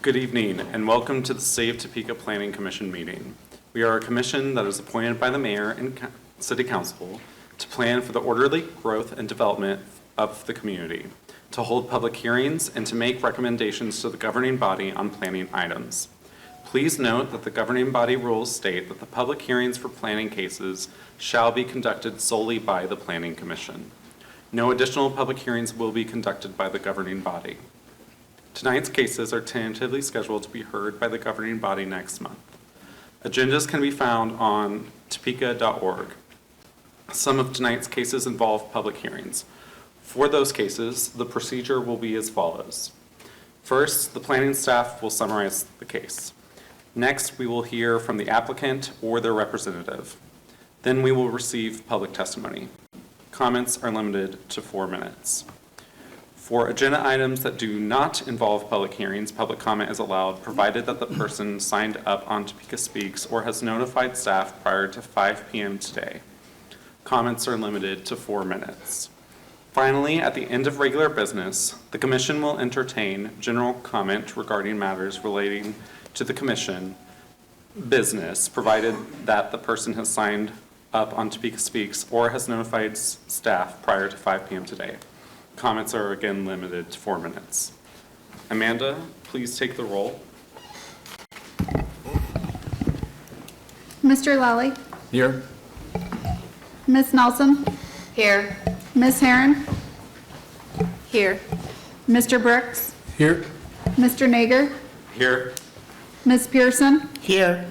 Good evening and welcome to the City of Topeka Planning Commission meeting. We are a commission that is appointed by the mayor and city council to plan for the orderly growth and development of the community, to hold public hearings, and to make recommendations to the governing body on planning items. Please note that the governing body rules state that the public hearings for planning cases shall be conducted solely by the Planning Commission. No additional public hearings will be conducted by the governing body. Tonight's cases are tentatively scheduled to be heard by the governing body next month. Agendas can be found on topeka.org. Some of tonight's cases involve public hearings. For those cases, the procedure will be as follows. First, the planning staff will summarize the case. Next, we will hear from the applicant or their representative. Then we will receive public testimony. Comments are limited to 4 minutes. For agenda items that do not involve public hearings, public comment is allowed, provided that the person signed up on Topeka Speaks or has notified staff prior to 5 p.m. today. Comments are limited to 4 minutes. Finally, at the end of regular business, the commission will entertain general comment regarding matters relating to the commission business, provided that the person has signed up on Topeka Speaks or has notified staff prior to 5 p.m. today. Comments are again limited to 4 minutes. Amanda, please take the roll. Mr. Lally. Here. Ms. Nelson. Here. Ms. Herron. Here. Mr. Brooks. Here. Mr. Nager. Here. Ms. Pearson. Here.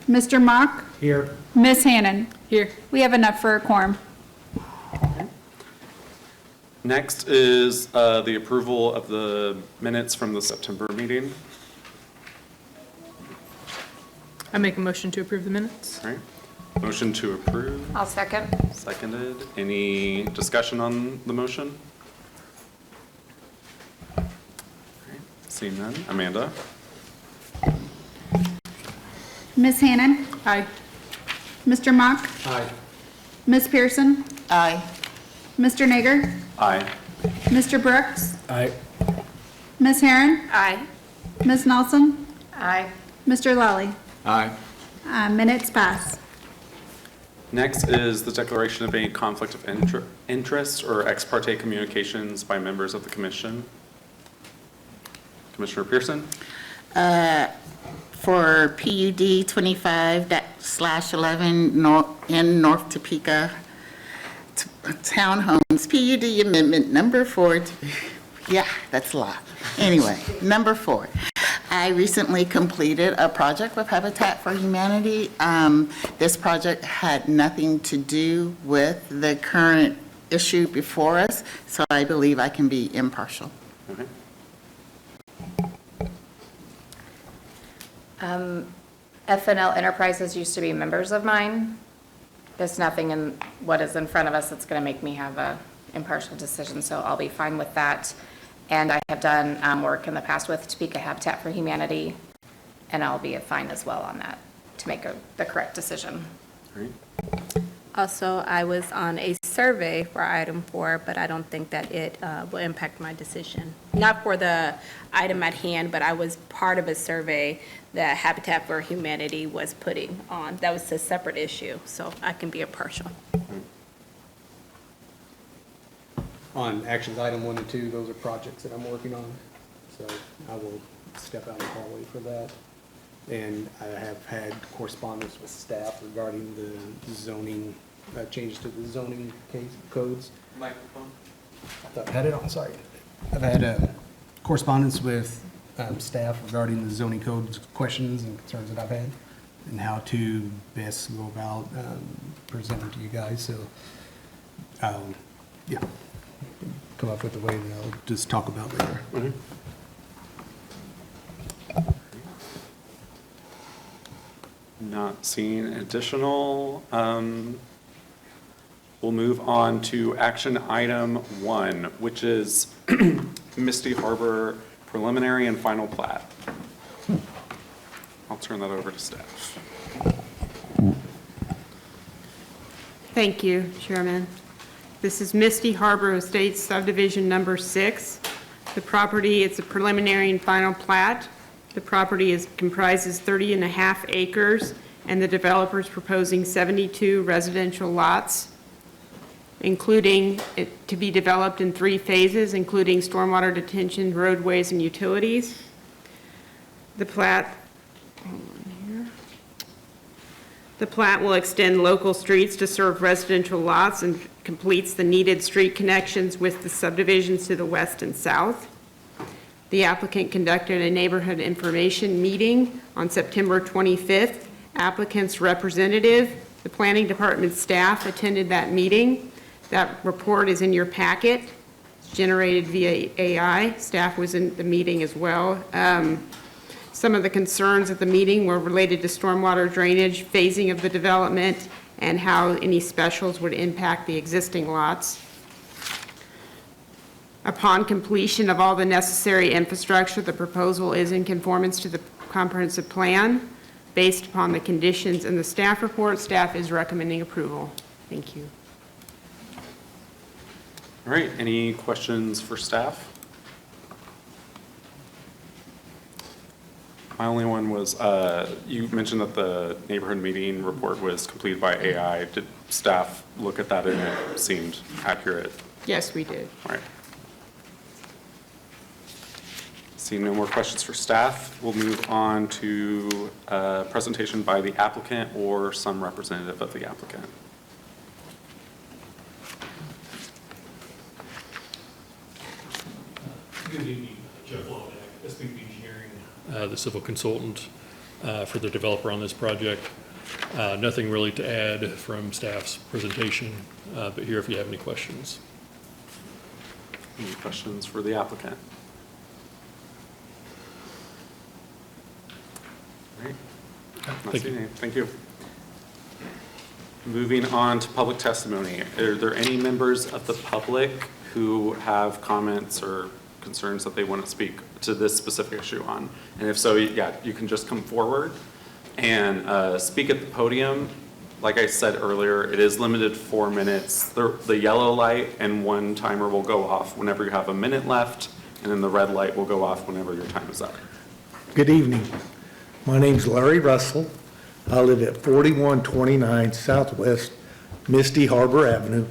Mr. Mock. Here. Ms. Hannon. Here. We have enough for a quorum. Next is the approval of the minutes from the September meeting. I make a motion to approve the minutes. All right. Motion to approve. I'll second. Seconded. Any discussion on the motion? All right. Seeing none. Amanda? Ms. Hannon. Aye. Mr. Mock. Aye. Ms. Pearson. Aye. Mr. Nager. Aye. Mr. Brooks. Aye. Ms. Herron. Aye. Ms. Nelson. Aye. Mr. Lally. Aye. Minutes pass. Next is the declaration of any conflict of interest or ex parte communications by members of the commission. Commissioner Pearson? For PUD 25/11 in North Topeka Townhomes, PUD Amendment number 4. Yeah, that's a lot. Anyway, number 4. I recently completed a project with Habitat for Humanity. This project had nothing to do with the current issue before us, so I believe I can be impartial. Okay. FNL Enterprises used to be members of mine. There's nothing in what is in front of us that's going to make me have a impartial decision, so I'll be fine with that. And I have done work in the past with Topeka Habitat for Humanity, and I'll be fine as well on that to make the correct decision. All right. Also, I was on a survey for item 4, but I don't think that it will impact my decision. Not for the item at hand, but I was part of a survey that Habitat for Humanity was putting on. That was a separate issue, so I can be impartial. On actions item 1 and 2, those are projects that I'm working on. So I will step out in the hallway for that. And I have had correspondence with staff regarding the zoning, changes to the zoning codes. Microphone. I thought I had it on, sorry. I've had correspondence with staff regarding the zoning codes questions and concerns that I've had and how to best go about presenting to you guys. So, yeah, come up with a way that I'll just talk about later. Mm-hmm. Not seeing additional. We'll move on to action item 1, which is Misty Harbor preliminary and final plat. I'll turn that over to staff. Thank you, Chairman. This is Misty Harbor Estates Subdivision number 6. The property, it's a preliminary and final plat. The property comprises 30.5 acres, and the developer is proposing 72 residential lots, including it to be developed in 3 phases, including stormwater detention, roadways, and utilities. The plat, hold on here. The plat will extend local streets to serve residential lots and completes the needed street connections with the subdivisions to the west and south. The applicant conducted a neighborhood information meeting on September 25th. Applicant's representative, the planning department staff attended that meeting. That report is in your packet. It's generated via AI. Staff was in the meeting as well. Some of the concerns at the meeting were related to stormwater drainage, phasing of the development, and how any specials would impact the existing lots. Upon completion of all the necessary infrastructure, the proposal is in conformance to the comprehensive plan. Based upon the conditions in the staff report, staff is recommending approval. Thank you. All right, any questions for staff? My only one was, you mentioned that the neighborhood meeting report was completed by AI. Did staff look at that and it seemed accurate? Yes, we did. All right. Seeing no more questions for staff, we'll move on to a presentation by the applicant or some representative of the applicant. Good evening, Jeff Lomack, SVP Engineering, the civil consultant for the developer on this project. Nothing really to add from staff's presentation, but here if you have any questions. Any questions for the applicant? All right. Not Thank seeing you. any. Thank you. Moving on to public testimony. Are there any members of the public who have comments or concerns that they want to speak to this specific issue on? And if so, yeah, you can just come forward and speak at the podium. Like I said earlier, it is limited 4 minutes. The yellow light and one timer will go off whenever you have a minute left, and then the red light will go off whenever your time is up. Good evening. My name's Larry Russell. I live at 4129 Southwest Misty Harbor Avenue,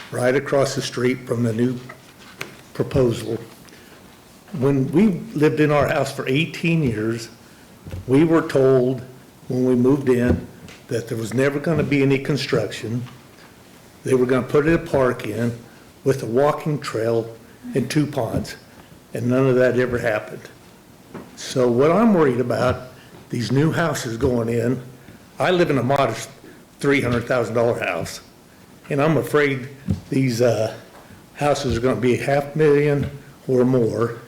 right across the street from the new proposal. When we lived in our house for 18 years, we were told when we moved in that there was never going to be any construction. They were going to put a park in with a walking trail and 2 ponds, and none of that ever happened. So what I'm worried about, these new houses going in, I live in a modest $300,000 house, and I'm afraid these houses are going to be $500,000 or more,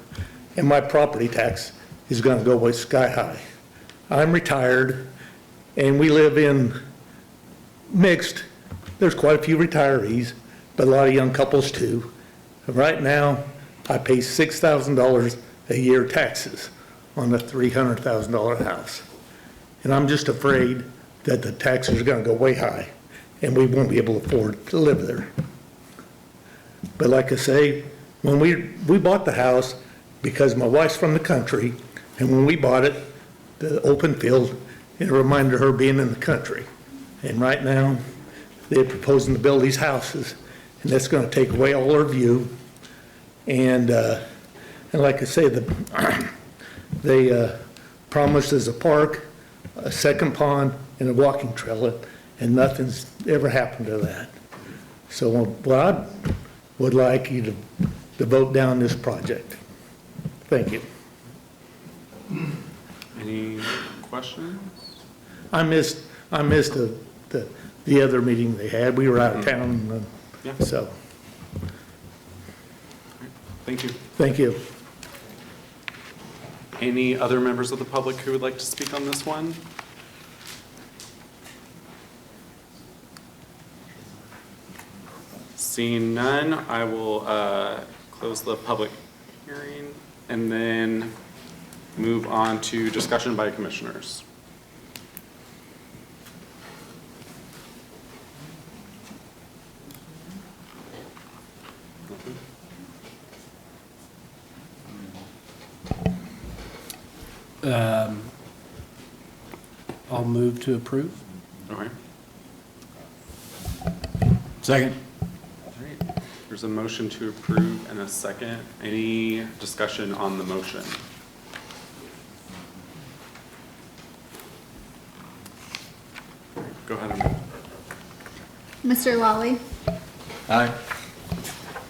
and my property tax is going to go way sky high. I'm retired, and we live in mixed. There's quite a few retirees, but a lot of young couples too. And right now, I pay $6,000 a year taxes on a $300,000 house. And I'm just afraid that the taxes are going to go way high, and we won't be able to afford to live there. But like I say, when we bought the house, because my wife's from the country, and when we bought it, the open field, it reminded her being in the country. And right now, they're proposing to build these houses, and that's going to take away all our view. And like I say, they promised us a park, a second pond, and a walking trail, and nothing's ever happened to that. So what I would like you to vote down this project. Thank you. Any questions? I missed the other meeting they had. We were out of town, Yeah. so, Thank you. thank you. Any other members of the public who would like to speak on this one? Seeing none, I will close the public hearing and then move on to discussion by commissioners. I'll move to approve. Okay. Second. All right. There's a motion to approve and a second. Any discussion on the motion? Go ahead and Mr. Lawley? Aye.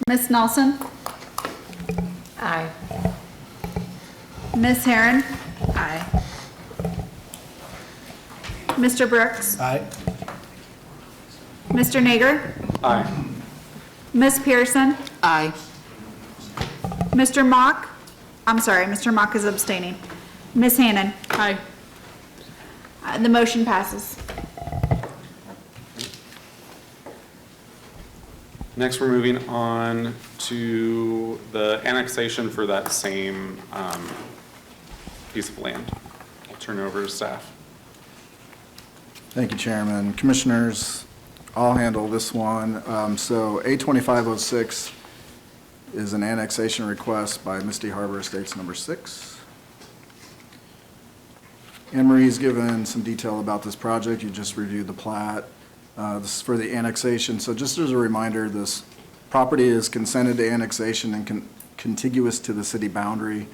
Ms. Nelson? Aye. Ms. Herron? Aye. Mr. Brooks? Aye. Mr. Nager? Aye. Ms. Pearson? Aye. Mr. Mock? I'm sorry, Mr. Mock is abstaining. Ms. Hannon? Aye. The motion passes. Next, we're moving on to the annexation for that same piece of land. I'll turn it over to staff. Thank you, Chairman. Commissioners, I'll handle this one. So A2506 is an annexation request by Misty Harbor Estates number 6. Anne Marie's given some detail about this project. You just reviewed the plat. This is for the annexation. So just as a reminder, this property is consented to annexation and contiguous to the city boundary.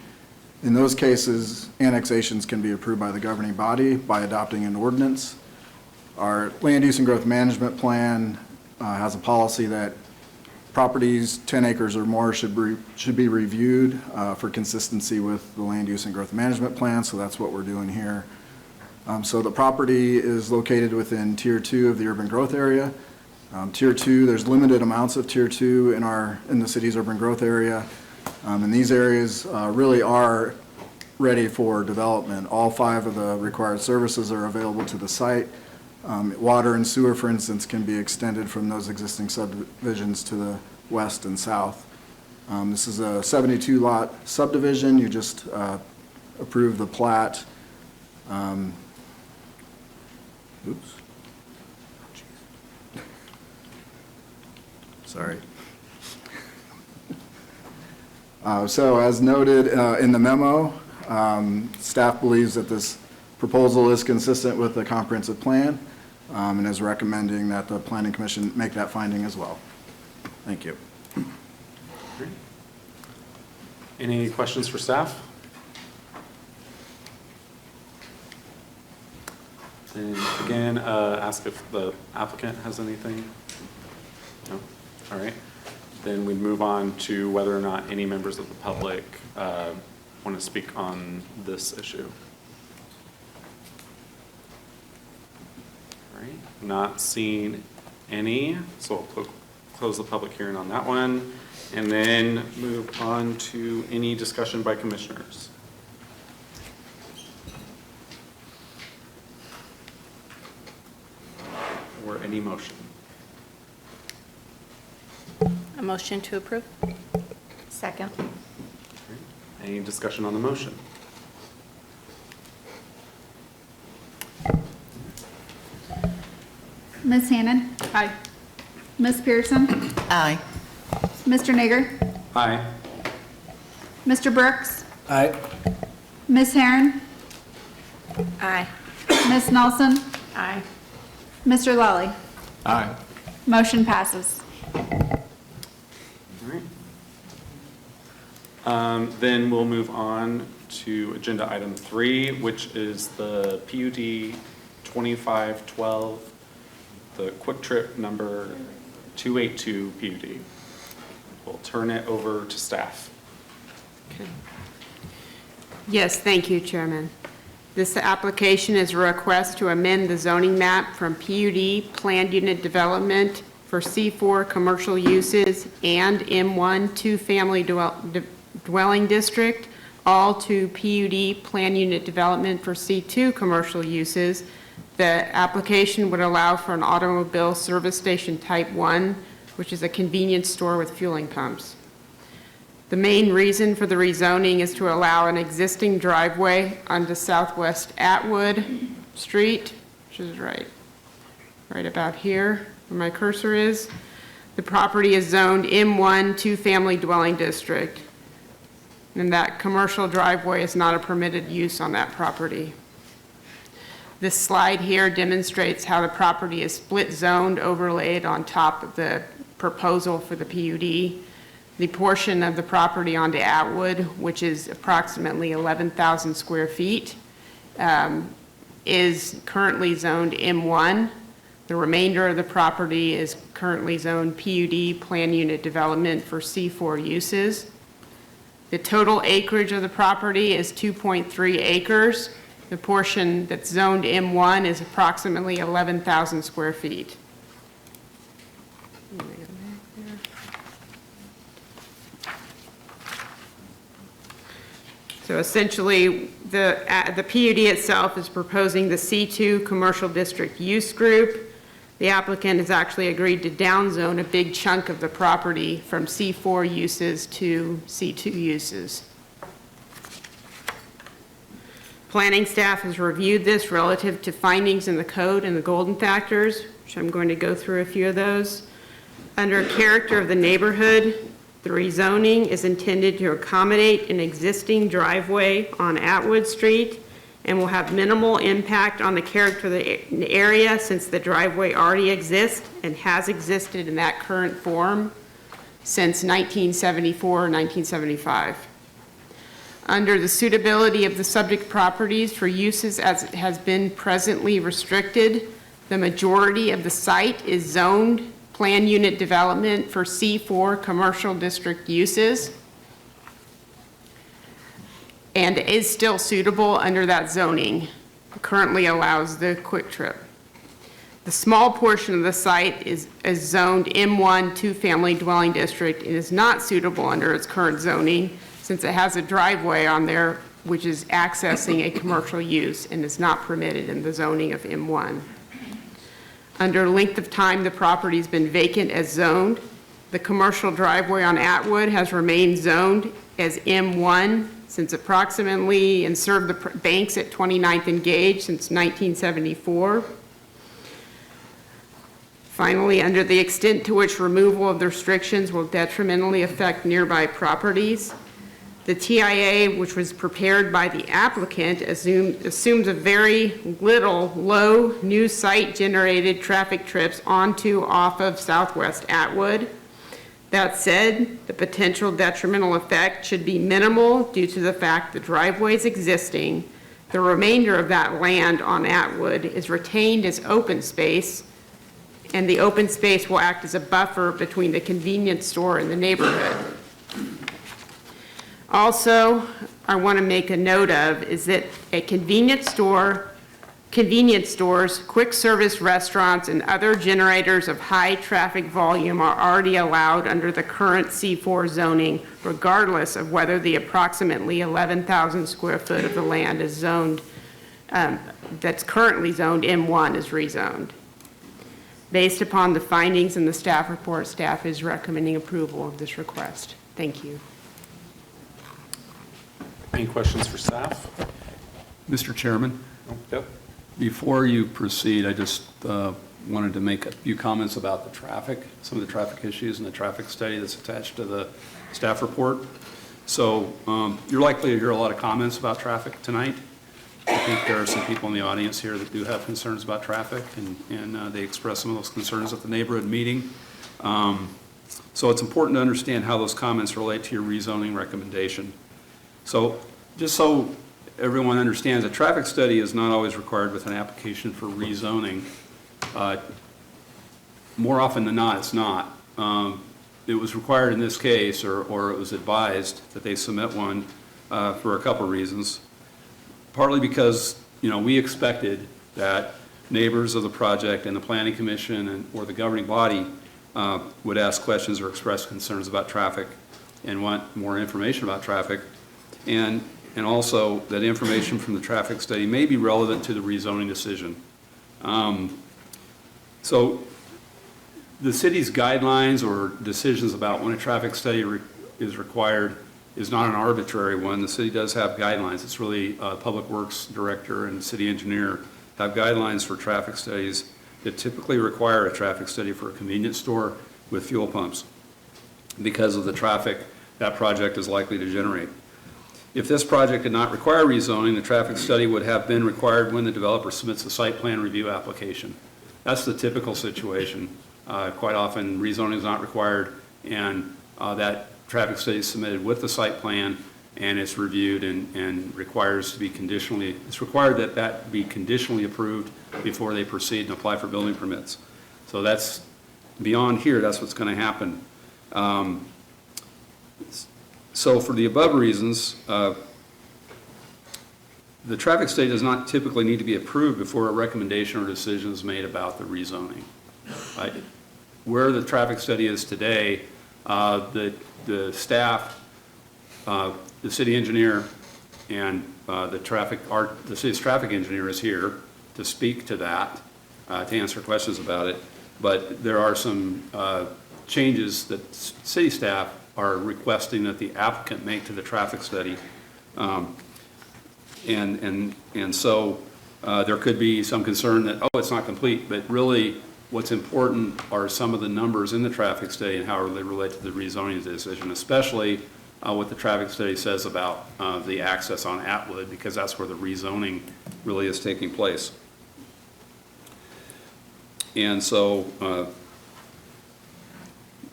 In those cases, annexations can be approved by the governing body by adopting an ordinance. Our land use and growth management plan has a policy that properties 10 acres or more should be reviewed for consistency with the land use and growth management plan, so that's what we're doing here. So the property is located within Tier 2 of the urban growth area. Tier 2, there's limited amounts of Tier 2 in the city's urban growth area, and these areas really are ready for development. All 5 of the required services are available to the site. Water and sewer, for instance, can be extended from those existing subdivisions to the west and south. This is a 72-lot subdivision. You just approved the plat. Oops. Sorry. So as noted in the memo, staff believes that this proposal is consistent with the comprehensive plan and is recommending that the Planning Commission make that finding as well. Thank you. Any questions for staff? And again, ask if the applicant has anything. No? All right. Then we move on to whether or not any members of the public want to speak on this issue. All right. Not seeing any, so I'll close the public hearing on that one, and then move on to any discussion by commissioners. Or any motion. A motion to approve? Second. Any discussion on the motion? Ms. Hannon? Aye. Ms. Pearson? Aye. Mr. Nager? Aye. Mr. Brooks? Aye. Ms. Herron? Aye. Ms. Nelson? Aye. Mr. Lawley? Aye. Motion passes. All right. Then we'll move on to agenda item 3, which is the PUD 2512, the Quick Trip number 282 PUD. We'll turn it over to staff. Okay. Yes, thank you, Chairman. This application is a request to amend the zoning map from PUD Planned Unit Development for C4 Commercial Uses and M1 Two-Family Dwelling District, all to PUD Planned Unit Development for C2 Commercial Uses. The application would allow for an automobile service station type 1, which is a convenience store with fueling pumps. The main reason for the rezoning is to allow an existing driveway onto Southwest Atwood Street, which is right about here where my cursor is. The property is zoned M1 Two-Family Dwelling District. and that commercial driveway is not a permitted use on that property. This slide here demonstrates how the property is split zoned, overlaid on top of the proposal for the PUD. The portion of the property onto Atwood, which is approximately 11,000 square feet, is currently zoned M1. The remainder of the property is currently zoned PUD, Plan Unit Development for C4 uses. The total acreage of the property is 2.3 acres. The portion that's zoned M1 is approximately 11,000 square feet. So essentially, the PUD itself is proposing the C2 Commercial District Use Group. The applicant has actually agreed to downzone a big chunk of the property from C4 uses to C2 uses. Planning staff has reviewed this relative to findings in the code and the golden factors, which I'm going to go through a few of those. Under character of the neighborhood, the rezoning is intended to accommodate an existing driveway on Atwood Street and will have minimal impact on the character of the area since the driveway already exists and has existed in that current form since 1974 or 1975. Under the suitability of the subject properties for uses as it has been presently restricted, the majority of the site is zoned Plan Unit Development for C4 Commercial District uses and is still suitable under that zoning. It currently allows the quick trip. The small portion of the site is zoned M1 two-family dwelling district and is not suitable under its current zoning since it has a driveway on there which is accessing a commercial use and is not permitted in the zoning of M1. Under length of time the property's been vacant as zoned, the commercial driveway on Atwood has remained zoned as M1 since approximately and served the banks at 29th and Gage since 1974. Finally, under the extent to which removal of the restrictions will detrimentally affect nearby properties, the TIA, which was prepared by the applicant, assumes a very little low new site-generated traffic trips onto off of Southwest Atwood. That said, the potential detrimental effect should be minimal due to the fact the driveway is existing. The remainder of that land on Atwood is retained as open space, and the open space will act as a buffer between the convenience store and the neighborhood. Also, I want to make a note of is that a convenience stores, quick service restaurants, and other generators of high traffic volume are already allowed under the current C4 zoning, regardless of whether the approximately 11,000 square foot of the land is zoned, that's currently zoned M1 is rezoned. Based upon the findings in the staff report, staff is recommending approval of this request. Thank you. Any questions for staff? Mr. Chairman, Yep. before you proceed, I just wanted to make a few comments about the traffic, some of the traffic issues and the traffic study that's attached to the staff report. So you're likely to hear a lot of comments about traffic tonight. I think there are some people in the audience here that do have concerns about traffic, and they expressed some of those concerns at the neighborhood meeting. So it's important to understand how those comments relate to your rezoning recommendation. So just so everyone understands, a traffic study is not always required with an application for rezoning. More often than not, it's not. It was required in this case, or it was advised that they submit one for a couple reasons. Partly because, we expected that neighbors of the project and the Planning Commission or the governing body would ask questions or express concerns about traffic and want more information about traffic. And also that information from the traffic study may be relevant to the rezoning decision. So the city's guidelines or decisions about when a traffic study is required is not an arbitrary one. The city does have guidelines. It's really Public Works Director and City Engineer have guidelines for traffic studies that typically require a traffic study for a convenience store with fuel pumps because of the traffic that project is likely to generate. If this project did not require rezoning, the traffic study would have been required when the developer submits the site plan review application. That's the typical situation. Quite often, rezoning is not required, and that traffic study is submitted with the site plan, and it's reviewed and requires to be conditionally, it's required that that be conditionally approved before they proceed and apply for building permits. So that's, beyond here, that's what's going to happen. So for the above reasons, the traffic study does not typically need to be approved before a recommendation or decision is made about the rezoning. Where the traffic study is today, the staff, the city engineer, and the city's traffic engineer is here to speak to that, to answer questions about it. But there are some changes that city staff are requesting that the applicant make to the traffic study. And so there could be some concern that, oh, it's not complete, but really what's important are some of the numbers in the traffic study and how they relate to the rezoning decision, especially what the traffic study says about the access on Atwood, because that's where the rezoning really is taking place. And so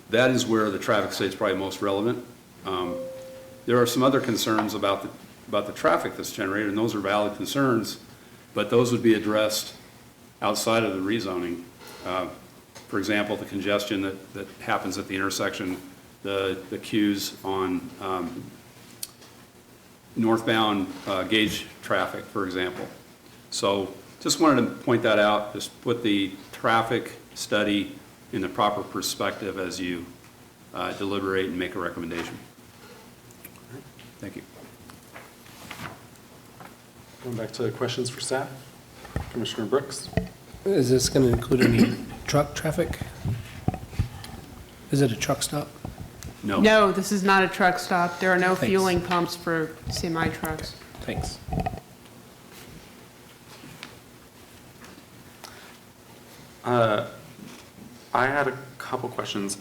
that is where the traffic study is probably most relevant. There are some other concerns about the traffic that's generated, and those are valid concerns, but those would be addressed outside of the rezoning. For example, the congestion that happens at the intersection, the queues on northbound gauge traffic, for example. So just wanted to point that out, just put the traffic study in the proper perspective as you deliberate and make a recommendation. Thank you. Going back to questions for staff. Commissioner Brooks? Is this going to include any truck traffic? Is it a truck stop? No. No, this is not a truck stop. There are no Thanks. fueling pumps for semi-trucks. Thanks. I had a couple questions.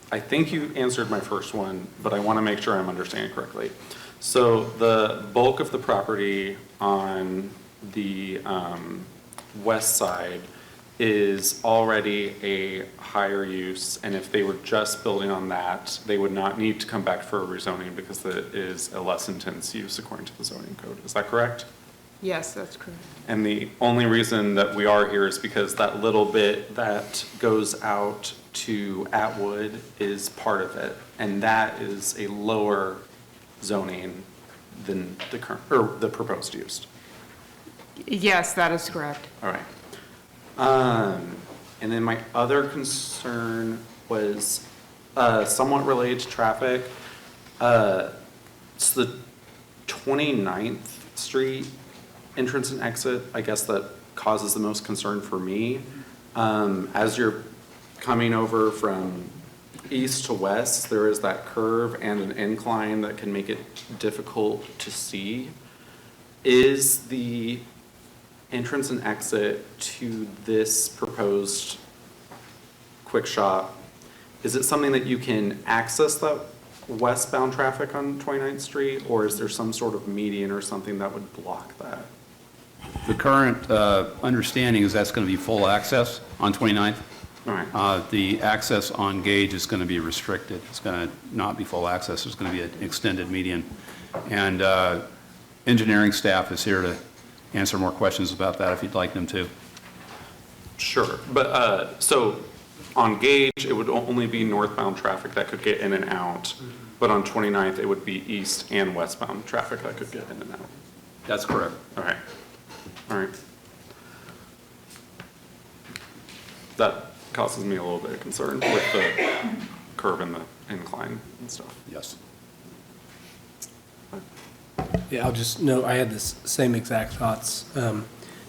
I think you answered my first one, but I want to make sure I'm understanding correctly. So the bulk of the property on the west side is already a higher use, and if they were just building on that, they would not need to come back for a rezoning because it is a less intense use according to the zoning code. Is that correct? Yes, that's correct. And the only reason that we are here is because that little bit that goes out to Atwood is part of it, and that is a lower zoning than the current, or the proposed use. Yes, that is correct. All right. And then my other concern was somewhat related to traffic. It's the 29th Street entrance and exit, I guess, that causes the most concern for me. As you're coming over from east to west, there is that curve and an incline that can make it difficult to see. Is the entrance and exit to this proposed quick shop, is it something that you can access that westbound traffic on 29th Street, or is there some sort of median or something that would block that? The current understanding is that's going to be full access on 29th. All right. The access on Gage is going to be restricted. It's going to not be full access. There's going to be an extended median. And engineering staff is here to answer more questions about that if you'd like them to. Sure, but so on Gage, it would only be northbound traffic that could get in and out, but on 29th, it would be east and westbound traffic that could get in and out. That's correct. All right, all right. That causes me a little bit of concern with the curve and the incline and stuff. Yes. Yeah, I'll just note, I had the same exact thoughts.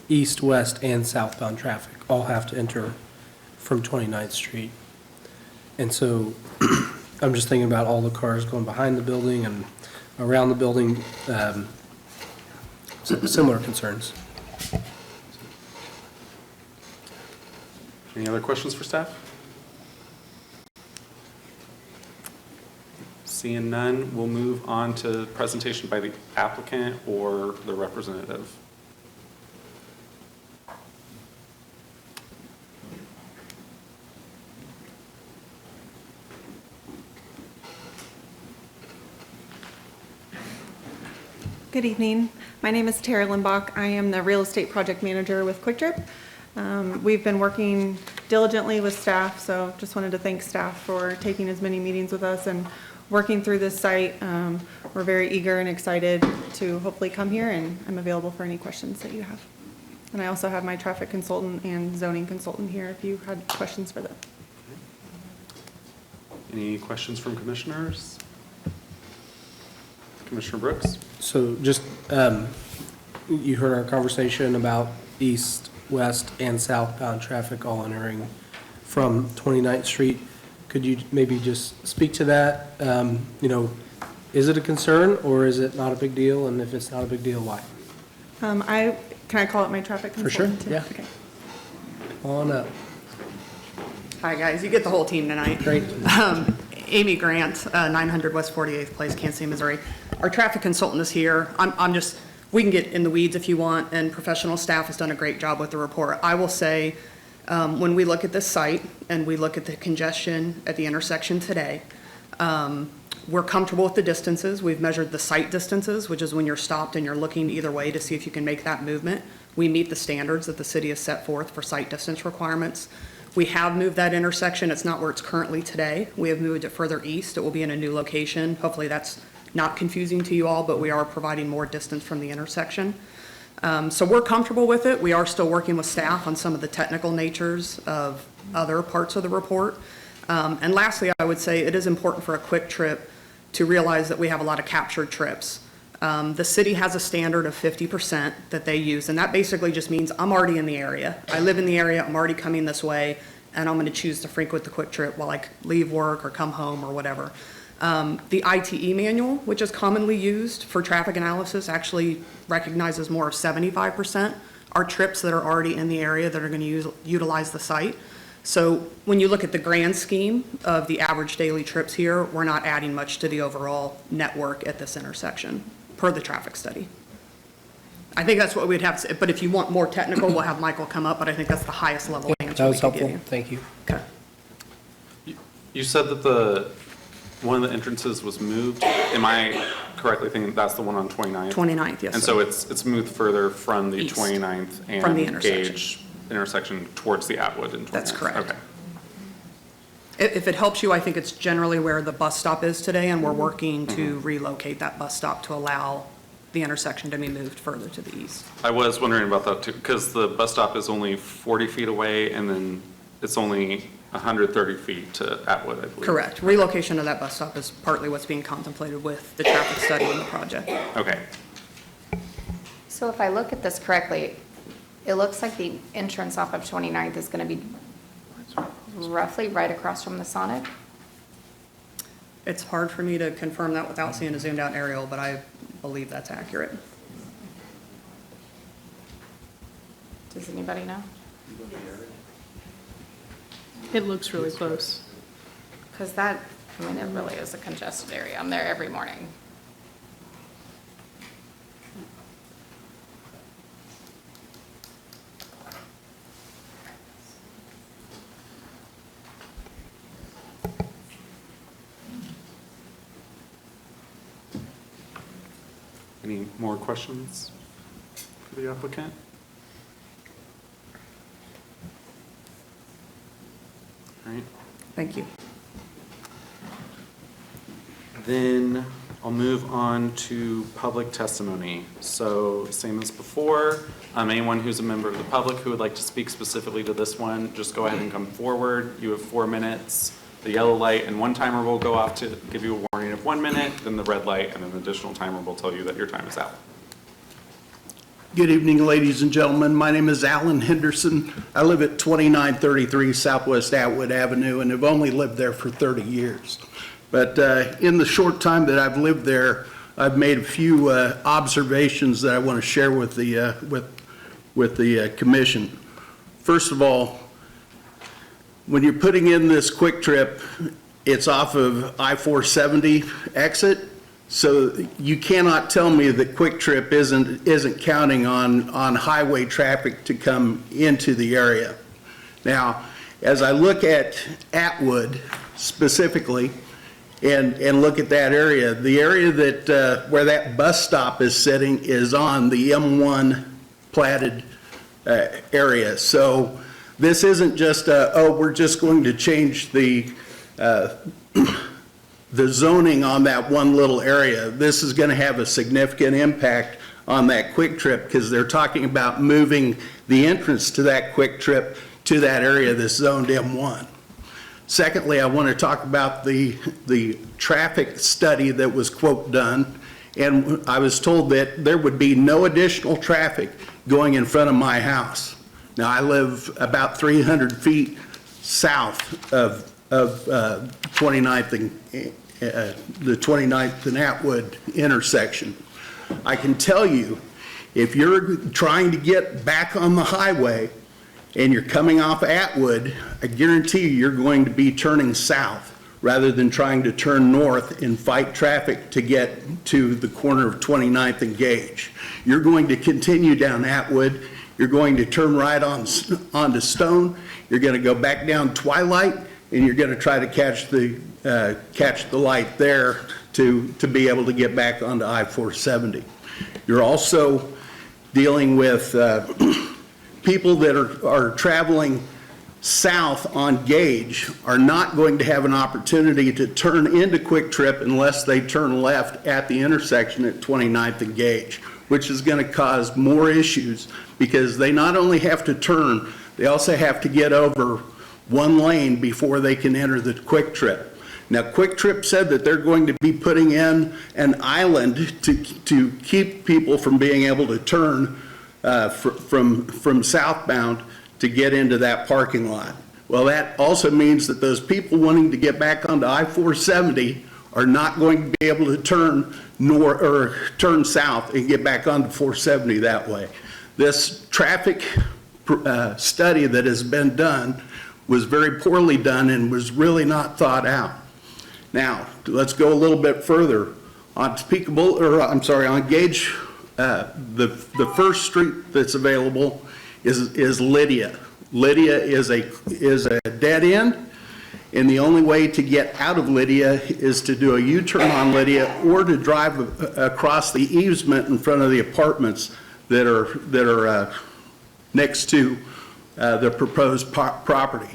East, west, and southbound traffic all have to enter from 29th Street. And so I'm just thinking about all the cars going behind the building and around the building, similar concerns. Any other questions for staff? Seeing none, we'll move on to presentation by the applicant or the representative. Good evening. My name is Tara Limbach. I am the real estate project manager with Quick Trip. We've been working diligently with staff, so just wanted to thank staff for taking as many meetings with us and working through this site. We're very eager and excited to hopefully come here, and I'm available for any questions that you have. And I also have my traffic consultant and zoning consultant here if you had questions for them. Any questions from commissioners? Commissioner Brooks? So just, you heard our conversation about east, west, and southbound traffic all entering from 29th Street. Could you maybe just speak to that? Is it a concern or is it not a big deal? And if it's not a big deal, why? Can I call it my traffic For sure, consultant? yeah. Okay. Come on up. Hi, guys. You get the whole team tonight. Great. Amy Grant, 900 West 48th Place, Kansas City, Missouri. Our traffic consultant is here. We can get in the weeds if you want, and professional staff has done a great job with the report. I will say, when we look at this site and we look at the congestion at the intersection today, we're comfortable with the distances. We've measured the site distances, which is when you're stopped and you're looking either way to see if you can make that movement. We meet the standards that the city has set forth for site distance requirements. We have moved that intersection. It's not where it's currently today. We have moved it further east. It will be in a new location. Hopefully that's not confusing to you all, but we are providing more distance from the intersection. So we're comfortable with it. We are still working with staff on some of the technical natures of other parts of the report. And lastly, I would say it is important for a Quick Trip to realize that we have a lot of captured trips. The city has a standard of 50% that they use, and that basically just means I'm already in the area. I live in the area, I'm already coming this way, and I'm gonna choose to frequent the Quick Trip while I leave work or come home or whatever. The ITE manual, which is commonly used for traffic analysis, actually recognizes more of 75% are trips that are already in the area that are gonna utilize the site. So when you look at the grand scheme of the average daily trips here, we're not adding much to the overall network at this intersection, per the traffic study. I think that's what we'd have to say, but if you want more technical, we'll have Michael come up, but I think that's the highest level answer That we was can give helpful. you. Thank you. Okay. You said that one of the entrances was moved. Am I correctly thinking that's the one on 29th? 29th, yes, And sir. so it's moved further from the East. 29th and From the intersection. Gage intersection towards the Atwood and 29th? That's correct. Okay. If it helps you, I think it's generally where the bus stop is today, and we're working to relocate that bus stop to allow the intersection to be moved further to the east. I was wondering about that too, because the bus stop is only 40 feet away and then it's only 130 feet to Atwood, I believe. Correct. Relocation of that bus stop is partly what's being contemplated with the traffic study in the project. Okay. So if I look at this correctly, it looks like the entrance off of 29th is going to be roughly right across from the Sonic. It's hard for me to confirm that without seeing a zoomed out aerial, but I believe that's accurate. Does anybody know? It looks really close. Because it really is a congested area. I'm there every morning. Any more questions for the applicant? All right. Thank you. Then I'll move on to public testimony. So same as before, anyone who's a member of the public who would like to speak specifically to this one, just go ahead and come forward. You have 4 minutes. The yellow light and one timer will go off to give you a warning of 1 minute, then the red light and an additional timer will tell you that your time is out. Good evening, ladies and gentlemen. My name is Alan Henderson. I live at 2933 Southwest Atwood Avenue and have only lived there for 30 years. But in the short time that I've lived there, I've made a few observations that I want to share with the commission. First of all, when you're putting in this Quick Trip, It's off of I-470 exit, so you cannot tell me that Quick Trip isn't counting on highway traffic to come into the area. Now, as I look at Atwood specifically, and look at that area, the area that, where that bus stop is sitting is on the M1 platted area. So this isn't just, we're just going to change the zoning on that one little area. This is going to have a significant impact on that Quick Trip because they're talking about moving the entrance to that Quick Trip to that area that's zoned M1. Secondly, I want to talk about the traffic study that was, quote, done, and I was told that there would be no additional traffic going in front of my house. Now, I live about 300 feet south of 29th and the 29th and Atwood intersection. I can tell you, if you're trying to get back on the highway and you're coming off Atwood, I guarantee you're going to be turning south rather than trying to turn north and fight traffic to get to the corner of 29th and Gage. You're going to continue down Atwood. You're going to turn right onto Stone. You're going to go back down Twilight, and you're going to try to catch the light there to be able to get back onto I-470. You're also dealing with people that are traveling south on Gage are not going to have an opportunity to turn into Quick Trip unless they turn left at the intersection at 29th and Gage, which is going to cause more issues because they not only have to turn, they also have to get over one lane before they can enter the Quick Trip. Now, Quick Trip said that they're going to be putting in an island to keep people from being able to turn from southbound to get into that parking lot. Well, that also means that those people wanting to get back onto I-470 are not going to be able to turn south and get back onto 470 that way. This traffic study that has been done was very poorly done and was really not thought out. Now, let's go a little bit further. On on Gage, the first street that's available is Lydia. Lydia is a dead end, and the only way to get out of Lydia is to do a U-turn on Lydia or to drive across the easement in front of the apartments that are next to the proposed property.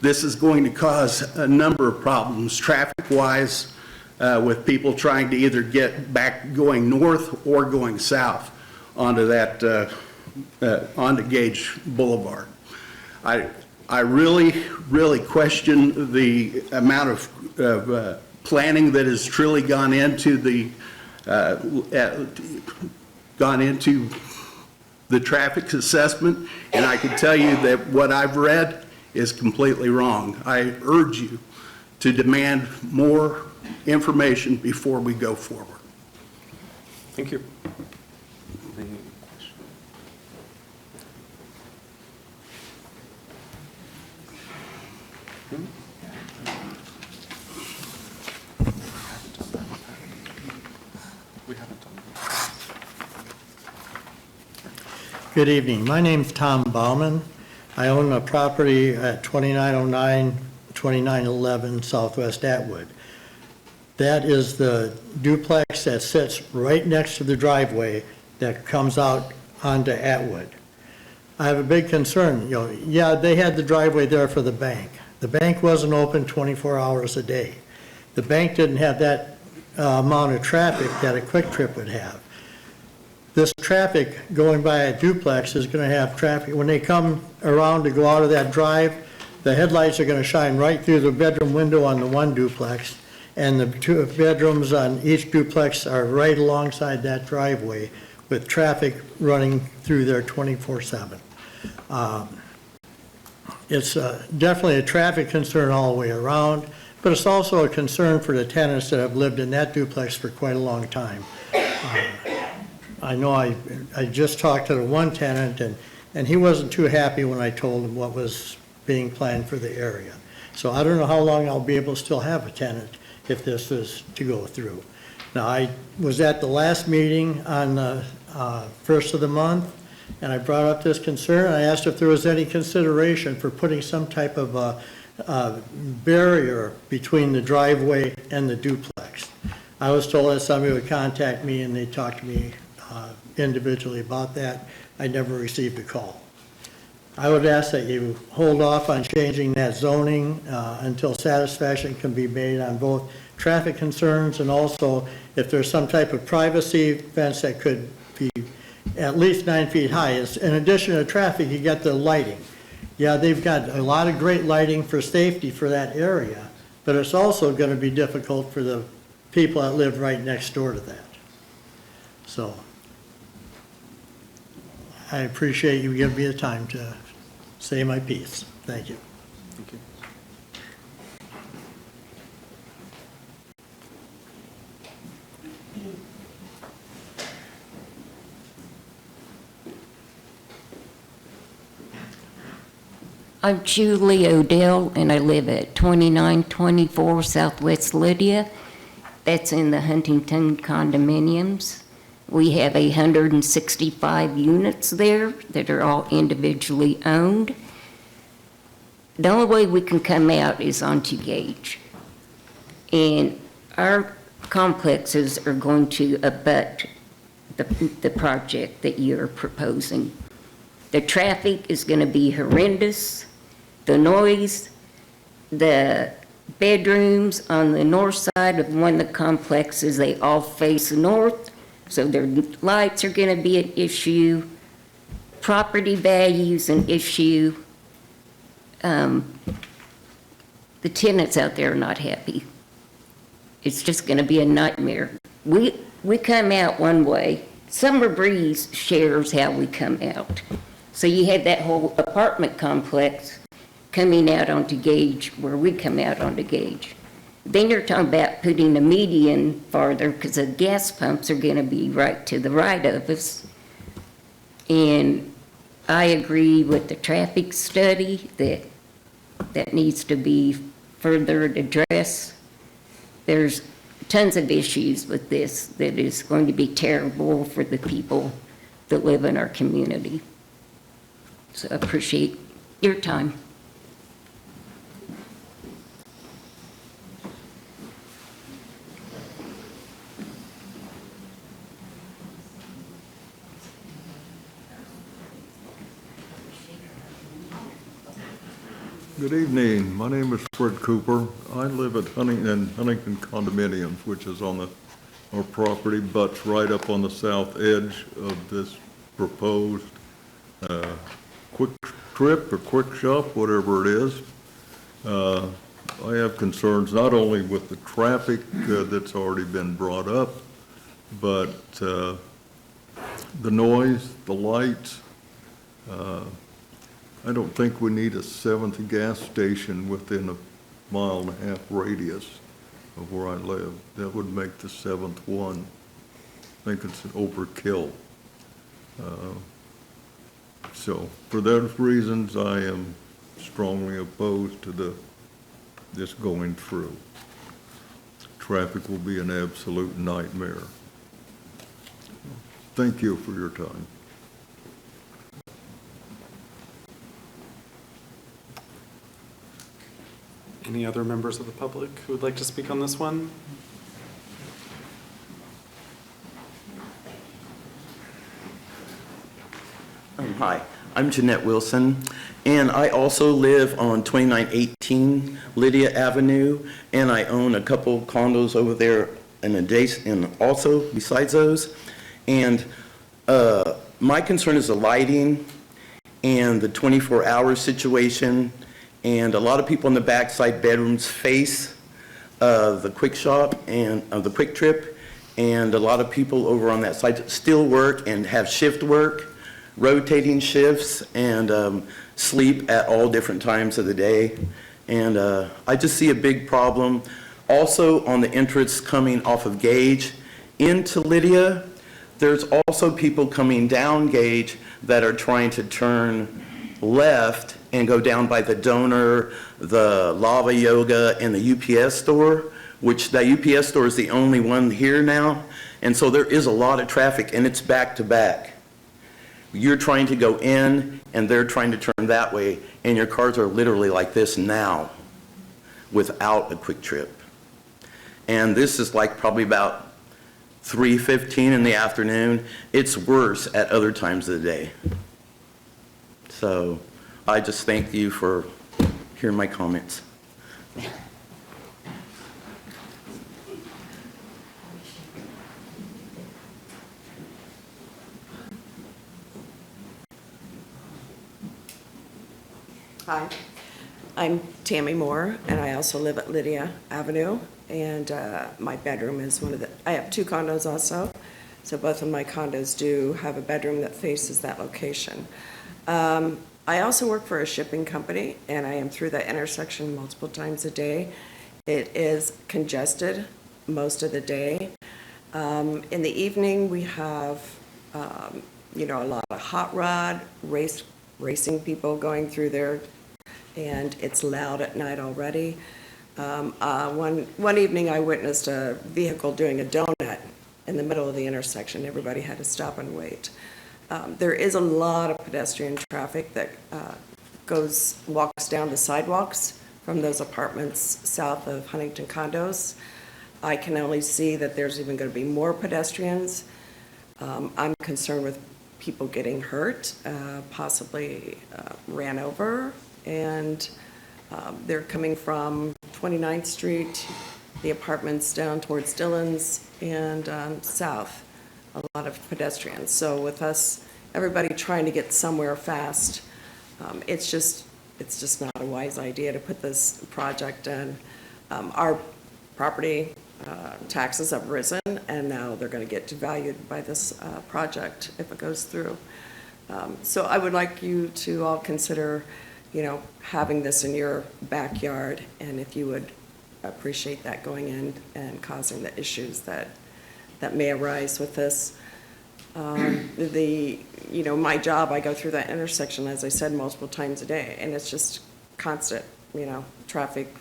This is going to cause a number of problems traffic-wise with people trying to either get back going north or going south onto that onto Gage Boulevard. I really question the amount of planning that has truly gone into the traffic assessment, and I can tell you that what I've read is completely wrong. I urge you to demand more information before we go forward. Thank you. Good evening. My name's Tom Bauman. I own a property at 2909, 2911 Southwest Atwood. That is the duplex that sits right next to the driveway that comes out onto Atwood. I have a big concern. Yeah, they had the driveway there for the bank. The bank wasn't open 24 hours a day. The bank didn't have that amount of traffic that a Quick Trip would have. This traffic going by a duplex is going to have traffic. When they come around to go out of that drive, the headlights are going to shine right through the bedroom window on the one duplex, and the two bedrooms on each duplex are right alongside that driveway with traffic running through there 24/7. It's definitely a traffic concern all the way around, but it's also a concern for the tenants that have lived in that duplex for quite a long time. I know I just talked to the one tenant, and he wasn't too happy when I told him what was being planned for the area. So I don't know how long I'll be able to still have a tenant if this is to go through. Now, I was at the last meeting on the first of the month, and I brought up this concern. I asked if there was any consideration for putting some type of a barrier between the driveway and the duplex. I was told that somebody would contact me, and they talked to me individually about that. I never received a call. I would ask that you hold off on changing that zoning until satisfaction can be made on both traffic concerns, and also if there's some type of privacy fence that could be at least 9 feet high. In addition to traffic, you got the lighting. Yeah, they've got a lot of great lighting for safety for that area, but it's also going to be difficult for the people that live right next door to that. So I appreciate you giving me the time to say my piece. Thank you. Thank you. I'm Julie Odell, and I live at 2924 Southwest Lydia. That's in the Huntington condominiums. We have 165 units there that are all individually owned. The only way we can come out is onto Gage. And our complexes are going to abut the project that you're proposing. The traffic is going to be horrendous. The noise, the bedrooms on the north side of one of the complexes, they all face north, so their lights are going to be an issue. Property values an issue. The tenants out there are not happy. It's just going to be a nightmare. We come out one way. Summer Breeze shares how we come out. So you have that whole apartment complex coming out onto Gage where we come out onto Gage. Then you're talking about putting a median farther because the gas pumps are going to be right to the right of us. And I agree with the traffic study that needs to be further addressed. There's tons of issues with this that is going to be terrible for the people that live in our community. So I appreciate your time. Good evening. My name is Fred Cooper. I live at Huntington Condominiums, which is on our property, butts right up on the south edge of this proposed quick trip or quick shop, whatever it is. I have concerns not only with the traffic that's already been brought up, but the noise, the lights. I don't think we need a seventh gas station within a 1.5 mile radius of where I live. That would make the seventh one. I think it's an overkill. So for those reasons, I am strongly opposed to this going through. Traffic will be an absolute nightmare. Thank you for your time. Any other members of the public who would like to speak on this one? Hi, I'm Jeanette Wilson, and I also live on 2918 Lydia Avenue, and I own a couple condos over there and also besides those. And my concern is the lighting and the 24-hour situation. And a lot of people in the backside bedrooms face the quick shop and the quick trip, and a lot of people over on that side still work and have shift work, rotating shifts, and sleep at all different times of the day. And I just see a big problem. Also on the entrance coming off of Gage into Lydia, there's also people coming down Gage that are trying to turn left and go down by the donor, the Lava Yoga, and the UPS store, which the UPS store is the only one here now. And so there is a lot of traffic, and it's back to back. You're trying to go in, and they're trying to turn that way, and your cars are literally like this now without a quick trip. And this is like probably about 3:15 in the afternoon. It's worse at other times of the day. So I just thank you for hearing my comments. Hi, I'm Tammy Moore, and I also live at Lydia Avenue, and my bedroom is I have 2 condos also, so both of my condos do have a bedroom that faces that location. I also work for a shipping company, and I am through that intersection multiple times a day. It is congested most of the day. In the evening, we have, a lot of hot rod racing people going through there, and it's loud at night already. One evening I witnessed a vehicle doing a donut in the middle of the intersection. Everybody had to stop and wait. There is a lot of pedestrian traffic that walks down the sidewalks from those apartments south of Huntington condos. I can only see that there's even going to be more pedestrians. I'm concerned with people getting hurt, possibly ran over, and they're coming from 29th Street, the apartments down towards Dillon's, and south, a lot of pedestrians. So with us, everybody trying to get somewhere fast, it's just not a wise idea to put this project in. Our property taxes have risen, and now they're going to get devalued by this project if it goes through. So I would like you to all consider, having this in your backyard, and if you would appreciate that going in and causing the issues that may arise with this. My job, I go through that intersection, as I said, multiple times a day, and it's just constant, traffic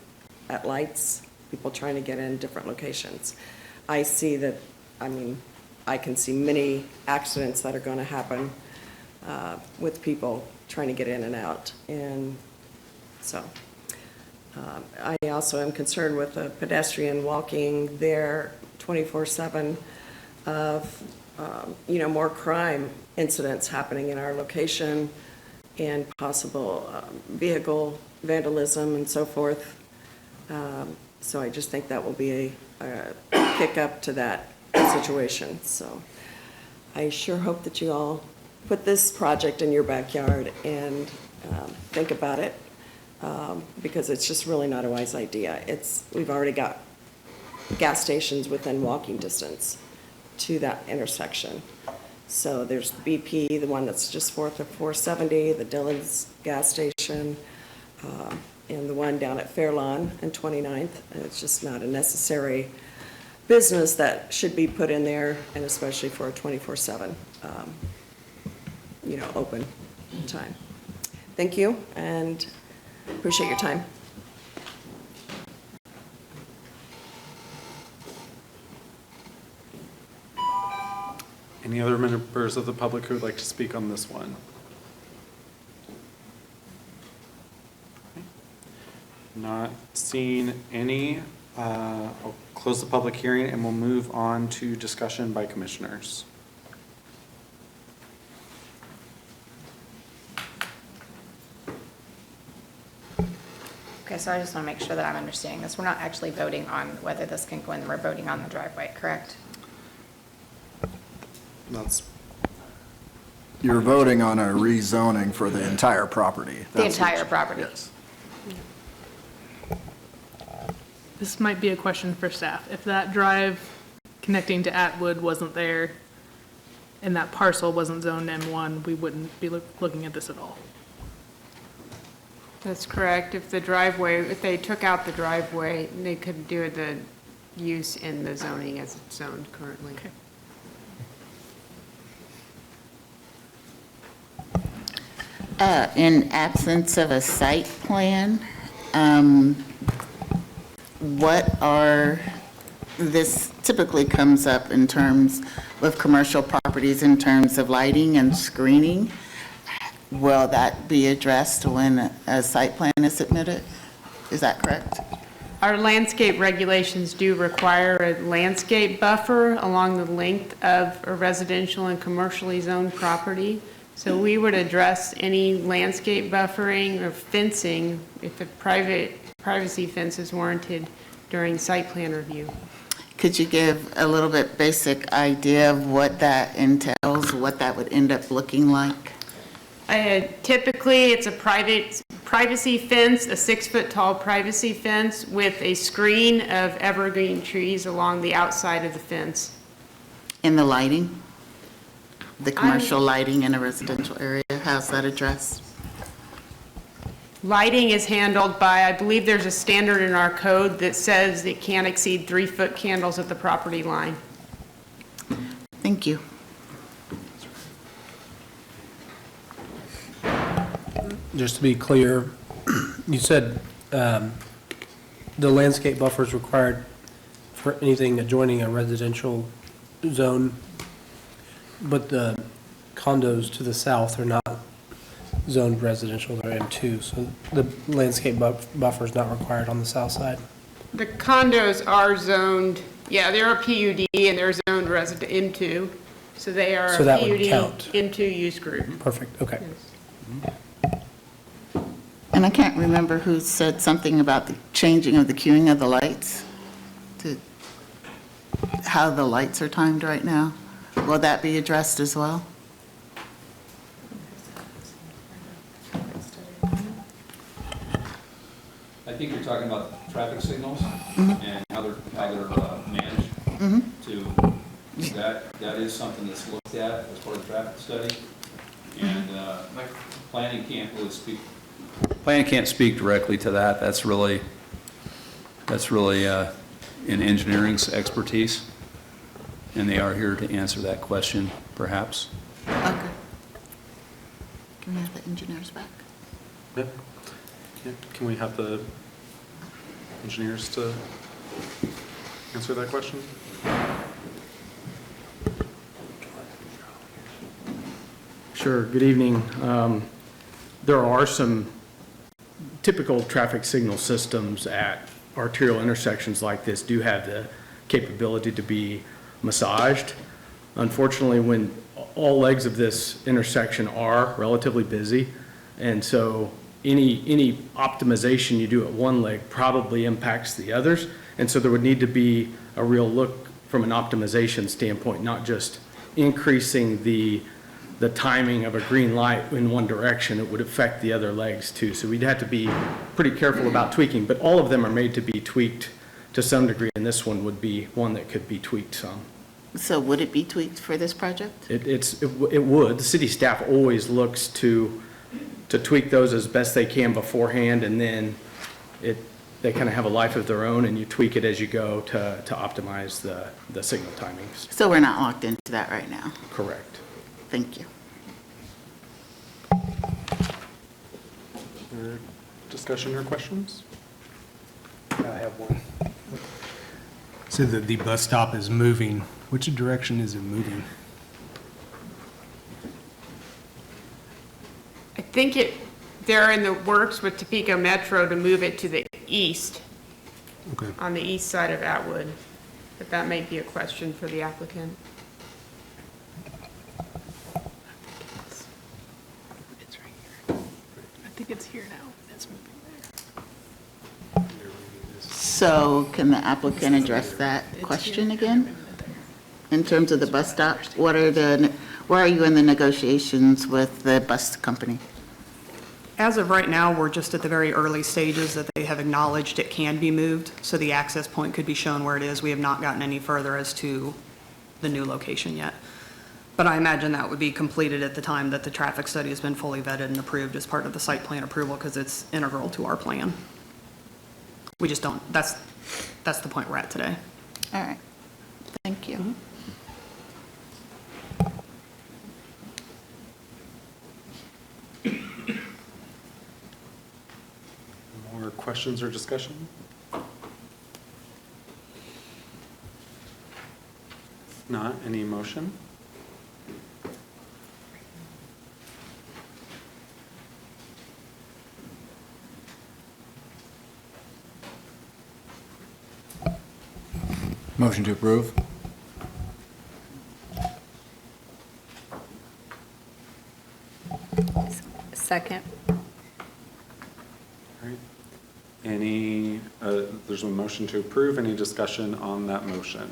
at lights, people trying to get in different locations. I see that, I can see many accidents that are going to happen with people trying to get in and out. And so I also am concerned with a pedestrian walking there 24/7 of, more crime incidents happening in our location and possible vehicle vandalism and so forth. So I just think that will be a kick up to that situation. So I sure hope that you all put this project in your backyard and think about it, because it's just really not a wise idea. We've already got gas stations within walking distance to that intersection. So there's BP, the one that's just north of 470, the Dillon's gas station, and the one down at Fairlawn and 29th. And it's just not a necessary business that should be put in there, and especially for a 24/7, open time. Thank you, and appreciate your time. Any other members of the public who would like to speak on this one? Not seeing any. I'll close the public hearing and we'll move on to discussion by commissioners. Okay, so I just want to make sure that I'm understanding this. We're not actually voting on whether this can go in, we're voting on the driveway, correct? You're voting on a rezoning for the entire property. The entire property? Yes. This might be a question for staff. If that drive connecting to Atwood wasn't there and that parcel wasn't zoned M1, we wouldn't be looking at this at all. That's correct. If they took out the driveway, they could do the use in the zoning as it's zoned currently. Okay. In absence of a site plan, this typically comes up in terms with commercial properties in terms of lighting and screening. Will that be addressed when a site plan is submitted? Is that correct? Our landscape regulations do require a landscape buffer along the length of a residential and commercially zoned property. So we would address any landscape buffering or fencing if a privacy fence is warranted during site plan review. Could you give a little bit basic idea of what that entails, what that would end up looking like? Typically, it's a privacy fence, a 6-foot tall privacy fence with a screen of evergreen trees along the outside of the fence. And the lighting? The commercial lighting in a residential area, how's that addressed? Lighting is handled by, I believe there's a standard in our code that says it can't exceed 3-foot candles at the property line. Thank you. Just to be clear, you said the landscape buffer is required for anything adjoining a residential zone, but the condos to the south are not zoned residential, they're M2, so the landscape buffer is not required on the south side. The condos are zoned, yeah, they're a PUD and they're zoned resident M2, so they are So a that would PUD count. M2 use group. Perfect, okay. And I can't remember who said something about the changing of the queuing of the lights, to how the lights are timed right now. Will that be addressed as well? I think you're talking about traffic signals and how they're managed to, that is something that's looked at as part of the traffic study. And planning can't really speak. Planning can't speak directly to that. That's really in engineering's expertise. And they are here to answer that question, perhaps. Okay. Can we have the engineers back? Yeah. Can we have the engineers to answer that question? Sure, good evening. There are some typical traffic signal systems at arterial intersections like this do have the capability to be massaged. Unfortunately, when all legs of this intersection are relatively busy, and so any optimization you do at one leg probably impacts the others, and so there would need to be a real look from an optimization standpoint, not just increasing the timing of a green light in one direction. It would affect the other legs too, so we'd have to be pretty careful about tweaking, but all of them are made to be tweaked to some degree, and this one would be one that could be tweaked some. So would it be tweaked for this project? It would. The city staff always looks to tweak those as best they can beforehand, and then they kind of have a life of their own, and you tweak it as you go to optimize the signal timings. So we're not locked into that right now? Correct. Thank you. Other discussion or questions? I have one. So the bus stop is moving. Which direction is it moving? I think they're in the works with Topeka Metro to move it to the east, Okay. on the east side of Atwood, but that may be a question for the applicant. I think it's here now. It's moving there. So can the applicant address that question again? In terms of the bus stop, where are you in the negotiations with the bus company? As of right now, we're just at the very early stages that they have acknowledged it can be moved, so the access point could be shown where it is. We have not gotten any further as to the new location yet. But I imagine that would be completed at the time that the traffic study has been fully vetted and approved as part of the site plan approval, because it's integral to our plan. We just don't, that's the point we're at today. All right, thank you. questions or discussion? Not, any motion? Motion to approve. Second. All right. Any, there's a motion to approve. Any discussion on that motion?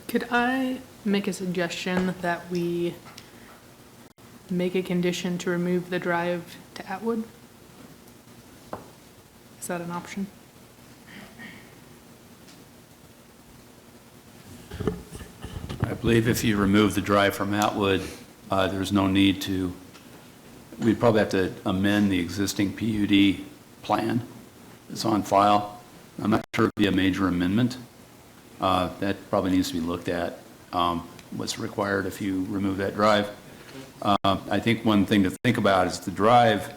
Could I make a suggestion that we make a condition to remove the drive to Atwood? Is that an option? I believe if you remove the drive from Atwood, there's no need to, we'd probably have to amend the existing PUD plan that's on file. I'm not sure it'd be a major amendment. That probably needs to be looked at, what's required if you remove that drive. I think one thing to think about is the drive,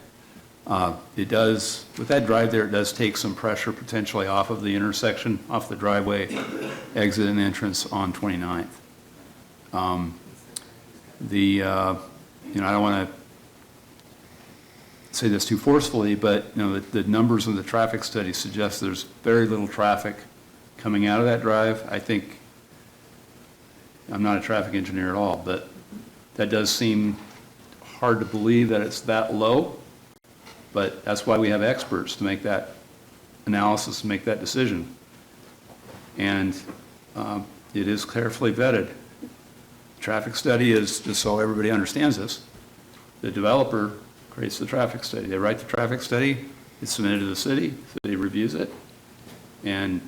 it does, with that drive there, it does take some pressure potentially off of the intersection, off the driveway, exit and entrance on 29th. I don't want to say this too forcefully, but, the numbers in the traffic study suggest there's very little traffic coming out of that drive. I think, I'm not a traffic engineer at all, but that does seem hard to believe that it's that low, but that's why we have experts to make that analysis, to make that decision. And it is carefully vetted. Traffic study is, just so everybody understands this, the developer creates the traffic study. They write the traffic study, it's submitted to the city reviews it, and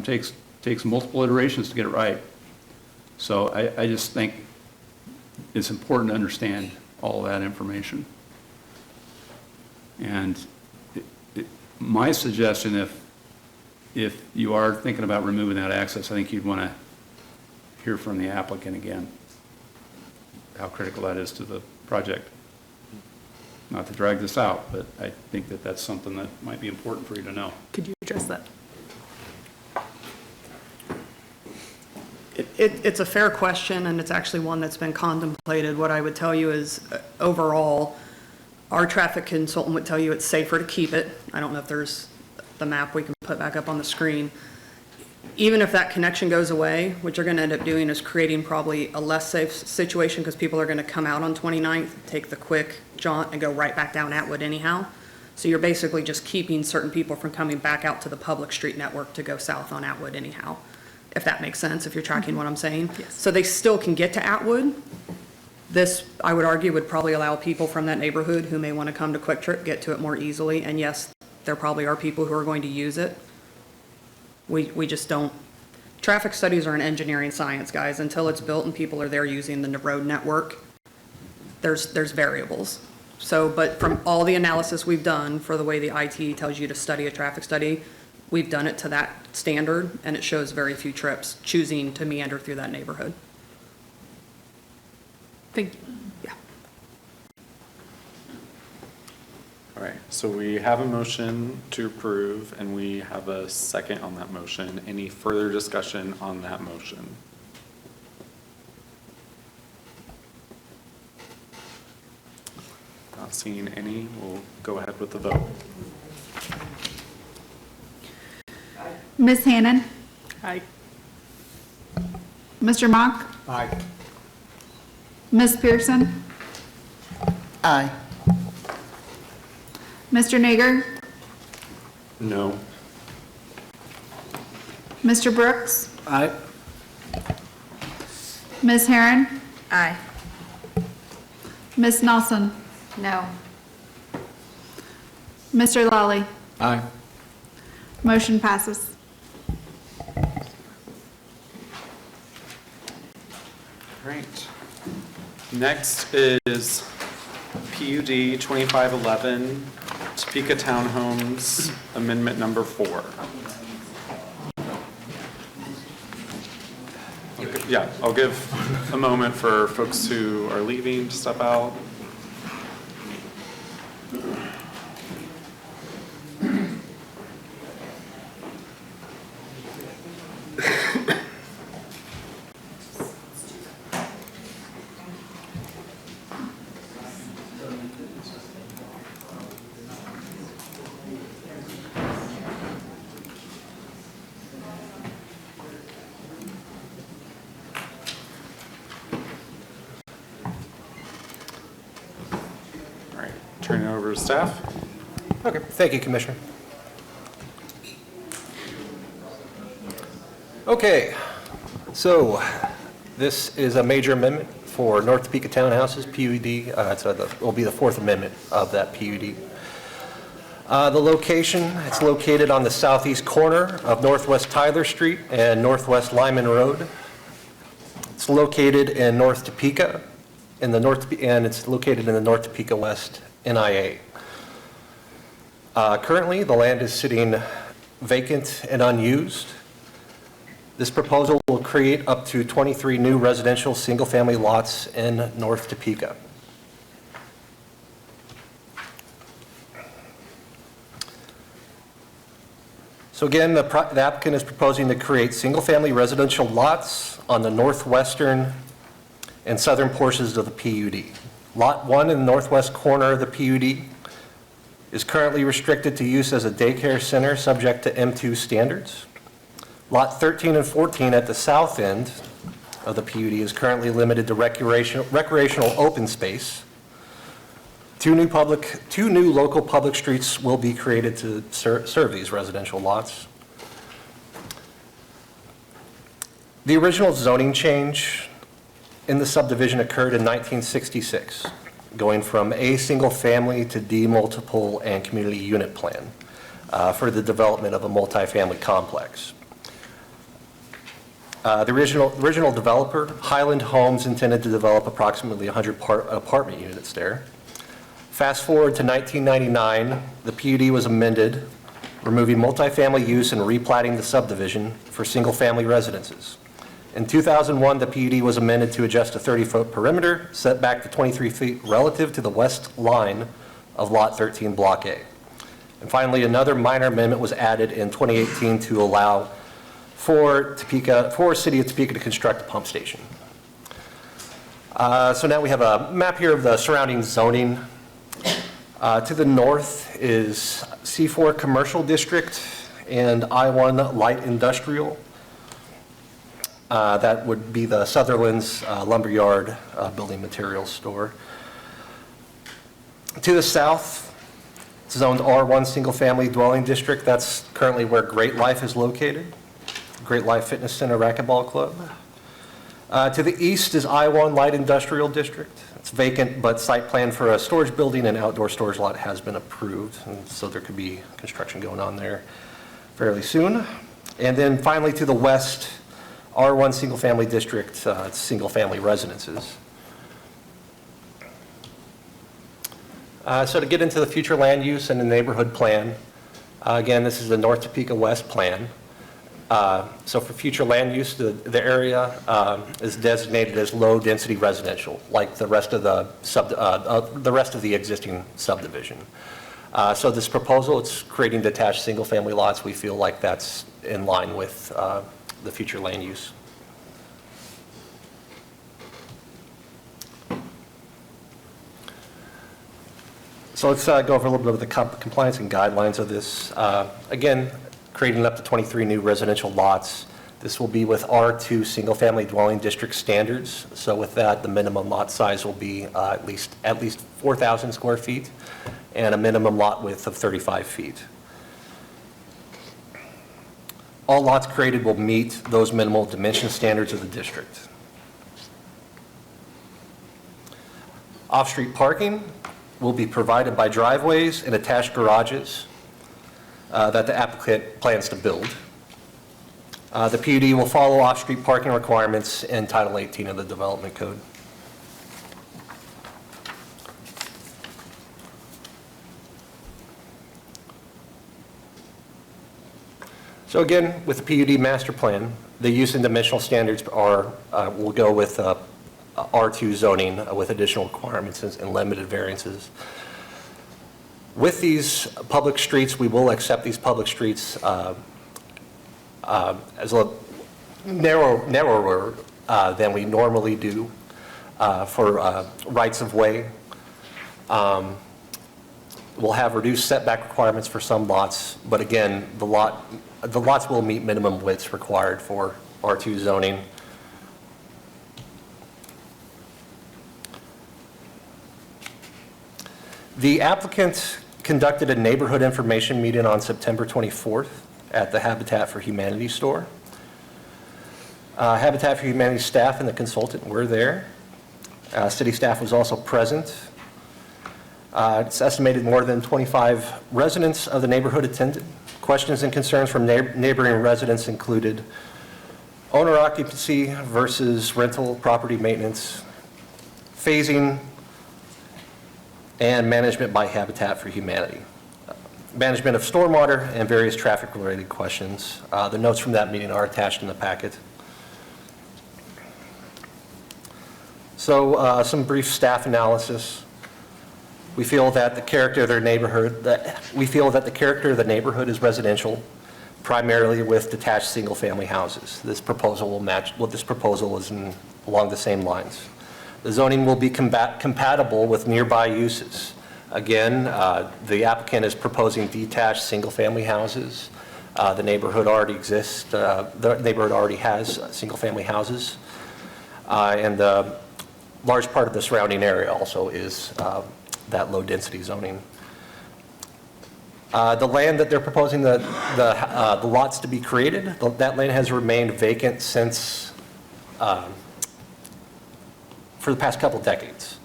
takes multiple iterations to get it right. So I just think it's important to understand all that information. And my suggestion, if you are thinking about removing that access, I think you'd want to hear from the applicant again, how critical that is to the project. Not to drag this out, but I think that that's something that might be important for you to know. Could you address that? It's a fair question, and it's actually one that's been contemplated. What I would tell you is, overall, our traffic consultant would tell you it's safer to keep it. I don't know if there's the map we can put back up on the screen. Even if that connection goes away, what you're going to end up doing is creating probably a less safe situation, because people are going to come out on 29th, take the quick jaunt, and go right back down Atwood anyhow. So you're basically just keeping certain people from coming back out to the public street network to go south on Atwood anyhow, if that makes sense, if you're tracking what I'm saying. Yes. So they still can get to Atwood. This, I would argue, would probably allow people from that neighborhood who may want to come to Quick Trip get to it more easily. And yes, there probably are people who are going to use it. We just don't. Traffic studies are an engineering science, guys. Until it's built and people are there using the road network, there's variables. So, but from all the analysis we've done for the way the IT tells you to study a traffic study, we've done it to that standard, and it shows very few trips choosing to meander through that neighborhood. Thank you. Yeah. All right, so we have a motion to approve, and we have a second on that motion. Any further discussion on that motion? Not seeing any, we'll go ahead with the vote. Ms. Hannon? Aye. Mr. Mock? Aye. Ms. Pearson? Aye. Mr. Nager? No. Mr. Brooks? Aye. Ms. Herron? Aye. Ms. Nelson? No. Mr. Lawley? Aye. Motion passes. Great. Next is PUD 2511, Topeka Townhomes, Amendment Number 4. Yeah, I'll give a moment for folks who are leaving to step out. turn it over to staff. Okay, thank you, Commissioner. Okay, so this is a major amendment for North Topeka Townhouses, PUD. It will be the fourth amendment of that PUD. The location, it's located on the southeast corner of Northwest Tyler Street and Northwest Lyman Road. It's located in North Topeka, and it's located in the North Topeka West NIA. Currently, the land is sitting vacant and unused. This proposal will create up to 23 new residential single-family lots in North Topeka. So again, the applicant is proposing to create single-family residential lots on the northwestern and southern portions of the PUD. Lot 1 in the northwest corner of the PUD is currently restricted to use as a daycare center subject to M2 standards. Lot 13 and 14 at the south end of the PUD is currently limited to recreational open space. Two new local public streets will be created to serve these residential lots. The original zoning change in the subdivision occurred in 1966, going from A single family to D multiple and community unit plan for the development of a multifamily complex. The original developer, Highland Homes, intended to develop approximately 100 apartment units there. Fast forward to 1999, the PUD was amended, removing multifamily use and replatting the subdivision for single-family residences. In 2001, the PUD was amended to adjust a 30-foot perimeter, set back to 23 feet relative to the west line of Lot 13, Block A. And finally, another minor amendment was added in 2018 to allow for City of Topeka to construct a pump station. So now we have a map here of the surrounding zoning. To the north is C4 Commercial District and I1 Light Industrial. That would be the Sutherland's Lumberyard Building Materials Store. To the south, it's zoned R1 Single Family Dwelling District. That's currently where Great Life is located. Great Life Fitness Center Racquetball Club. To the east is I1 Light Industrial District. It's vacant, but site plan for a storage building and outdoor storage lot has been approved, and so there could be construction going on there fairly soon. And then finally to the west, R1 Single Family District, it's single family residences. So to get into the future land use and the neighborhood plan, again, this is the North Topeka West plan. So for future land use, the area is designated as low-density residential, like the rest of the existing subdivision. So this proposal, it's creating detached single-family lots. We feel like that's in line with the future land use. So let's go over a little bit of the compliance and guidelines of this. Again, creating up to 23 new residential lots. This will be with R2 single-family dwelling district standards. So with that, the minimum lot size will be at least 4,000 square feet and a minimum lot width of 35 feet. All lots created will meet those minimal dimension standards of the district. Off-street parking will be provided by driveways and attached garages that the applicant plans to build. The PUD will follow off-street parking requirements in Title 18 of the Development Code. So again, with the PUD master plan, the use and dimensional standards will go with R2 zoning with additional requirements and limited variances. With these public streets, we will accept these public streets as a narrower than we normally do for rights of way. We'll have reduced setback requirements for some lots, but again, the lots will meet minimum widths required for R2 zoning. The applicant conducted a neighborhood information meeting on September 24th at the Habitat for Humanity store. Habitat for Humanity staff and the consultant were there. City staff was also present. It's estimated more than 25 residents of the neighborhood attended. Questions and concerns from neighboring residents included owner occupancy versus rental property maintenance, phasing, and management by Habitat for Humanity. Management of stormwater and various traffic-related questions. The notes from that meeting are attached in the packet. So some brief staff analysis. We feel that the character of their neighborhood, is residential, primarily with detached single-family houses. This proposal will match, this proposal is along the same lines. The zoning will be compatible with nearby uses. Again, the applicant is proposing detached single-family houses. The neighborhood already exists. The neighborhood already has single-family houses. And the large part of the surrounding area also is that low-density zoning. The land that they're proposing the lots to be created, that land has remained vacant since for the past couple decades.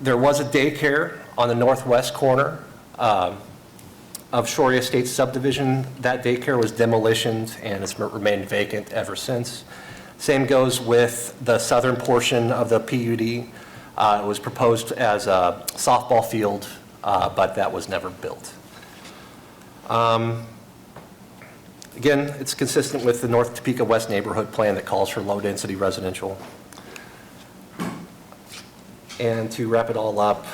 There was a daycare on the northwest corner of Shoria Estates Subdivision. That daycare was demolitioned and it's remained vacant ever since. Same goes with the southern portion of the PUD. It was proposed as a softball field, but that was never built. Again, it's consistent with the North Topeka West neighborhood plan that calls for low-density residential. And to wrap it all up,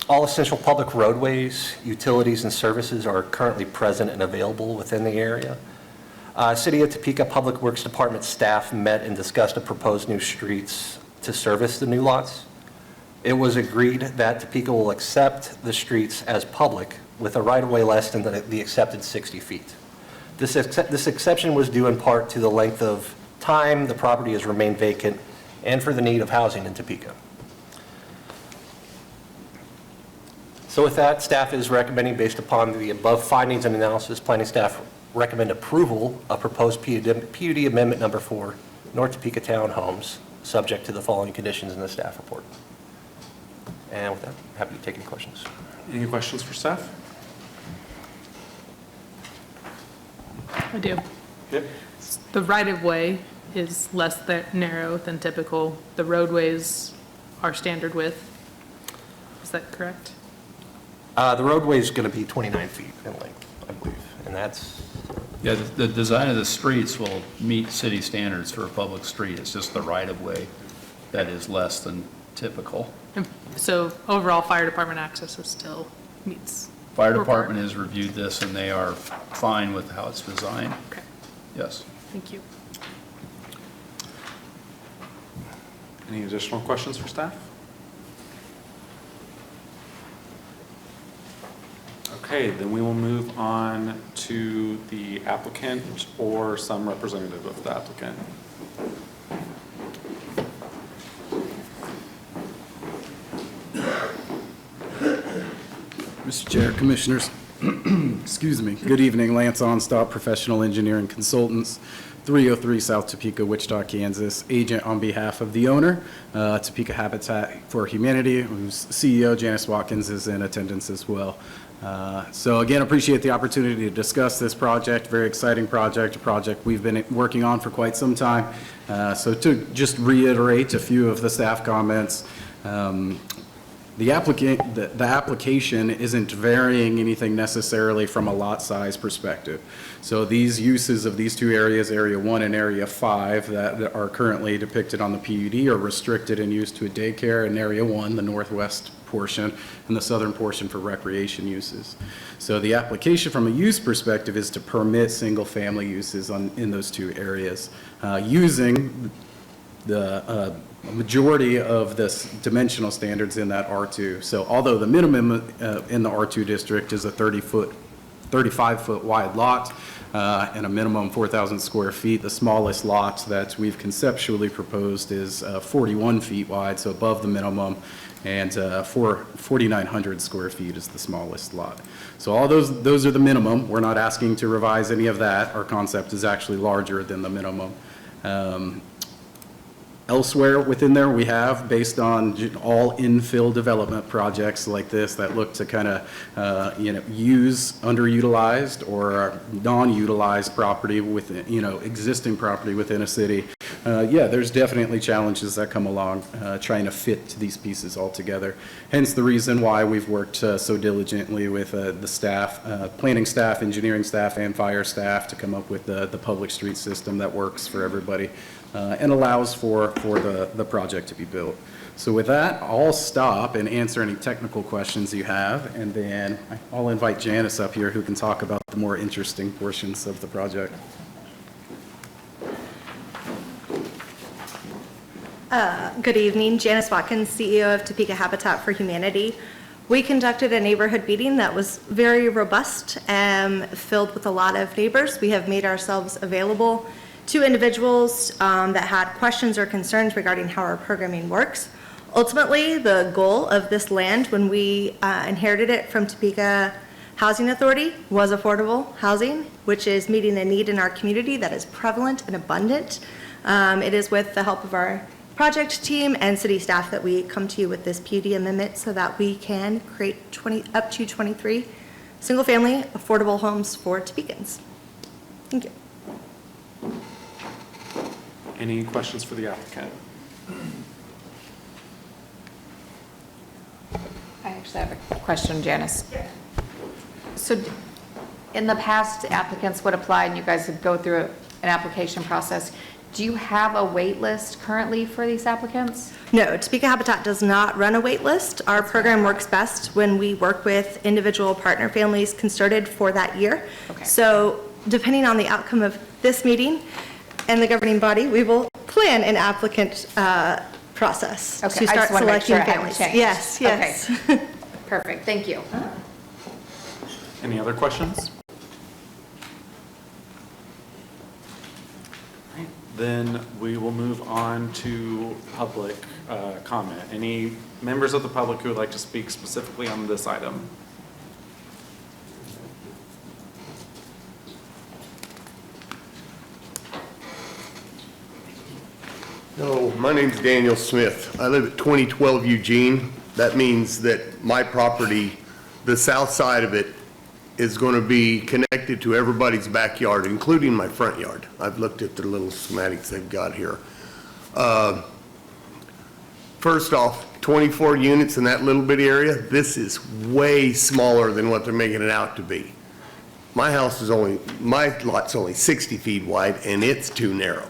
all essential public roadways, utilities, and services are currently present and available within the area. City of Topeka Public Works Department staff met and discussed a proposed new streets to service the new lots. It was agreed that Topeka will accept the streets as public with a right-of-way less than the accepted 60 feet. This exception was due in part to the length of time the property has remained vacant and for the need of housing in Topeka. So with that, staff is recommending, based upon the above findings and analysis, planning staff recommend approval of proposed PUD Amendment Number 4, North Topeka Townhomes, subject to the following conditions in the staff report. And with that, I'm happy to take any questions. Any questions for staff? I do. Yep. The right-of-way is less narrow than typical. The roadways are standard width. Is that correct? The roadway is going to be 29 feet in length, I believe, and that's... Yeah, the design of the streets will meet city standards for a public street. It's just the right-of-way that is less than typical. And so overall, fire department access is still meets. Fire department has reviewed this and they are fine with how it's designed. Okay. Yes. Thank you. Any additional questions for staff? Okay, then we will move on to the applicant or some representative of the applicant. Mr. Chair, Commissioners, excuse me. Good evening, Lance Onstop, Professional Engineering Consultants, 303 South Topeka, Wichita, Kansas, agent on behalf of the owner, Topeka Habitat for Humanity, whose CEO, Janice Watkins, is in attendance as well. So again, appreciate the opportunity to discuss this project, very exciting project, a project we've been working on for quite some time. So to just reiterate a few of the staff comments, the application isn't varying anything necessarily from a lot size perspective. So these uses of these two areas, Area 1 and Area 5, that are currently depicted on the PUD are restricted in use to a daycare in Area 1, the northwest portion, and the southern portion for recreation uses. So the application from a use perspective is to permit single-family uses in those two areas using the majority of the dimensional standards in that R2. So although the minimum in the R2 district is a 30 35-foot wide lot and a minimum 4,000 square feet. The smallest lot that we've conceptually proposed is 41 feet wide, so above the minimum, and 4,900 square feet is the smallest lot. So all those are the minimum. We're not asking to revise any of that. Our concept is actually larger than the minimum. Elsewhere within there, we have, based on all infill development projects like this that look to kind of, use underutilized or non-utilized property within, existing property within a city. Yeah, there's definitely challenges that come along trying to fit these pieces all together. Hence the reason why we've worked so diligently with the staff, planning staff, engineering staff, and fire staff to come up with the public street system that works for everybody. And allows for the project to be built. So with that, I'll stop and answer any technical questions you have, and then I'll invite Janice up here who can talk about the more interesting portions of the project. Good evening, Janice Watkins, CEO of Topeka Habitat for Humanity. We conducted a neighborhood meeting that was very robust and filled with a lot of neighbors. We have made ourselves available to individuals that had questions or concerns regarding how our programming works. Ultimately, the goal of this land when we inherited it from Topeka Housing Authority was affordable housing, which is meeting a need in our community that is prevalent and abundant. It is with the help of our project team and city staff that we come to you with this PUD amendment so that we can create up to 23 single-family affordable homes for Topekans. Thank you. Any questions for the applicant? I actually have a question, Janice. So in the past, applicants would apply and you guys would go through an application process. Do you have a wait list currently for these applicants? No, Topeka Habitat does not run a wait list. Our program works best when we work with individual partner families concerted for that year. Okay. So depending on the outcome of this meeting and the governing body, we will plan an applicant process Okay, to I start just want to make selecting sure it hadn't families. changed. Yes, yes. Okay. Perfect, thank you. Any other questions? Then we will move on to public comment. Any members of the public who would like to speak specifically on this item? No, my name's Daniel Smith. I live at 2012 Eugene. That means that my property, the south side of it, is going to be connected to everybody's backyard, including my front yard. I've looked at the little schematics they've got here. First off, 24 units in that little bitty area. This is way smaller than what they're making it out to be. My lot's only 60 feet wide, and it's too narrow.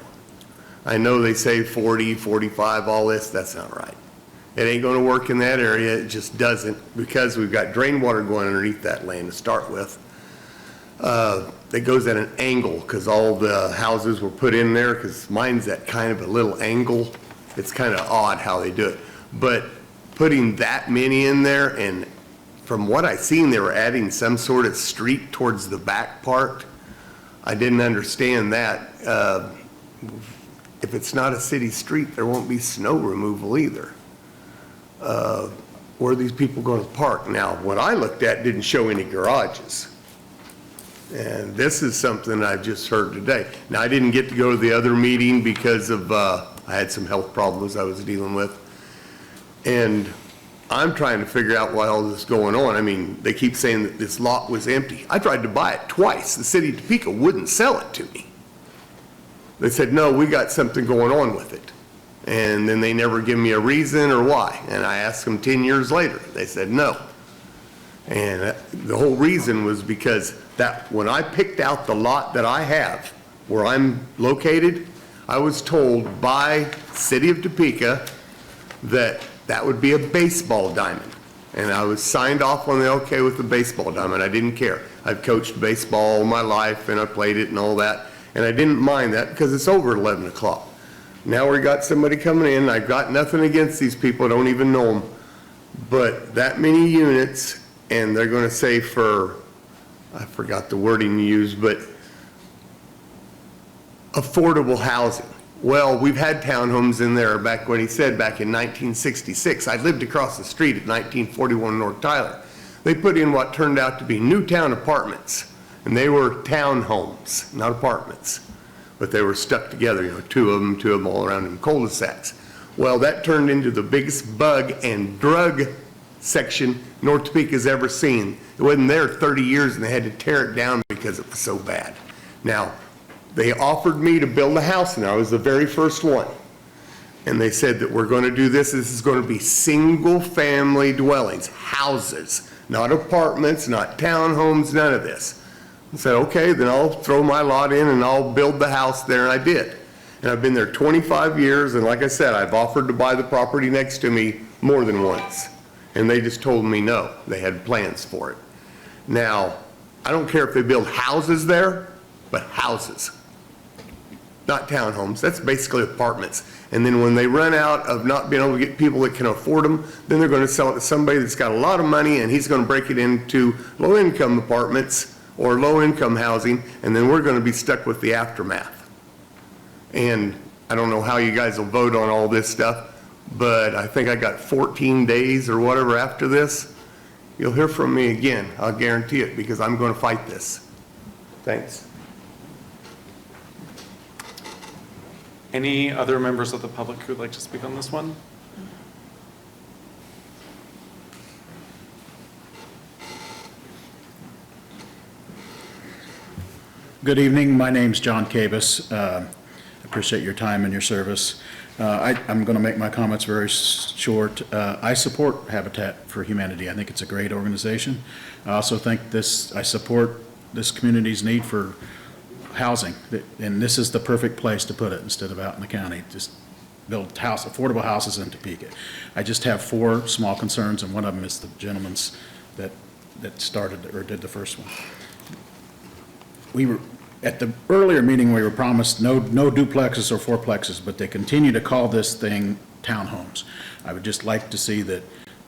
I know they say 40, 45, all this, that's not right. It ain't gonna work in that area, it just doesn't, because we've got drain water going underneath that land to start with. It goes at an angle, because all the houses were put in there, because mine's at kind of a little angle. It's kind of odd how they do it. But putting that many in there, and from what I seen, they were adding some sort of street towards the back part. I didn't understand that. If it's not a city street, there won't be snow removal either. Where are these people going to park? Now, what I looked at didn't show any garages. And this is something I've just heard today. Now, I didn't get to go to the other meeting because of, I had some health problems I was dealing with. And I'm trying to figure out why all this is going on. I mean, they keep saying that this lot was empty. I tried to buy it twice. The city of Topeka wouldn't sell it to me. They said, no, we got something going on with it. And then they never give me a reason or why. And I asked them 10 years later. They said no. And the whole reason was because that when I picked out the lot that I have, where I'm located, I was told by City of Topeka that that would be a baseball diamond. And I was signed off on the okay with the baseball diamond. I didn't care. I've coached baseball all my life and I played it and all that. And I didn't mind that because it's over 11 o'clock. Now we got somebody coming in. I've got nothing against these people. I don't even know them. But that many units, and they're going to say for I forgot the wording used, but affordable housing. Well, we've had townhomes in there back when he said back in 1966. I lived across the street at 1941 North Tyler. They put in what turned out to be Newtown apartments, and they were townhomes, not apartments. But they were stuck together, you know, two of them all around in cul-de-sacs. Well, that turned into the biggest bug and drug section North Topeka's ever seen. It wasn't there 30 years and they had to tear it down because it was so bad. Now, they offered me to build a house, and I was the very first one. And they said that we're going to do this. This is going to be single-family dwellings, houses, not apartments, not townhomes, none of this. I said, okay, then I'll throw my lot in and I'll build the house there, and I did. And I've been there 25 years, and like I said, I've offered to buy the property next to me more than once. And they just told me no. They had plans for it. Now, I don't care if they build houses there, but houses. Not townhomes, that's basically apartments. And then when they run out of not being able to get people that can afford them, then they're gonna sell it to somebody that's got a lot of money, and he's gonna break it into low-income apartments or low-income housing, and then we're gonna be stuck with the aftermath. And I don't know how you guys will vote on all this stuff, but I think I got 14 days or whatever after this. You'll hear from me again, I'll guarantee it, because I'm gonna fight this. Thanks. Any other members of the public who would like to speak on this one? Good evening. My name's John Cabus. Appreciate your time and your service. I'm going to make my comments very short. I support Habitat for Humanity. I think it's a great organization. I also think I support this community's need for housing, and this is the perfect place to put it instead of out in the county. Just build affordable houses in Topeka. I just have 4 small concerns, and one of them is the gentleman's that started or did the first one. We were at the earlier meeting, we were promised no duplexes or fourplexes, but they continue to call this thing townhomes. I would just like to see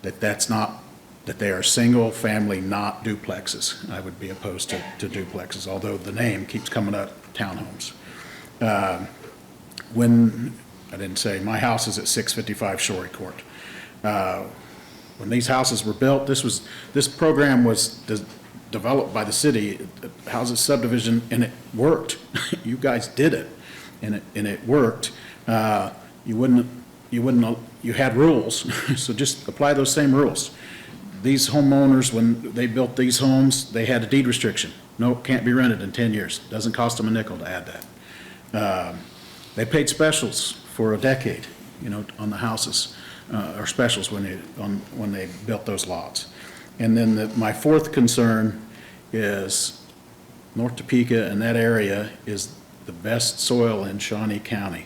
that's not, that they are single family, not duplexes. I would be opposed to duplexes, although the name keeps coming up, townhomes. I didn't say, my house is at 655 Shorey Court. When these houses were built, this program was developed by the city, houses subdivision, and it worked. You guys did it, and it worked. You had rules, so just apply those same rules. These homeowners, when they built these homes, they had a deed restriction. No, it can't be rented in 10 years. Doesn't cost them a nickel to add that. They paid specials for a decade, on the houses, or specials when they built those lots. And then my 4th concern is North Topeka and that area is the best soil in Shawnee County.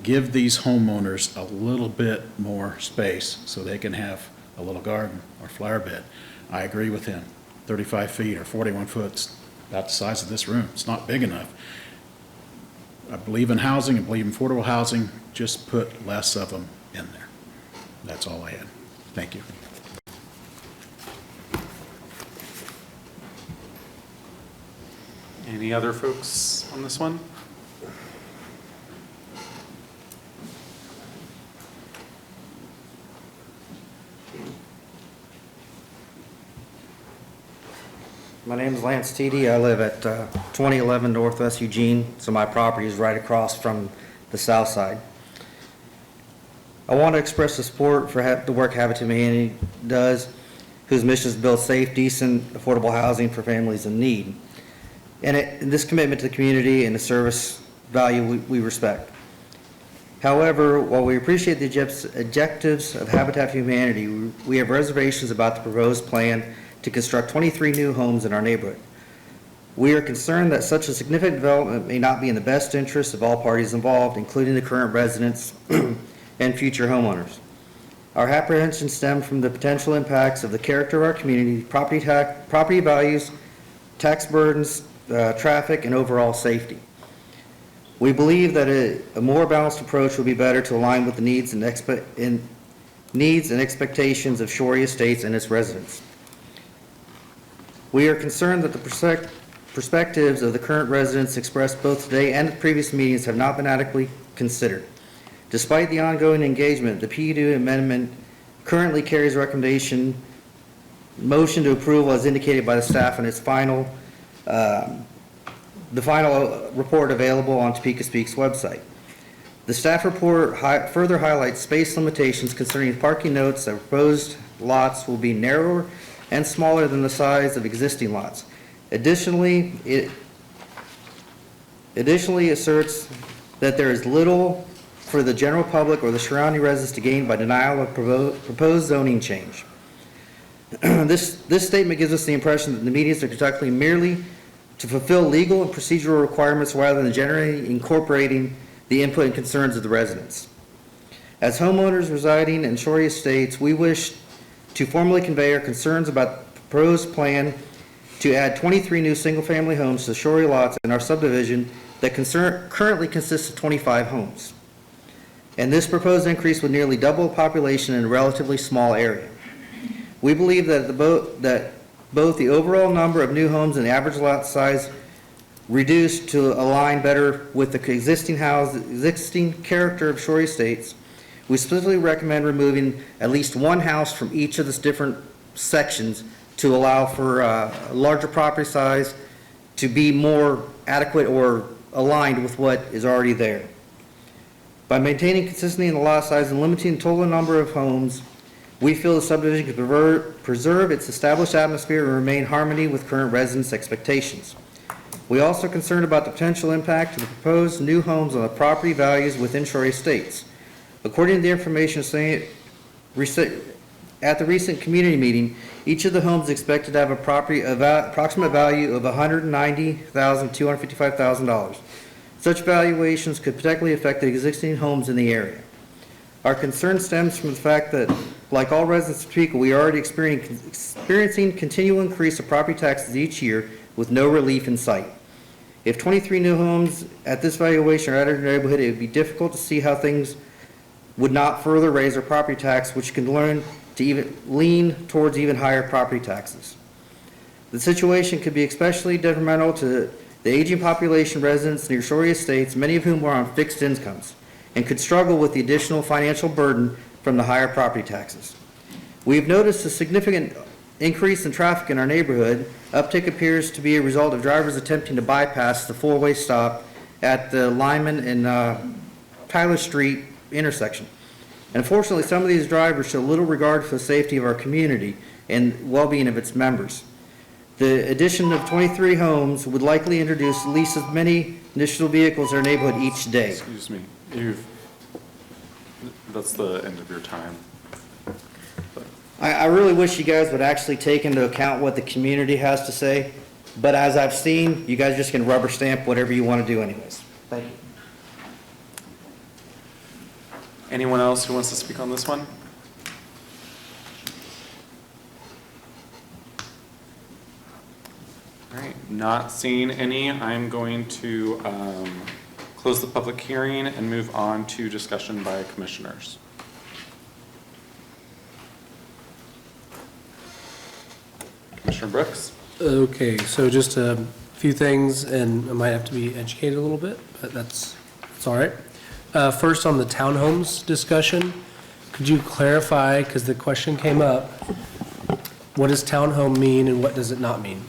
Give these homeowners a little bit more space so they can have a little garden or flower bed. I agree with him. 35 feet or 41 foot, about the size of this room. It's not big enough. I believe in housing, I believe in affordable housing. Just put less of them in there. That's all I had. Thank you. Any other folks on this one? My name is Lance Teedy. I live at 2011 Northwest Eugene, so my property is right across from the south side. I want to express the support for the work Habitat for Humanity does, whose mission is to build safe, decent, affordable housing for families in need. And this commitment to the community and the service value we respect. However, while we appreciate the objectives of Habitat for Humanity, we have reservations about the proposed plan to construct 23 new homes in our neighborhood. We are concerned that such a significant development may not be in the best interest of all parties involved, including the current residents and future homeowners. Our apprehension stems from the potential impacts of the character of our community, property values, tax burdens, traffic, and overall safety. We believe that a more balanced approach would be better to align with the needs and expectations of Shorey Estates and its residents. We are concerned that the perspectives of the current residents expressed both today and at previous meetings have not been adequately considered. Despite the ongoing engagement, the PUD amendment currently carries recommendation motion to approval as indicated by the staff in its final, the final report available on Topeka Speaks website. The staff report further highlights space limitations concerning parking, notes that proposed lots will be narrower and smaller than the size of existing lots. Additionally, it asserts that there is little for the general public or the surrounding residents to gain by denial of proposed zoning change. This statement gives us the impression that the meetings are conducted merely to fulfill legal and procedural requirements rather than generally incorporating the input and concerns of the residents. As homeowners residing in Shorey Estates, we wish to formally convey our concerns about the proposed plan to add 23 new single-family homes to Shorey lots in our subdivision that currently consists of 25 homes. And this proposed increase would nearly double the population in a relatively small area. We believe that both the overall number of new homes and the average lot size reduced to align better with the existing character of Shorey Estates. We specifically recommend removing at least one house from each of the different sections to allow for a larger property size to be more adequate or aligned with what is already there. By maintaining consistency in the lot size and limiting the total number of homes, we feel the subdivision could preserve its established atmosphere and remain in harmony with current residents' expectations. We are also concerned about the potential impact of the proposed new homes on the property values within Shorey Estates. According to the information at the recent community meeting, each of the homes is expected to have a property approximate value of $190,000 to $255,000. Such valuations could potentially affect the existing homes in the area. Our concern stems from the fact that, like all residents of Topeka, we are already experiencing continual increase of property taxes each year with no relief in sight. If 23 new homes at this valuation are added to the neighborhood, it would be difficult to see how things would not further raise our property tax, which can lean towards even higher property taxes. The situation could be especially detrimental to the aging population residents near Shorey Estates, many of whom are on fixed incomes, and could struggle with the additional financial burden from the higher property taxes. We have noticed a significant increase in traffic in our neighborhood. Uptick appears to be a result of drivers attempting to bypass the four-way stop at the Lyman and Tyler Street intersection. Unfortunately, some of these drivers show little regard for the safety of our community and well-being of its members. The addition of 23 homes would likely introduce at least as many additional vehicles in our neighborhood each day. Excuse me, that's the end of your time. I really wish you guys would actually take into account what the community has to say, but as I've seen, you guys just can rubber stamp whatever you want to do anyways. Thank you. Anyone else who wants to speak on this one? All right, not seeing any, I'm going to close the public hearing and move on to discussion by commissioners. Commissioner Brooks? Okay, so just a few things, and I might have to be educated a little bit, but that's all right. First, on the townhomes discussion, could you clarify, because the question came up, what does townhome mean and what does it not mean?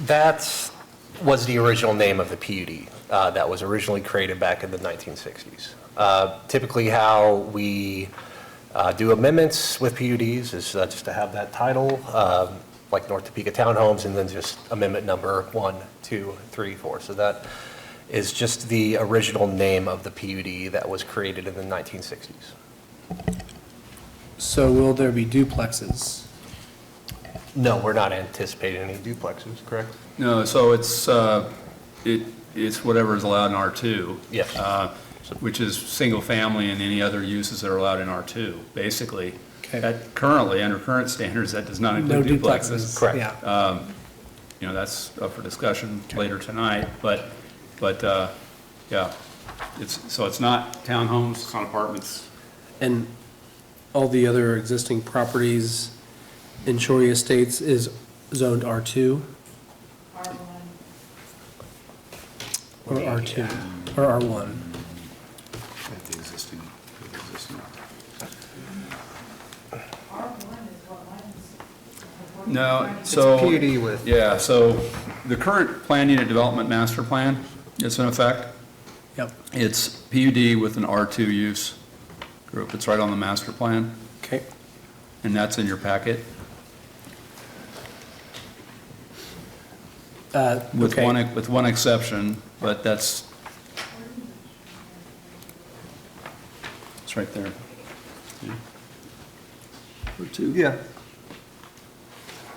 That was the original name of the PUD that was originally created back in the 1960s. Typically how we do amendments with PUDs is just to have that title, like North Topeka Townhomes, and then just amendment number 1, 2, 3, 4. So that is just the original name of the PUD that was created in the 1960s. So will there be duplexes? No, we're not anticipating any duplexes, correct? No, so it's whatever is allowed in R2. Yes. Which is single family and any other uses that are allowed in R2, basically. Okay. That currently, under current standards, that does not include No duplexes. Correct. Yeah. You know, that's up for discussion later tonight, but yeah. So it's not townhomes, it's not apartments. And all the other existing properties in Shorey Estates is zoned R2? Or R2, or R1? The existing. No, so. PUD with. Yeah, so the current planned unit development master plan is in effect. Yep. It's PUD with an R2 use group. It's right on the master plan. Okay. And that's in your packet. With okay. with one exception, but it's right there. R2. Yeah.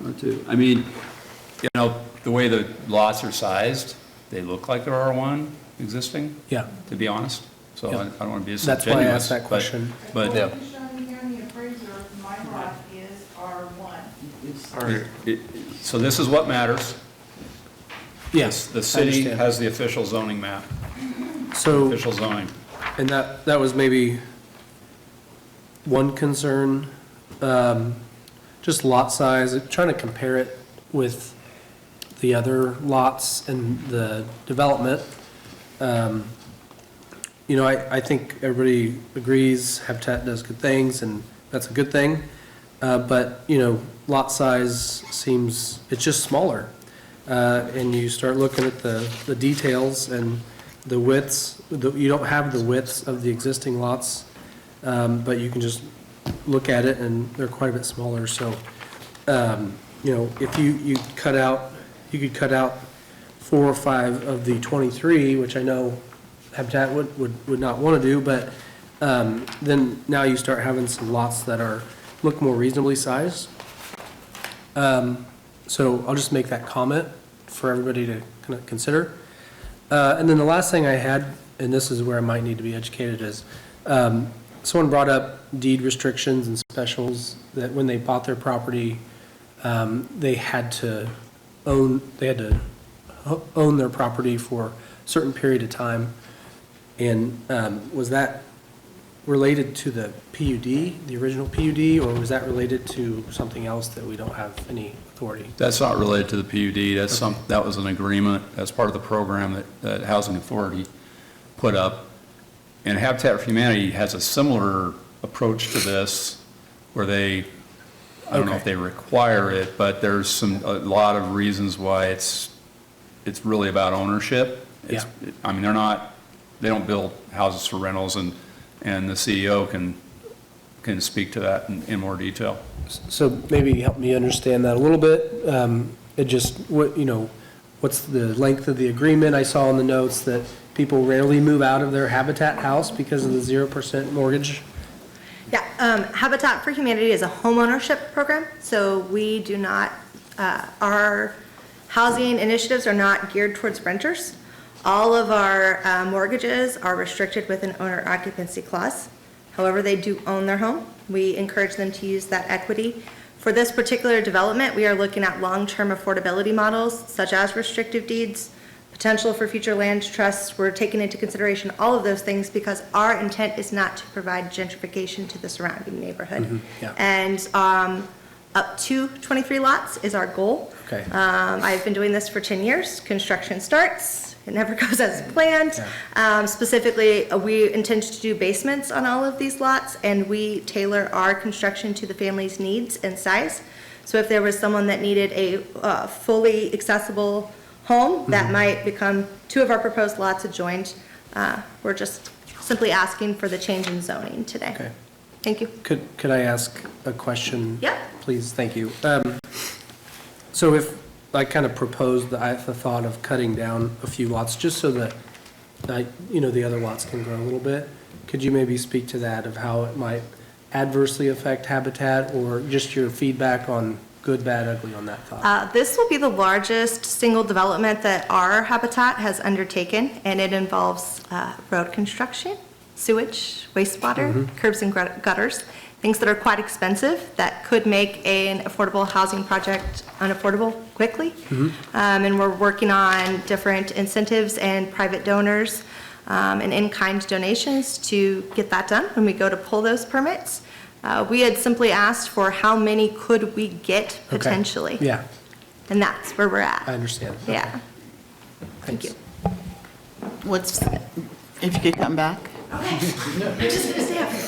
R2. I mean, you know, the way the lots are sized, they look like they're R1 existing. Yeah. To be honest, so Yeah. I don't want to be disingenuous. That's why I asked that question. But. Shown here in the appraiser, my lot is R1. So this is what matters. Yes. The I city understand. has the official zoning map, So, official zoning. and that was maybe one concern, just lot size, trying to compare it with the other lots and the development. You know, I think everybody agrees Habitat does good things, and that's a good thing. But, you know, lot size seems, it's just smaller. And you start looking at the details and the widths, you don't have the widths of the existing lots, but you can just look at it and they're quite a bit smaller. So, you know, if you could cut out 4 or 5 of the 23, which I know Habitat would not want to do, but then now you start having some lots that look more reasonably sized. So I'll just make that comment for everybody to kind of consider. And then the last thing I had, and this is where I might need to be educated, is someone brought up deed restrictions and specials that when they bought their property, they had to own their property for a certain period of time. And was that related to the PUD, the original PUD, or was that related to something else that we don't have any authority? That's not related to the PUD. That was an agreement as part of the program that Housing Authority put up. And Habitat for Humanity has a similar approach to this where I don't know if they require it, but there's a lot of reasons why it's really about ownership. Yeah. I mean, they don't build houses for rentals, and the CEO can speak to that in more detail. So maybe help me understand that a little bit. What's the length of the agreement? I saw in the notes that people rarely move out of their Habitat house because of the 0% mortgage. Yeah, Habitat for Humanity is a homeownership program, so we do not, our housing initiatives are not geared towards renters. All of our mortgages are restricted with an owner occupancy clause. However, they do own their home. We encourage them to use that equity. For this particular development, we are looking at long-term affordability models such as restrictive deeds, potential for future land trusts. We're taking into consideration all of those things because our intent is not to provide gentrification to the surrounding neighborhood. Mm-hmm, yeah. And up to 23 lots is our goal. Okay. I've been doing this for 10 years. Construction starts. It never goes as planned. Specifically, we intend to do basements on all of these lots, and we tailor our construction to the family's needs and size. So if there was someone that needed a fully accessible home, that might become 2 of our proposed lots adjoined. We're just simply asking for the change in zoning today. Okay. Thank you. Could I ask a question? Yeah. Please, thank you. So if I kind of proposed the thought of cutting down a few lots, just so that, the other lots can grow a little bit, could you maybe speak to that, of how it might adversely affect Habitat, or just your feedback on good, bad, ugly on that thought? This will be the largest single development that our Habitat has undertaken, and it involves road construction, sewage, wastewater, curbs and gutters, things that are quite expensive that could make an affordable housing project unaffordable quickly. And we're working on different incentives and private donors and in-kind donations to get that done when we go to pull those permits. We had simply asked for how many could we get potentially. Yeah. And that's where we're at. I understand. Yeah. Thank you. What's, if you could come back? Okay. I'm just gonna stay up here.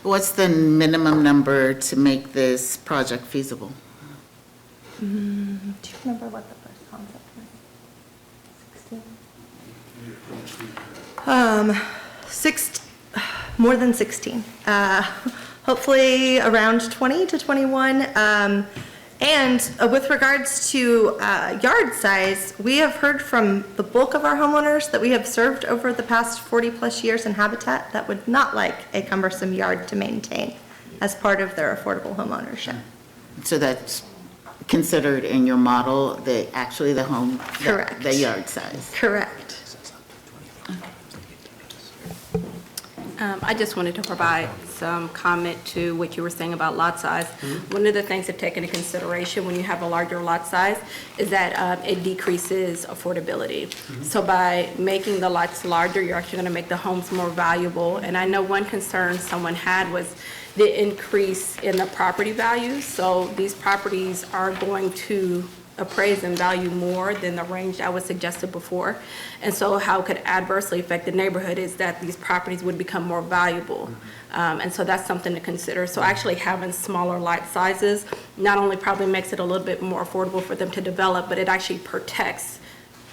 What's the minimum number to make this project feasible? Do you remember what the first concept was? More than 16. Hopefully around 20 to 21. And with regards to yard size, we have heard from the bulk of our homeowners that we have served over the past 40 plus years in Habitat that would not like a cumbersome yard to maintain as part of their affordable homeownership. So that's considered in your model, actually the home? Correct. The yard size? Correct. I just wanted to provide some comment to what you were saying about lot size. One of the things to take into consideration when you have a larger lot size is that it decreases affordability. So by making the lots larger, you're actually going to make the homes more valuable. And I know one concern someone had was the increase in the property values. So these properties are going to appraise and value more than the range I was suggested before. And so how it could adversely affect the neighborhood is that these properties would become more valuable. And so that's something to consider. So actually having smaller lot sizes not only probably makes it a little bit more affordable for them to develop, but it actually protects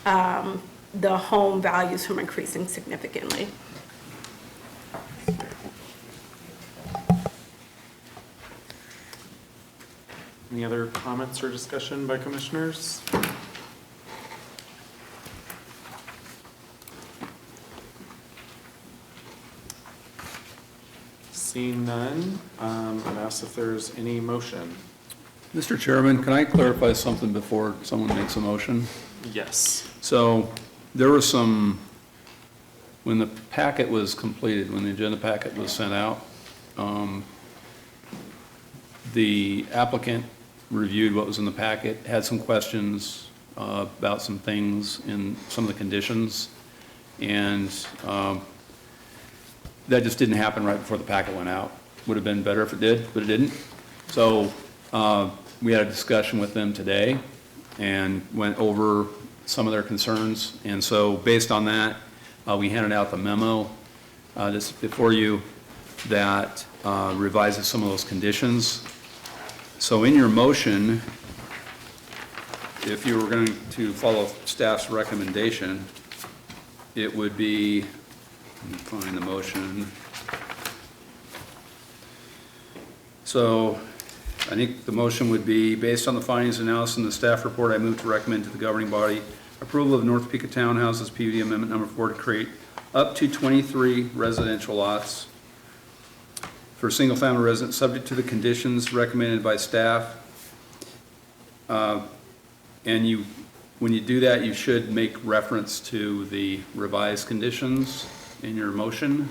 the home values from increasing significantly. Any other comments or discussion by commissioners? Seeing none, I'd ask if there's any motion. Mr. Chairman, can I clarify something before someone makes a motion? Yes. So there was some, when the packet was completed, when the agenda packet was sent out, the applicant reviewed what was in the packet, had some questions about some things in some of the conditions, and that just didn't happen right before the packet went out. Would have been better if it did, but it didn't. So we had a discussion with them today and went over some of their concerns, and so based on that, we handed out the memo that's before you that revises some of those conditions. So in your motion, if you were going to follow staff's recommendation, it would be, let me find the motion. So I think the motion would be, based on the findings and analysis in the staff report, I move to recommend to the governing body approval of North Topeka Townhouses PUD Amendment Number 4 to create up to 23 residential lots for single-family residents, subject to the conditions recommended by staff. And when you do that, you should make reference to the revised conditions in your motion,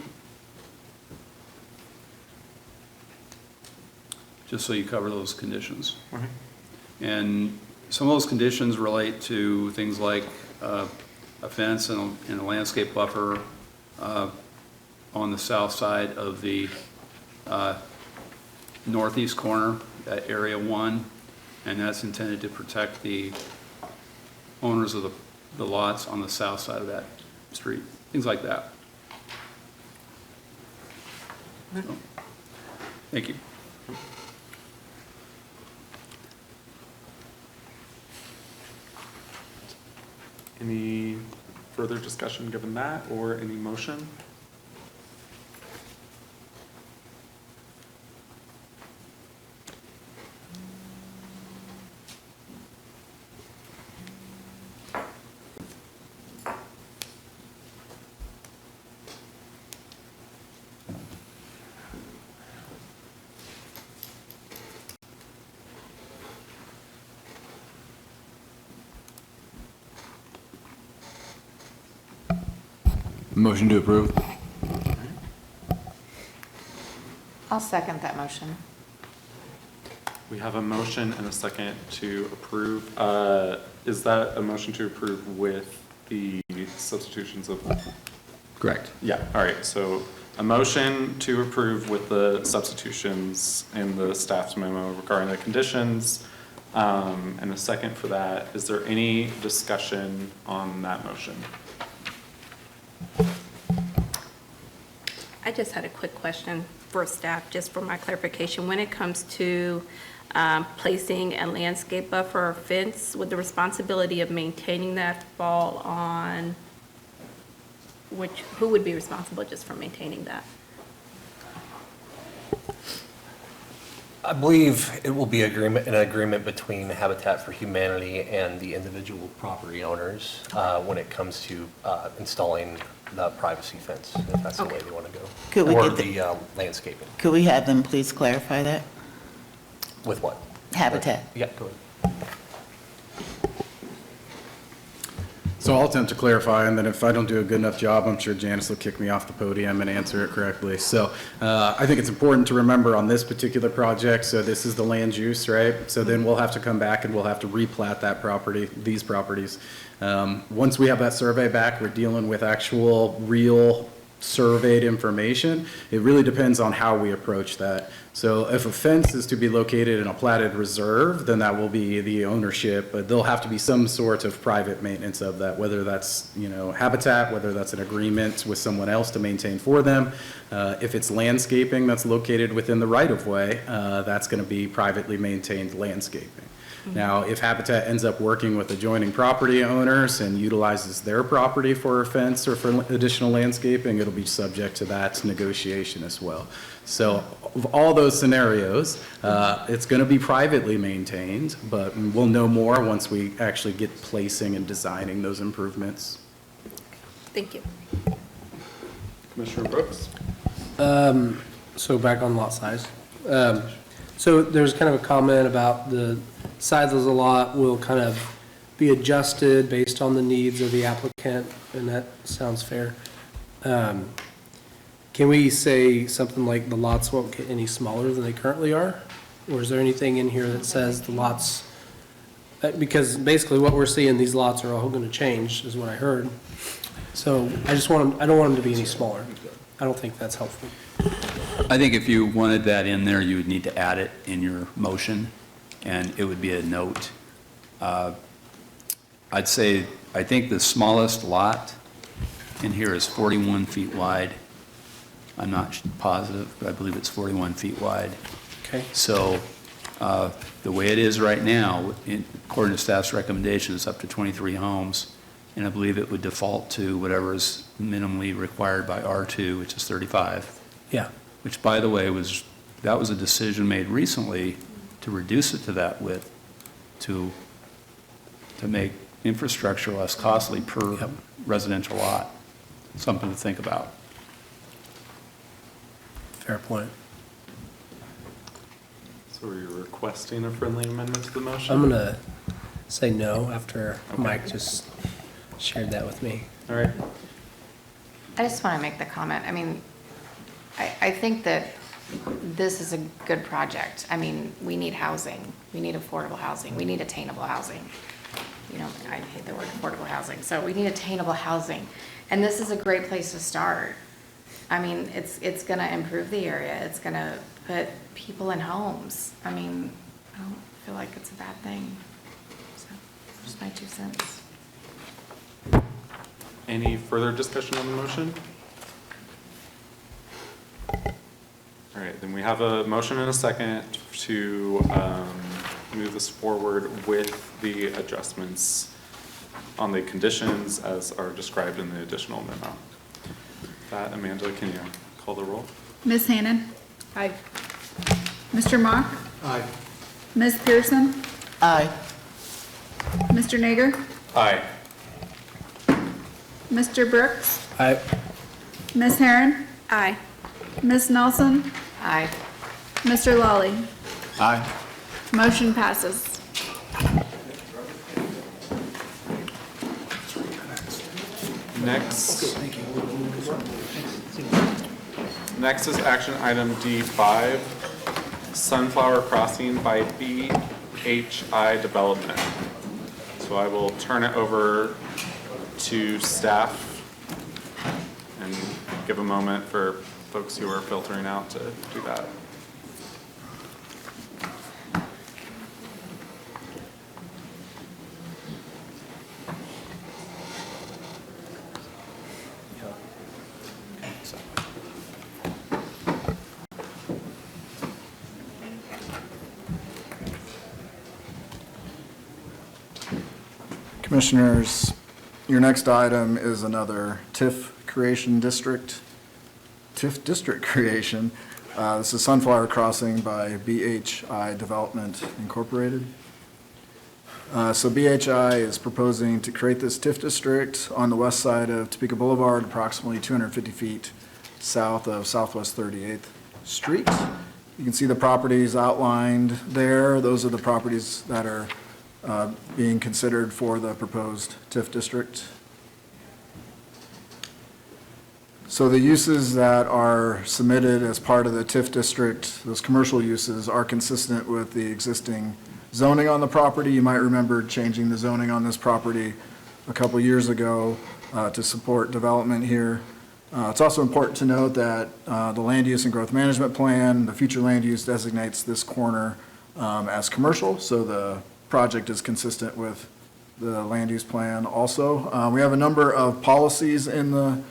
just so you cover those conditions. Okay. And some of those conditions relate to things like a fence and a landscape buffer on the south side of the northeast corner, at Area 1, and that's intended to protect the owners of the lots on the south side of that street, things like that. So, thank you. Any further discussion given that, or any motion? Motion to approve. I'll second that motion. We have a motion and a second to approve. Is that a motion to approve with the substitutions of? Correct. Yeah, all right, so a motion to approve with the substitutions in the staff's memo regarding the conditions, and a second for that. Is there any discussion on that motion? I just had a quick question for staff, just for my clarification. When it comes to placing a landscape buffer or fence, would the responsibility of maintaining that fall on who would be responsible just for maintaining that? I believe it will be an agreement between Habitat for Humanity and the individual property owners when it comes to installing the privacy fence, if that's the way they want to go. Could we Or get the landscaping. Could we have them please clarify that? With what? Habitat. Yeah, go ahead. So I'll attempt to clarify, and then if I don't do a good enough job, I'm sure Janice will kick me off the podium and answer it correctly. So I think it's important to remember on this particular project, so this is the land use, right? So then we'll have to come back and we'll have to replat that property, these properties. Once we have that survey back, we're dealing with actual, real surveyed information. It really depends on how we approach that. So if a fence is to be located in a platted reserve, then that will be the ownership, but there'll have to be some sort of private maintenance of that, whether that's, Habitat, whether that's an agreement with someone else to maintain for them. If it's landscaping that's located within the right-of-way, that's going to be privately maintained landscaping. Now, if Habitat ends up working with adjoining property owners and utilizes their property for a fence or for additional landscaping, it'll be subject to that negotiation as well. So of all those scenarios, it's going to be privately maintained, but we'll know more once we actually get placing and designing those improvements. Thank you. Commissioner Brooks? So back on lot size. So there's kind of a comment about the size of the lot will kind of be adjusted based on the needs of the applicant, and that sounds fair. Can we say something like the lots won't get any smaller than they currently are? Or is there anything in here that says the lots, because basically what we're seeing, these lots are all going to change, is what I heard. So I don't want them to be any smaller. I don't think that's helpful. I think if you wanted that in there, you would need to add it in your motion, and it would be a note. I'd say, I think the smallest lot in here is 41 feet wide. I'm not positive, but I believe it's 41 feet wide. Okay. So the way it is right now, according to staff's recommendation, it's up to 23 homes, and I believe it would default to whatever is minimally required by R2, which is 35. Yeah. Which, by the way, that was a decision made recently to reduce it to that width, to make infrastructure less costly per residential lot. Something to think about. Fair point. So are you requesting a friendly amendment to the motion? I'm going to say no after Mike just shared that with me. All right. I just want to make the comment. I mean, I think that this is a good project. I mean, we need housing. We need affordable housing. We need attainable housing. I hate the word affordable housing. So we need attainable housing. And this is a great place to start. I mean, it's going to improve the area. It's going to put people in homes. I mean, I don't feel like it's a bad thing. So, just my 2 cents. Any further discussion on the motion? All right, then we have a motion and a second to move this forward with the adjustments on the conditions as are described in the additional memo. That, Amanda, can you call the roll? Ms. Hannon? Aye. Mr. Mock? Aye. Ms. Pearson? Aye. Mr. Nager? Aye. Mr. Brooks? Aye. Ms. Herron? Aye. Ms. Nelson? Aye. Mr. Lawley? Aye. Motion passes. Next is action item D5, Sunflower Crossing by BHI Development. So I will turn it over to staff and give a moment for folks who are filtering out to do that. Commissioners, your next item is another TIF creation district, TIF district creation. This is Sunflower Crossing by BHI Development Incorporated. So BHI is proposing to create this TIF district on the west side of Topeka Boulevard, approximately 250 feet south of Southwest 38th Street. You can see the properties outlined there. Those are the properties that are being considered for the proposed TIF district. So the uses that are submitted as part of the TIF district, those commercial uses, are consistent with the existing zoning on the property. You might remember changing the zoning on this property a couple years ago to support development here. It's also important to note that the Land Use and Growth Management Plan, the future land use designates this corner as commercial, so the project is consistent with the land use plan also. We have a number of policies in the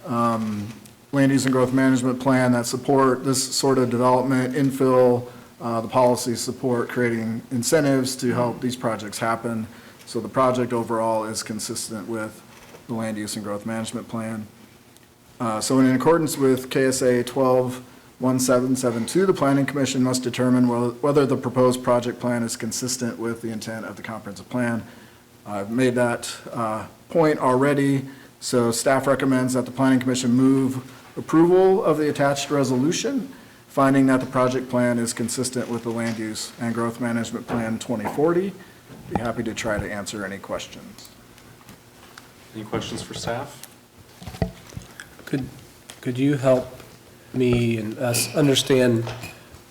Land Use and Growth Management Plan that support this sort of development, infill. The policies support creating incentives to help these projects happen. So the project overall is consistent with the Land Use and Growth Management Plan. So in accordance with KSA 121772, the Planning Commission must determine whether the proposed project plan is consistent with the intent of the comprehensive plan. I've made that point already. So staff recommends that the Planning Commission move approval of the attached resolution, finding that the project plan is consistent with the Land Use and Growth Management Plan 2040. Be happy to try to answer any questions. Any questions for staff? Could you help me and us understand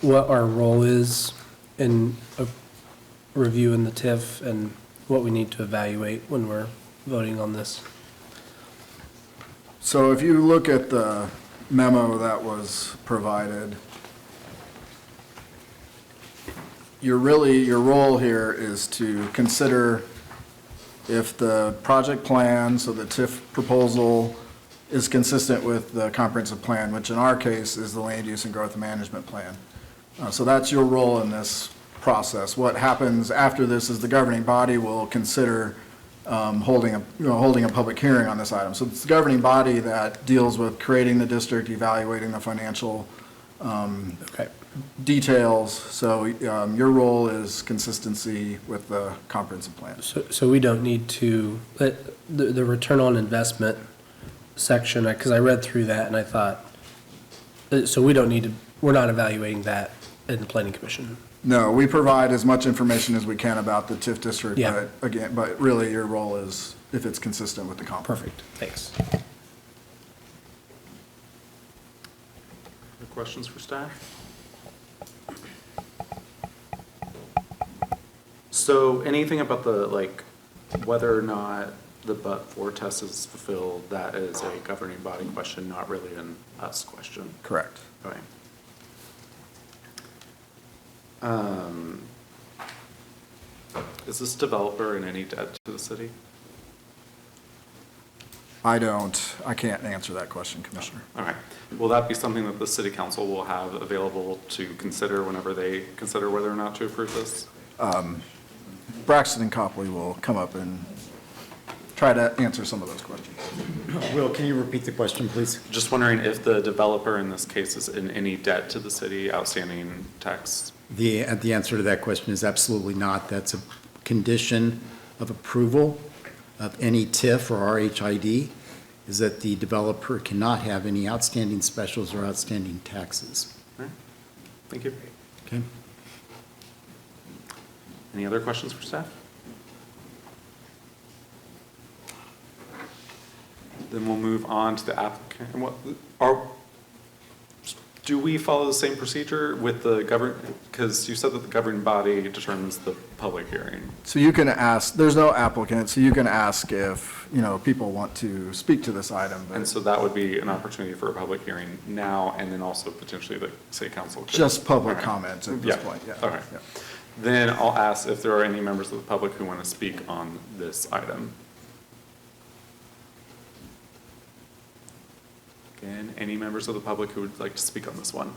what our role is in reviewing the TIF and what we need to evaluate when we're voting on this? So if you look at the memo that was provided, your role here is to consider if the project plan, so the TIF proposal, is consistent with the comprehensive plan, which in our case is the Land Use and Growth Management Plan. So that's your role in this process. What happens after this is the governing body will consider holding a public hearing on this item. So it's the governing body that deals with creating the district, evaluating the financial details. So your role is consistency with the comprehensive plan. So we don't need to, the return on investment section, because I read through that and I thought, so we don't need to, we're not evaluating that in the Planning Commission. No, we provide as much information as we can about the TIF district, Yeah. but really your role is if it's consistent with the comp. Perfect, thanks. Other questions for staff? So anything about the, whether or not the but-for test is fulfilled, that is a governing body question, not really an us question? Correct. Okay. Is this developer in any debt to the city? I can't answer that question, Commissioner. All right. Will that be something that the city council will have available to consider whenever they consider whether or not to approve this? Braxton and Copley will come up and try to answer some of those questions. Will, can you repeat the question, please? Just wondering if the developer in this case is in any debt to the city, outstanding tax? The answer to that question is absolutely not. That's a condition of approval of any TIF or RHID, is that the developer cannot have any outstanding specials or outstanding taxes. All right. Thank you. Okay. Any other questions for staff? Then we'll move on to the applicant. Do we follow the same procedure with the because you said that the governing body determines the public hearing. So you can ask, there's no applicant, so you can ask if, people want to speak to this item. And so that would be an opportunity for a public hearing now, and then also potentially the city council. Just public comments at this point, yeah. Okay. Yeah. Then I'll ask if there are any members of the public who want to speak on this item. Again, any members of the public who would like to speak on this one?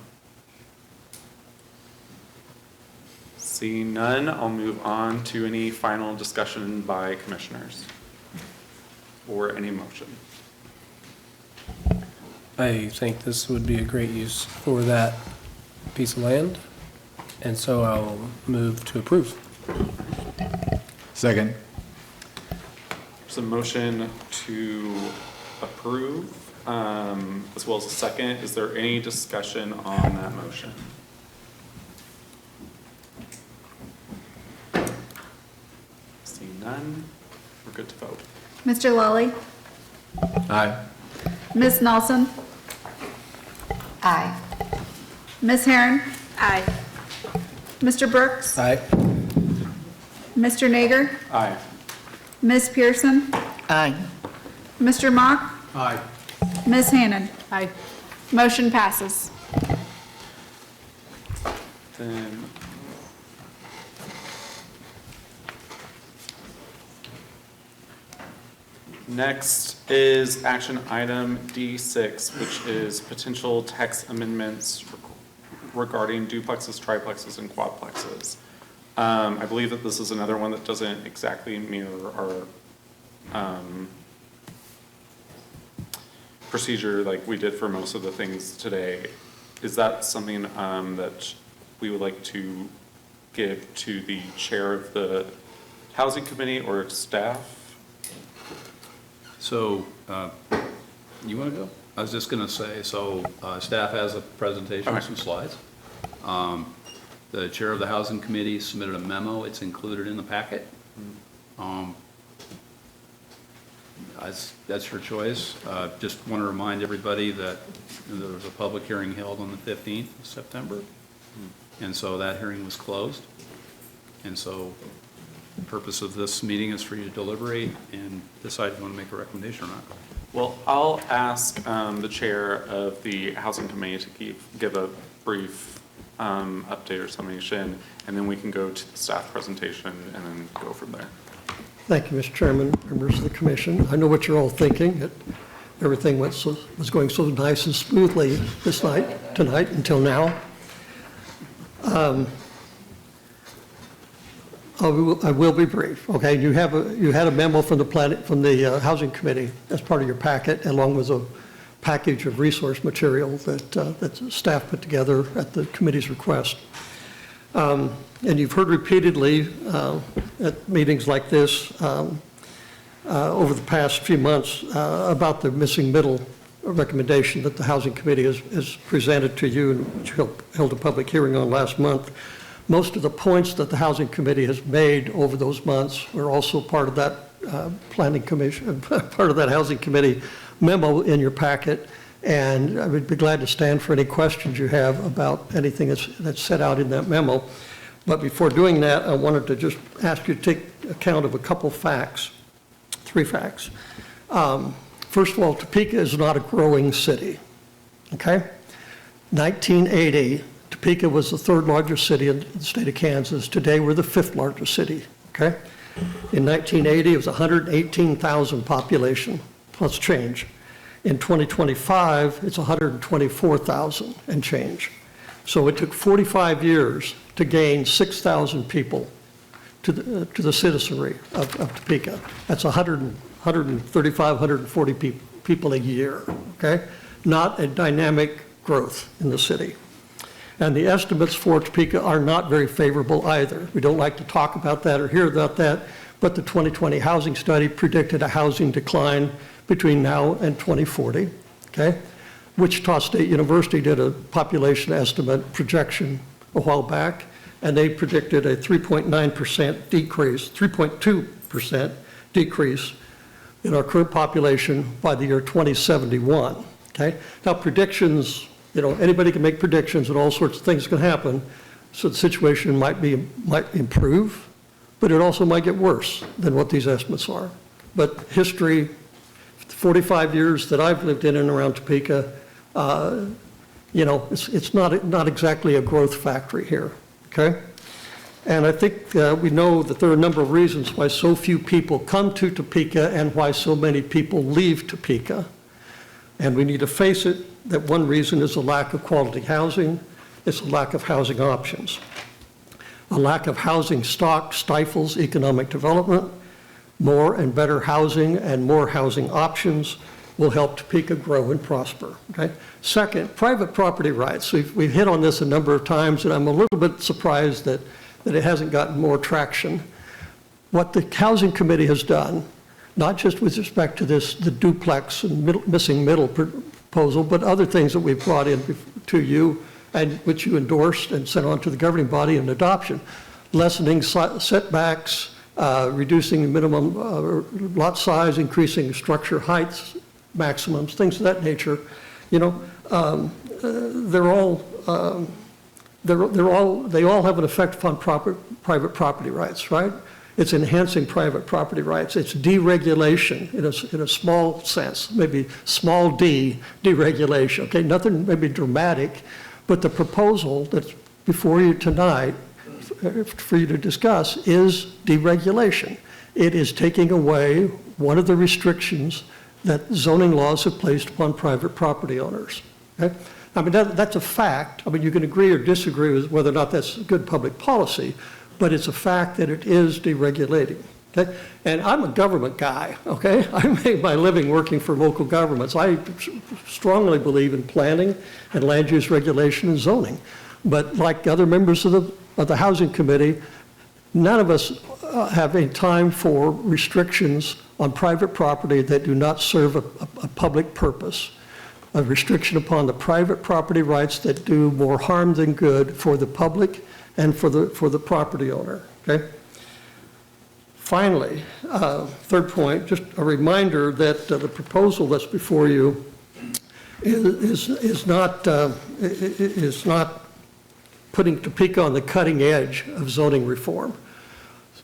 Seeing none, I'll move on to any final discussion by commissioners or any motion. I think this would be a great use for that piece of land, and so I'll move to approve. Second. There's a motion to approve, as well as a second. Is there any discussion on that motion? Seeing none, we're good to vote. Mr. Lally? Aye. Ms. Nelson? Aye. Ms. Herron? Aye. Mr. Brooks? Aye. Mr. Nager? Aye. Ms. Pearson? Aye. Mr. Mock? Aye. Ms. Hannon? Aye. Motion passes. Then next is action item D6, which is potential text amendments regarding duplexes, triplexes, and quadplexes. I believe that this is another one that doesn't exactly mirror our procedure like we did for most of the things today. Is that something that we would like to give to the chair of the housing committee or staff? So, you want to go? I was just going to say, so staff has a presentation with some slides. The chair of the housing committee submitted a memo. It's included in the packet. That's your choice. Just want to remind everybody that there was a public hearing held on the 15th of September. And so that hearing was closed. And so the purpose of this meeting is for you to deliberate and decide if you want to make a recommendation or not. Well, I'll ask the chair of the housing committee to give a brief update or summation, and then we can go to the staff presentation and then go from there. Thank you, Mr. Chairman, members of the commission. I know what you're all thinking, that everything was going so nice and smoothly tonight until now. I will be brief, okay? You had a memo from the housing committee as part of your packet, along with a package of resource material that staff put together at the committee's request. And you've heard repeatedly at meetings like this over the past few months about the missing middle recommendation that the housing committee has presented to you and which held a public hearing on last month. Most of the points that the housing committee has made over those months were also part of that planning commission, part of that housing committee memo in your packet. And I would be glad to stand for any questions you have about anything that's set out in that memo. But before doing that, I wanted to just ask you to take account of a couple facts, 3 facts. First of all, Topeka is not a growing city, okay? 1980, Topeka was the 3rd largest city in the state of Kansas. Today, we're the 5th largest city, okay? In 1980, it was 118,000 population plus change. In 2025, it's 124,000 and change. So it took 45 years to gain 6,000 people to the citizenry of Topeka. That's 135, 140 people a year, okay? Not a dynamic growth in the city. And the estimates for Topeka are not very favorable either. We don't like to talk about that or hear about that, but the 2020 housing study predicted a housing decline between now and 2040, okay? Wichita State University did a population estimate projection a while back, and they predicted a 3.9% decrease, 3.2% decrease in our current population by the year 2071, okay? Now predictions, anybody can make predictions and all sorts of things can happen, so the situation might improve, but it also might get worse than what these estimates are. But history, 45 years that I've lived in and around Topeka, it's not exactly a growth factory here, okay? And I think we know that there are a number of reasons why so few people come to Topeka and why so many people leave Topeka. And we need to face it, that one reason is a lack of quality housing, it's a lack of housing options. A lack of housing stock stifles economic development. More and better housing and more housing options will help Topeka grow and prosper, okay? Second, private property rights. We've hit on this a number of times, and I'm a little bit surprised that it hasn't gotten more traction. What the Housing Committee has done, not just with respect to the duplex and missing middle proposal, but other things that we've brought in to you and which you endorsed and sent on to the governing body in adoption, lessening setbacks, reducing the minimum lot size, increasing structure heights, maximums, things of that nature. You know, they all have an effect upon private property rights, right? It's enhancing private property rights. It's deregulation in a small sense, maybe small d, deregulation, okay? Nothing maybe dramatic, but the proposal that's before you tonight for you to discuss is deregulation. It is taking away one of the restrictions that zoning laws have placed upon private property owners, okay? I mean, that's a fact. I mean, you can agree or disagree with whether or not that's good public policy, but it's a fact that it is deregulating, okay? And I'm a government guy, okay? I make my living working for local governments. I strongly believe in planning and land use regulation and zoning. But like other members of the Housing Committee, none of us have any time for restrictions on private property that do not serve a public purpose. A restriction upon the private property rights that do more harm than good for the public and for the property owner, okay? Finally, third point, just a reminder that the proposal that's before you is not putting Topeka on the cutting edge of zoning reform.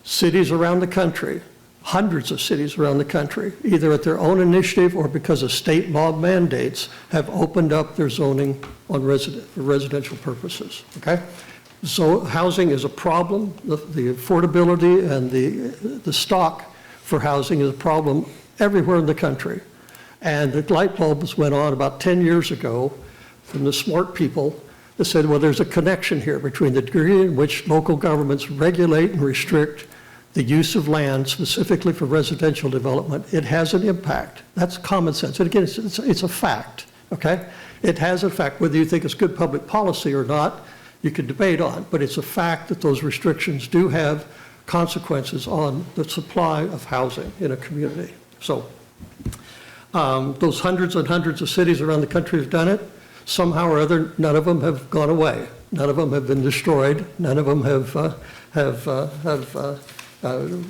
Cities around the country, hundreds of cities around the country, either at their own initiative or because of state law mandates, have opened up their zoning on for residential purposes, okay? So housing is a problem. The affordability and the stock for housing is a problem everywhere in the country. And the light bulbs went on about 10 years ago from the smart people that said, well, there's a connection here between the degree in which local governments regulate and restrict the use of land specifically for residential development. It has an impact. That's common sense. And again, it's a fact, okay? It has a fact. Whether you think it's good public policy or not, you can debate on, but it's a fact that those restrictions do have consequences on the supply of housing in a community. So those hundreds and hundreds of cities around the country have done it. Somehow or other, none of them have gone away. None of them have been destroyed. None of them have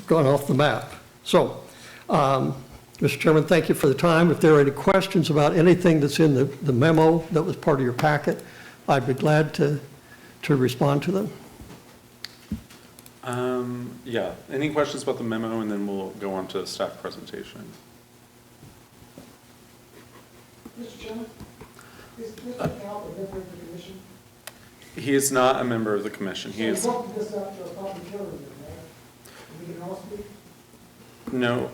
gone off the map. So, Mr. Chairman, thank you for the time. If there are any questions about anything that's in the memo that was part of your packet, I'd be glad to respond to them. Yeah, any questions about the memo, and then we'll go on to the staff presentation. Mr. Chairman, is Mr. Cal a member of the commission? He is not a member of the commission. He is. So you this out to a public hearing, right? We can all speak? No,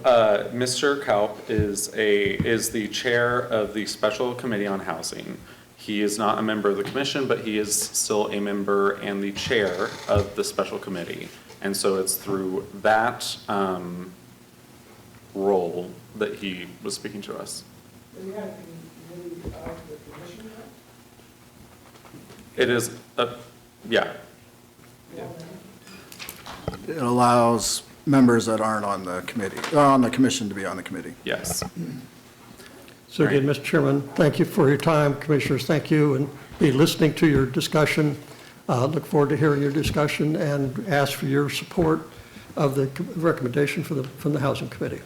Mr. Kalp is the chair of the Special Committee on Housing. He is not a member of the commission, but he is still a member and the chair of the special committee. And so it's through that role that he was speaking to us. Do you have a committee of the commission? It is, yeah. It allows members that aren't on the committee, on the commission to be on the committee. Yes. So again, Mr. Chairman, thank you for your time. Commissioners, thank you, and be listening to your discussion. Look forward to hearing your discussion and ask for your support of the recommendation from the Housing Committee.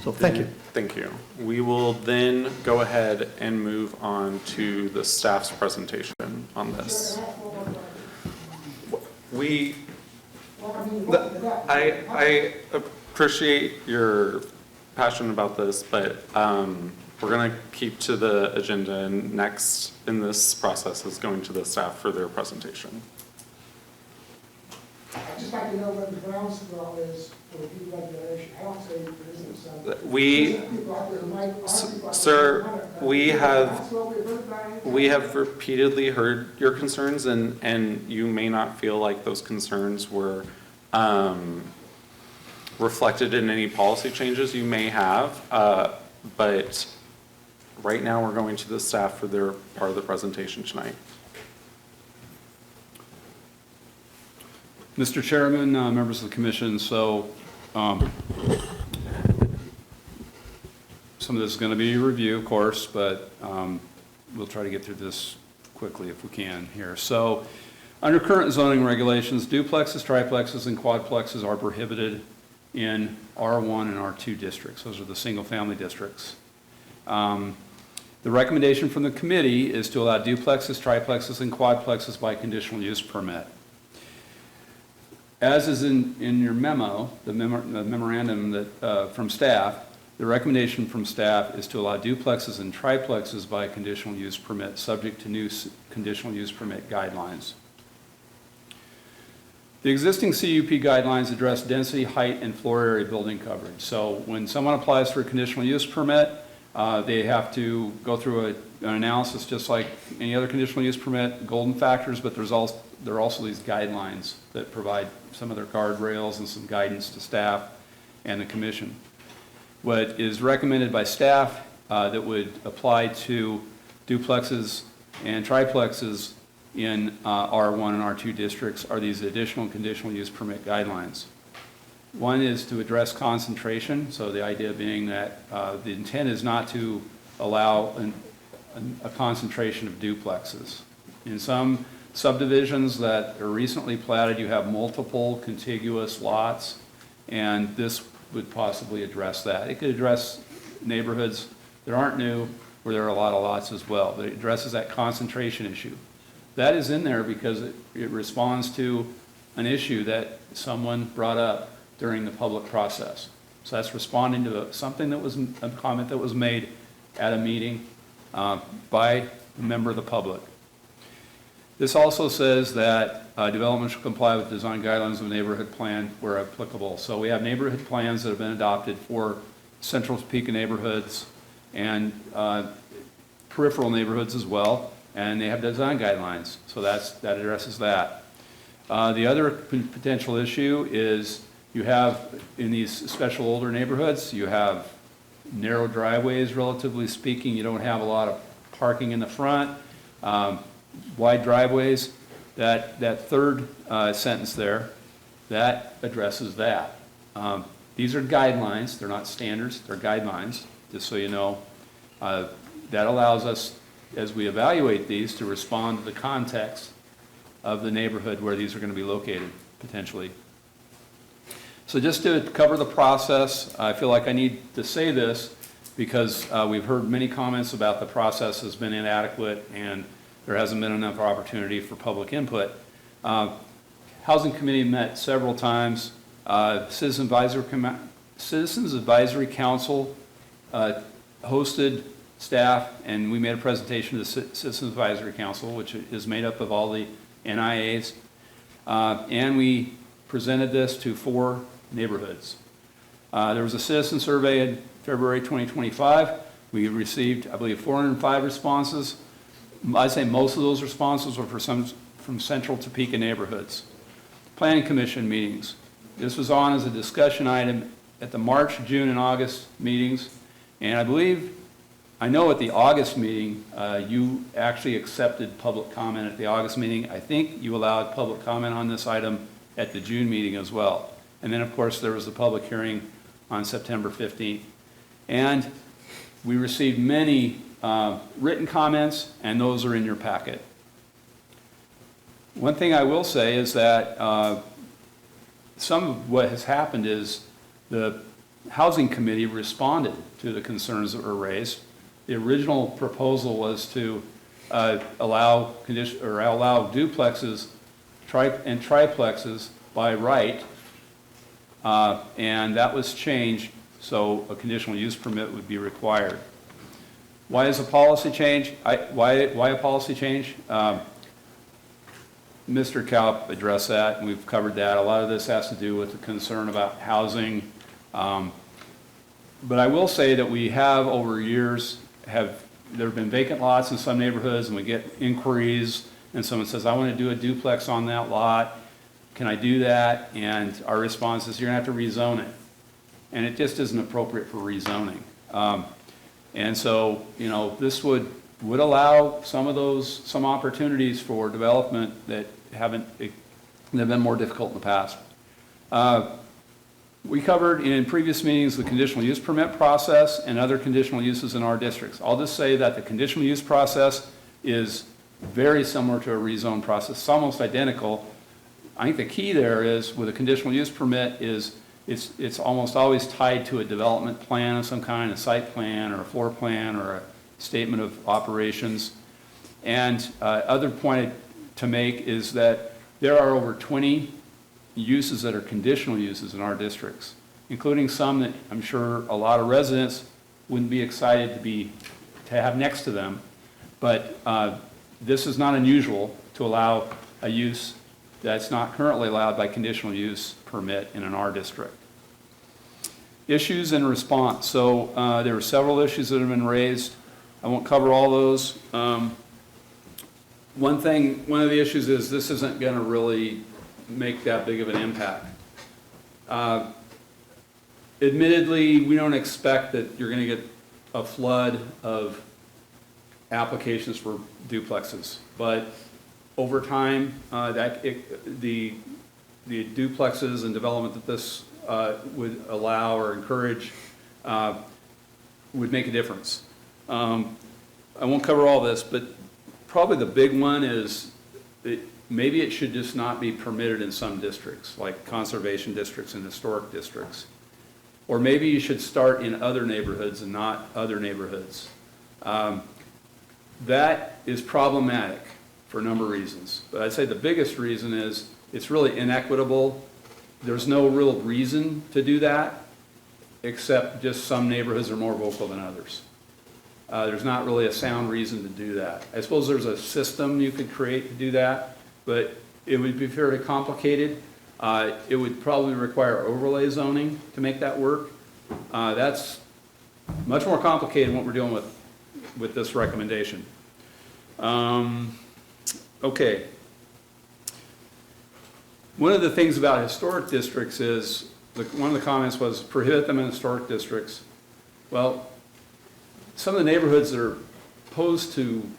So thank you. Thank you. We will then go ahead and move on to the staff's presentation on this. I appreciate your passion about this, but we're going to keep to the agenda, and next in this process is going to the staff for their presentation. I'd just like to know what the groundswell is for the deregulation. I don't say there isn't some. We, sir, we have repeatedly heard your concerns, and you may not feel like those concerns were reflected in any policy changes you may have, but right now we're going to the staff for their part of the presentation tonight. Mr. Chairman, members of the commission, so some of this is going to be a review, of course, but we'll try to get through this quickly if we can here. So under current zoning regulations, duplexes, triplexes, and quadplexes are prohibited in R1 and R2 districts. Those are the single-family districts. The recommendation from the committee is to allow duplexes, triplexes, and quadplexes by conditional use permit. As is in your memo, the memorandum that, from staff, the recommendation from staff is to allow duplexes and triplexes by conditional use permit, subject to new conditional use permit guidelines. The existing CUP guidelines address density, height, and floor area building coverage. So when someone applies for a conditional use permit, they have to go through an analysis just like any other conditional use permit, golden factors, but there are also these guidelines that provide some of their guardrails and some guidance to staff and the commission. What is recommended by staff that would apply to duplexes and triplexes in R1 and R2 districts are these additional conditional use permit guidelines. One is to address concentration, so the idea being that the intent is not to allow a concentration of duplexes. In some subdivisions that are recently platted, you have multiple contiguous lots, and this would possibly address that. It could address neighborhoods that aren't new, where there are a lot of lots as well, but it addresses that concentration issue. That is in there because it responds to an issue that someone brought up during the public process. So that's responding to something that was, a comment that was made at a meeting by a member of the public. This also says that development should comply with design guidelines of a neighborhood plan where applicable. So we have neighborhood plans that have been adopted for central Topeka neighborhoods and peripheral neighborhoods as well, and they have design guidelines. So that addresses that. The other potential issue is you have, in these special older neighborhoods, you have narrow driveways, relatively speaking. You don't have a lot of parking in the front. Wide driveways, that third sentence there, that addresses that. These are guidelines, they're not standards, they're guidelines, just so you know. That allows us, as we evaluate these, to respond to the context of the neighborhood where these are going to be located, potentially. So just to cover the process, I feel like I need to say this because we've heard many comments about the process has been inadequate and there hasn't been enough opportunity for public input. Housing Committee met several times. Citizens Advisory Council hosted staff, and we made a presentation to the Citizens Advisory Council, which is made up of all the NIAs, and we presented this to 4 neighborhoods. There was a citizen survey in February 2025. We received, I believe, 405 responses. I'd say most of those responses were from central Topeka neighborhoods. Planning Commission meetings. This was on as a discussion item at the March, June, and August meetings. And I know at the August meeting, you actually accepted public comment at the August meeting. I think you allowed public comment on this item at the June meeting as well. And then, of course, there was the public hearing on September 15th. And we received many written comments, and those are in your packet. One thing I will say is that some of what has happened is the Housing Committee responded to the concerns that were raised. The original proposal was to allow duplexes and triplexes by right, and that was changed so a conditional use permit would be required. Why is a policy change? Why a policy change? Mr. Kaup addressed that, and we've covered that. A lot of this has to do with the concern about housing. But I will say that we have, over years, there have been vacant lots in some neighborhoods, and we get inquiries, and someone says, I want to do a duplex on that lot. Can I do that? And our response is, you're going to have to rezone it. And it just isn't appropriate for rezoning. And so, you know, this would allow some opportunities for development that have been more difficult in the past. We covered in previous meetings the conditional use permit process and other conditional uses in our districts. I'll just say that the conditional use process is very similar to a rezone process. It's almost identical. I think the key there is, with a conditional use permit, is it's almost always tied to a development plan of some kind, a site plan or a floor plan or a statement of operations. And other point to make is that there are over 20 uses that are conditional uses in our districts, including some that I'm sure a lot of residents wouldn't be excited to have next to them. But this is not unusual to allow a use that's not currently allowed by conditional use permit in an R district. Issues and response. So there were several issues that have been raised. I won't cover all those. One of the issues is this isn't going to really make that big of an impact. Admittedly, we don't expect that you're going to get a flood of applications for duplexes, but over time, the duplexes and development that this would allow or encourage would make a difference. I won't cover all this, but probably the big one is maybe it should just not be permitted in some districts, like conservation districts and historic districts. Or maybe you should start in other neighborhoods and not other neighborhoods. That is problematic for a number of reasons. But I'd say the biggest reason is it's really inequitable. There's no real reason to do that, except just some neighborhoods are more vocal than others. There's not really a sound reason to do that. I suppose there's a system you could create to do that, but it would be fairly complicated. It would probably require overlay zoning to make that work. That's much more complicated than what we're dealing with this recommendation. Okay. One of the things about historic districts is, one of the comments was prohibit them in historic districts. Well, some of the neighborhoods that are opposed to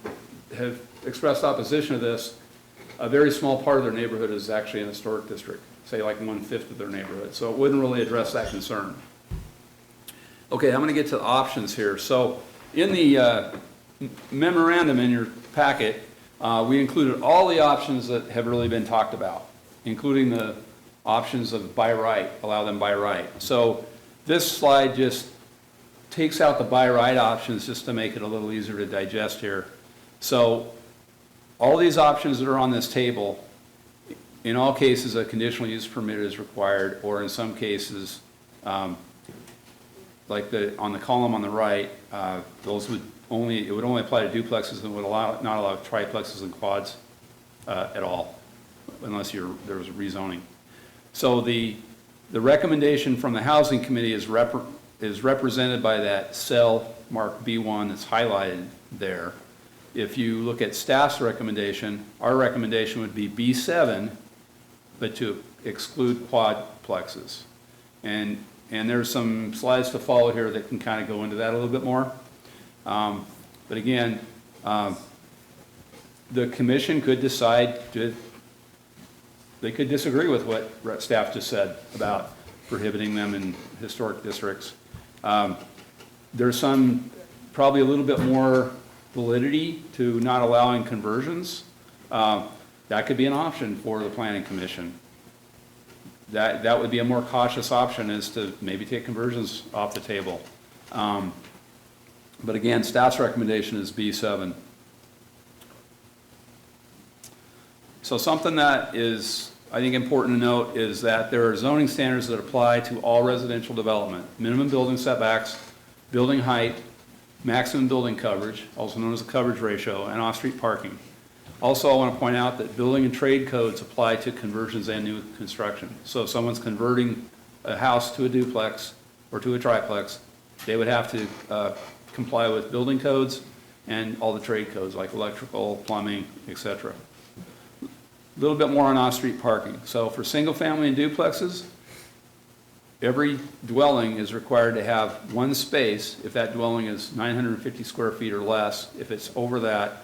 have expressed opposition to this, a very small part of their neighborhood is actually an historic district, say like 1/5 of their neighborhood. So it wouldn't really address that concern. Okay, I'm going to get to the options here. So in the memorandum in your packet, we included all the options that have really been talked about, including the options of by right, allow them by right. So this slide just takes out the by right options just to make it a little easier to digest here. So all these options that are on this table, in all cases a conditional use permit is required, or in some cases, like on the column on the right, it would only apply to duplexes and would not allow triplexes and quads at all, unless there was rezoning. So the recommendation from the Housing Committee is represented by that cell marked B1 that's highlighted there. If you look at staff's recommendation, our recommendation would be B7, but to exclude quad-plexes. And there's some slides to follow here that can kind of go into that a little bit more. But again, the commission could decide they could disagree with what staff just said about prohibiting them in historic districts. There's probably a little bit more validity to not allowing conversions. That could be an option for the planning commission. That would be a more cautious option, is to maybe take conversions off the table. But again, staff's recommendation is B7. So something that is, I think, important to note is that there are zoning standards that apply to all residential development. Minimum building setbacks, building height, maximum building coverage, also known as the coverage ratio, and off-street parking. Also, I want to point out that building and trade codes apply to conversions and new construction. So if someone's converting a house to a duplex or to a triplex, they would have to comply with building codes and all the trade codes like electrical, plumbing, etc. A little bit more on off-street parking. So for single-family and duplexes, every dwelling is required to have one space if that dwelling is 950 square feet or less. If it's over that,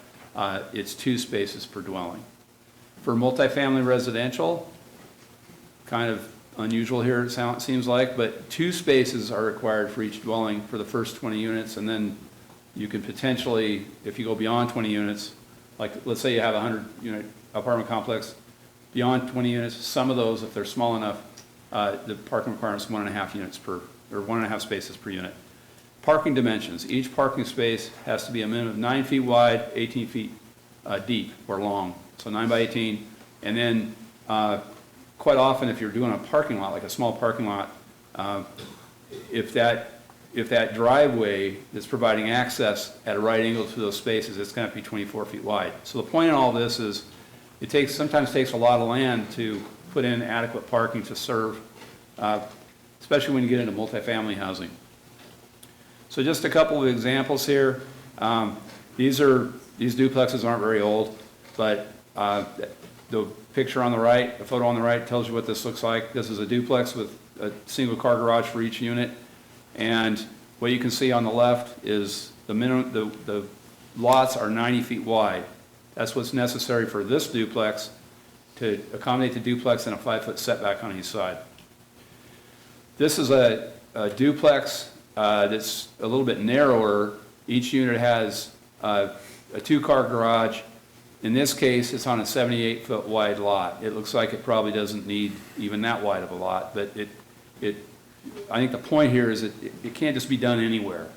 it's 2 spaces per dwelling. For multifamily residential, kind of unusual here, it seems like, but 2 spaces are required for each dwelling for the first 20 units, and then you can potentially, if you go beyond 20 units, like let's say you have a 100-unit apartment complex, beyond 20 units, some of those, if they're small enough, the parking requirement is 1.5 units per, or 1.5 spaces per unit. Parking dimensions. Each parking space has to be a minimum of 9 feet wide, 18 feet deep or long. So 9 by 18. And then quite often if you're doing a parking lot, like a small parking lot, if that driveway is providing access at a right angle to those spaces, it's going to be 24 feet wide. So the point in all this is it sometimes takes a lot of land to put in adequate parking to serve, especially when you get into multifamily housing. So just a couple of examples here. These duplexes aren't very old, but the picture on the right, the photo on the right tells you what this looks like. This is a duplex with a single car garage for each unit. And what you can see on the left is the lots are 90 feet wide. That's what's necessary for this duplex to accommodate the duplex and a 5-foot setback on each side. This is a duplex that's a little bit narrower. Each unit has a 2-car garage. In this case, it's on a 78-foot wide lot. It looks like it probably doesn't need even that wide of a lot, but I think the point here is that it can't just be done anywhere.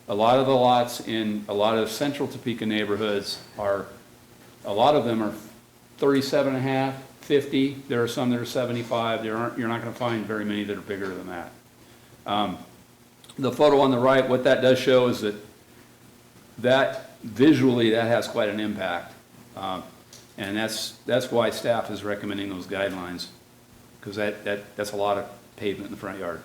A lot of the lots in a lot of central Topeka neighborhoods a lot of them are 37.5, 50. There are some that are 75. You're not going to find very many that are bigger than that. The photo on the right, what that does show is that visually that has quite an impact. And that's why staff is recommending those guidelines, because that's a lot of pavement in the front yard.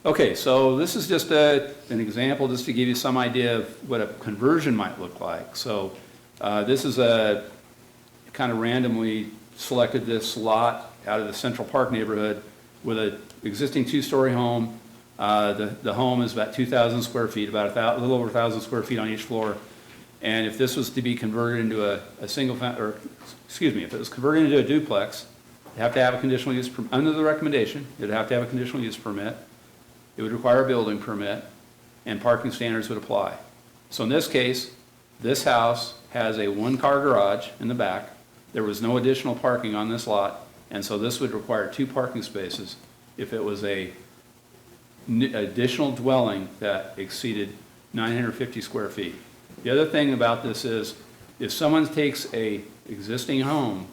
Okay, so this is just an example just to give you some idea of what a conversion might look like. So this is a kind of randomly selected this lot out of the Central Park neighborhood with an existing 2-story home. The home is about 2,000 square feet, about a little over 1,000 square feet on each floor. And if this was to be converted into if it was converted into a duplex, you have to have a conditional use, under the recommendation, you'd have to have a conditional use permit. It would require a building permit, and parking standards would apply. So in this case, this house has a 1-car garage in the back. There was no additional parking on this lot, and so this would require 2 parking spaces if it was a additional dwelling that exceeded 950 square feet. The other thing about this is if someone takes a existing home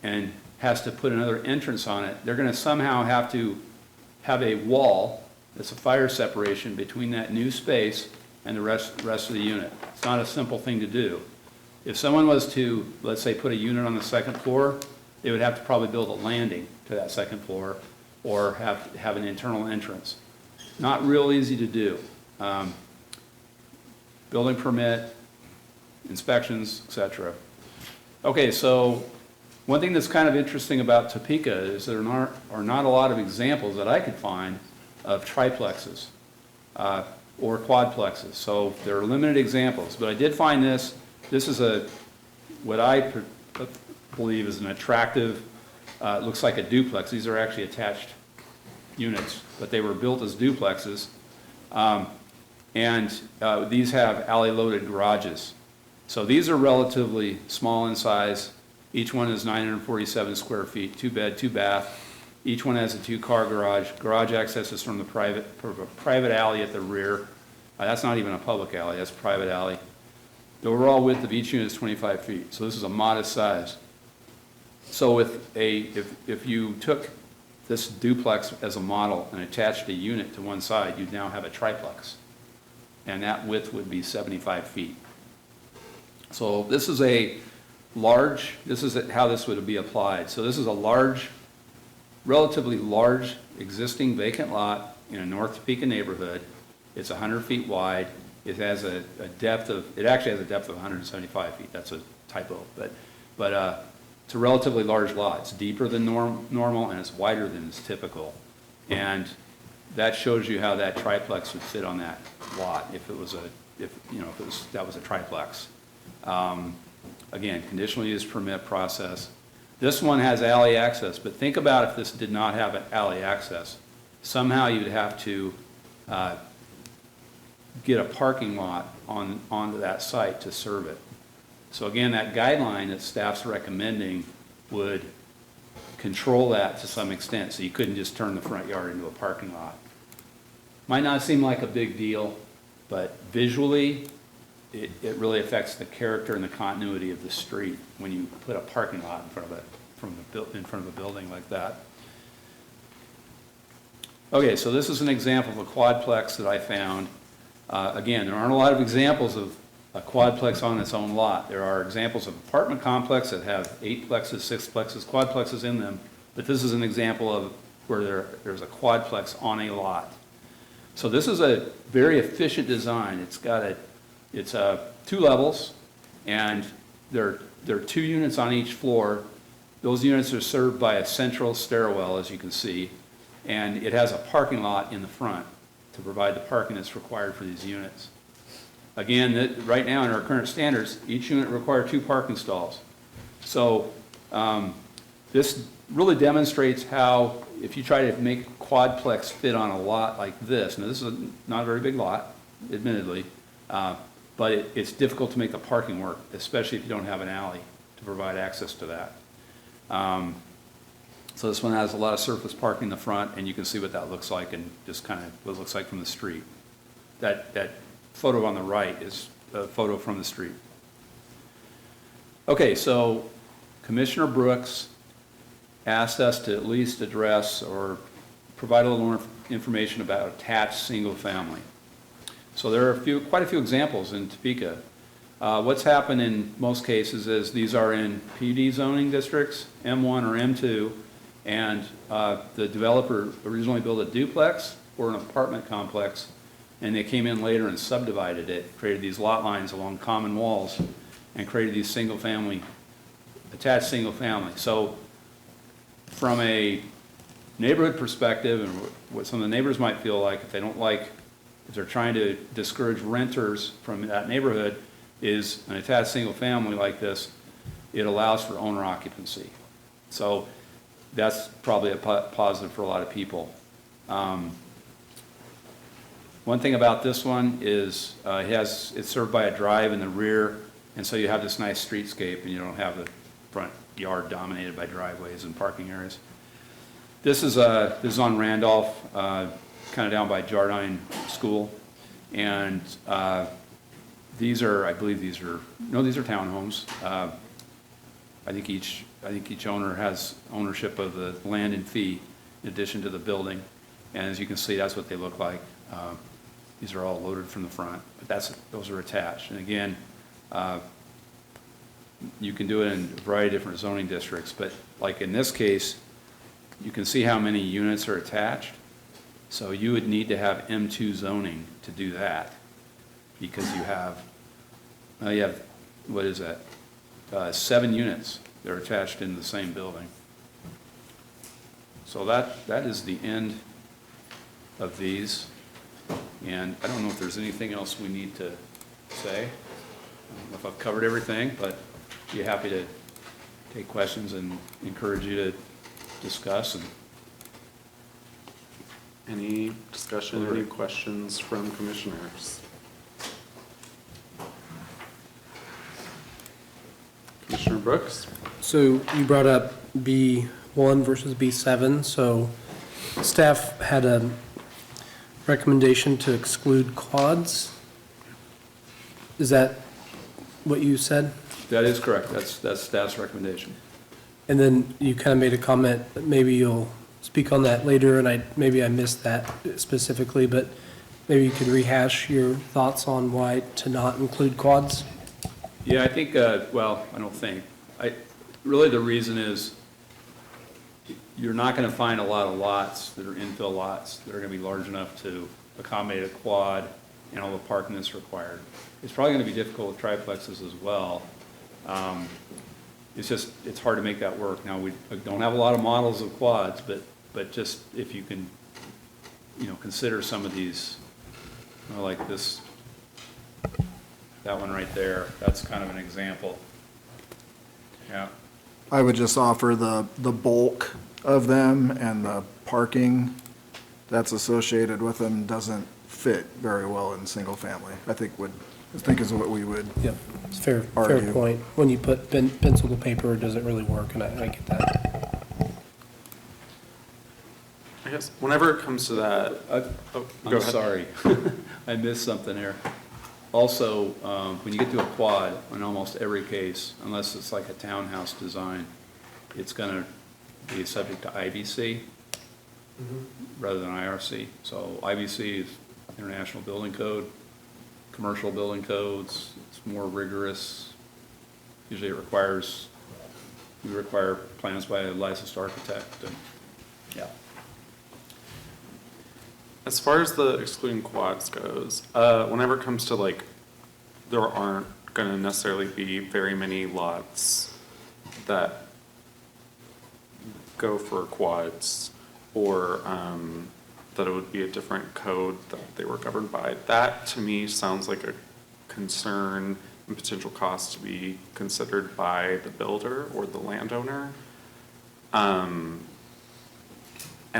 and has to put another entrance on it, they're going to somehow have to have a wall that's a fire separation between that new space and the rest of the unit. It's not a simple thing to do. If someone was to, let's say, put a unit on the 2nd floor, they would have to probably build a landing to that 2nd floor or have an internal entrance. Not real easy to do. Building permit, inspections, etc. Okay, so one thing that's kind of interesting about Topeka is there are not a lot of examples that I could find of triplexes or quadplexes. So there are limited examples, but I did find this. This is what I believe is an attractive, it looks like a duplex. These are actually attached units, but they were built as duplexes. These have alley-loaded garages. So these are relatively small in size. Each one is 947 square feet, 2-bed, 2-bath. Each one has a 2-car garage. Garage access is from the private alley at the rear. That's not even a public alley, that's a private alley. The overall width of each unit is 25 feet, so this is a modest size. So if you took this duplex as a model and attached a unit to one side, you'd now have a triplex. And that width would be 75 feet. So this is a large, this is how this would be applied. So this is a large, relatively large existing vacant lot in a North Topeka neighborhood. It's 100 feet wide. It has a depth of, it actually has a depth of 175 feet. That's a typo, but it's a relatively large lot. It's deeper than normal and it's wider than is typical. And that shows you how that triplex would fit on that lot if it was that was a triplex. Again, conditional use permit process. This one has alley access, but think about if this did not have an alley access. Somehow you'd have to get a parking lot onto that site to serve it. So again, that guideline that staff's recommending would control that to some extent, so you couldn't just turn the front yard into a parking lot. Might not seem like a big deal, but visually, it really affects the character and the continuity of the street when you put a parking lot in front of a building like that. Okay, so this is an example of a quadplex that I found. Again, there aren't a lot of examples of a quadplex on its own lot. There are examples of apartment complexes that have 8 plexes, 6 plexes, quadplexes in them, but this is an example of where there's a quadplex on a lot. So this is a very efficient design. It's 2 levels, and there are 2 units on each floor. Those units are served by a central stairwell, as you can see, and it has a parking lot in the front to provide the parking that's required for these units. Again, right now in our current standards, each unit requires 2 parking stalls. So this really demonstrates how, if you try to make a quadplex fit on a lot like this, now this is not a very big lot, admittedly, but it's difficult to make the parking work, especially if you don't have an alley to provide access to that. So this one has a lot of surface parking in the front, and you can see what that looks like and just kind of what it looks like from the street. That photo on the right is a photo from the street. Okay, so Commissioner Brooks asked us to at least address or provide a little more information about attached single family. So there are quite a few examples in Topeka. What's happened in most cases is these are in PUD zoning districts, M1 or M2, and the developer originally built a duplex or an apartment complex, and they came in later and subdivided it, created these lot lines along common walls, and created these attached single family. So from a neighborhood perspective, and what some of the neighbors might feel like if they're trying to discourage renters from that neighborhood, is an attached single family like this, it allows for owner occupancy. So that's probably a positive for a lot of people. One thing about this one is it's served by a drive in the rear, and so you have this nice streetscape and you don't have the front yard dominated by driveways and parking areas. This is on Randolph, kind of down by Jardine School, and these are townhomes. I think each owner has ownership of the land and fee in addition to the building, and as you can see, that's what they look like. These are all loaded from the front, but those are attached. And again, you can do it in a variety of different zoning districts, but like in this case, you can see how many units are attached. So you would need to have M2 zoning to do that, because you have, what is that? 7 units that are attached in the same building. So that is the end of these. And I don't know if there's anything else we need to say. I don't know if I've covered everything, but be happy to take questions and encourage you to discuss. Any discussion, any questions from commissioners? Commissioner Brooks? So you brought up B1 versus B7, so staff had a recommendation to exclude quads. Is that what you said? That is correct. That's staff's recommendation. And then you kind of made a comment that maybe you'll speak on that later, and maybe I missed that specifically, but maybe you could rehash your thoughts on why to not include quads? Yeah, I think, well, I don't think. Really the reason is you're not going to find a lot of lots that are infill lots that are going to be large enough to accommodate a quad and all the parking that's required. It's probably going to be difficult with triplexes as well. It's just, it's hard to make that work. Now, we don't have a lot of models of quads, but just if you can, you know, consider some of these, you know, like this, that one right there, that's kind of an example. Yeah. I would just offer the bulk of them and the parking that's associated with them doesn't fit very well in single family. I think is what we would Yep, it's fair argue. point. When you put pencil to paper, it doesn't really work, and I get that. I guess whenever it comes to that, go I'm ahead. sorry, I missed something there. Also, when you get to a quad, in almost every case, unless it's like a townhouse design, it's going to be subject to IBC rather than IRC. So IBC is International Building Code, commercial building codes, it's more rigorous. Usually it requires, we require plans by a licensed architect, and, yeah. As far as the excluding quads goes, whenever it comes to like, there aren't going to necessarily be very many lots that go for quads, or that it would be a different code that they were governed by. That to me sounds like a concern and potential cost to be considered by the builder or the landowner. And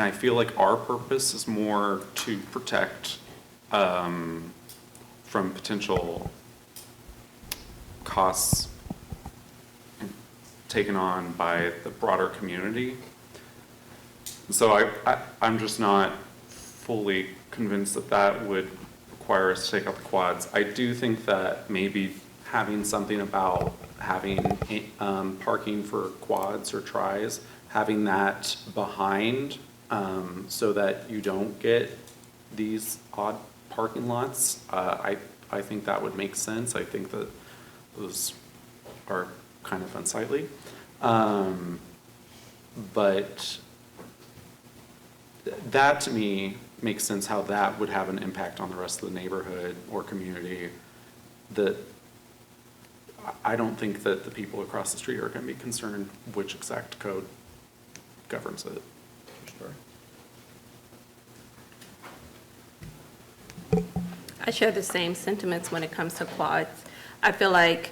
I feel like our purpose is more to protect from potential costs taken on by the broader community. So I'm just not fully convinced that that would require us to take out the quads. I do think that maybe having something about having parking for quads or tris, having that behind so that you don't get these odd parking lots, I think that would make sense. I think that those are kind of unsightly. But that to me makes sense how that would have an impact on the rest of the neighborhood or community. That I don't think that the people across the street are going to be concerned which exact code governs it. I share the same sentiments when it comes to quads. I feel like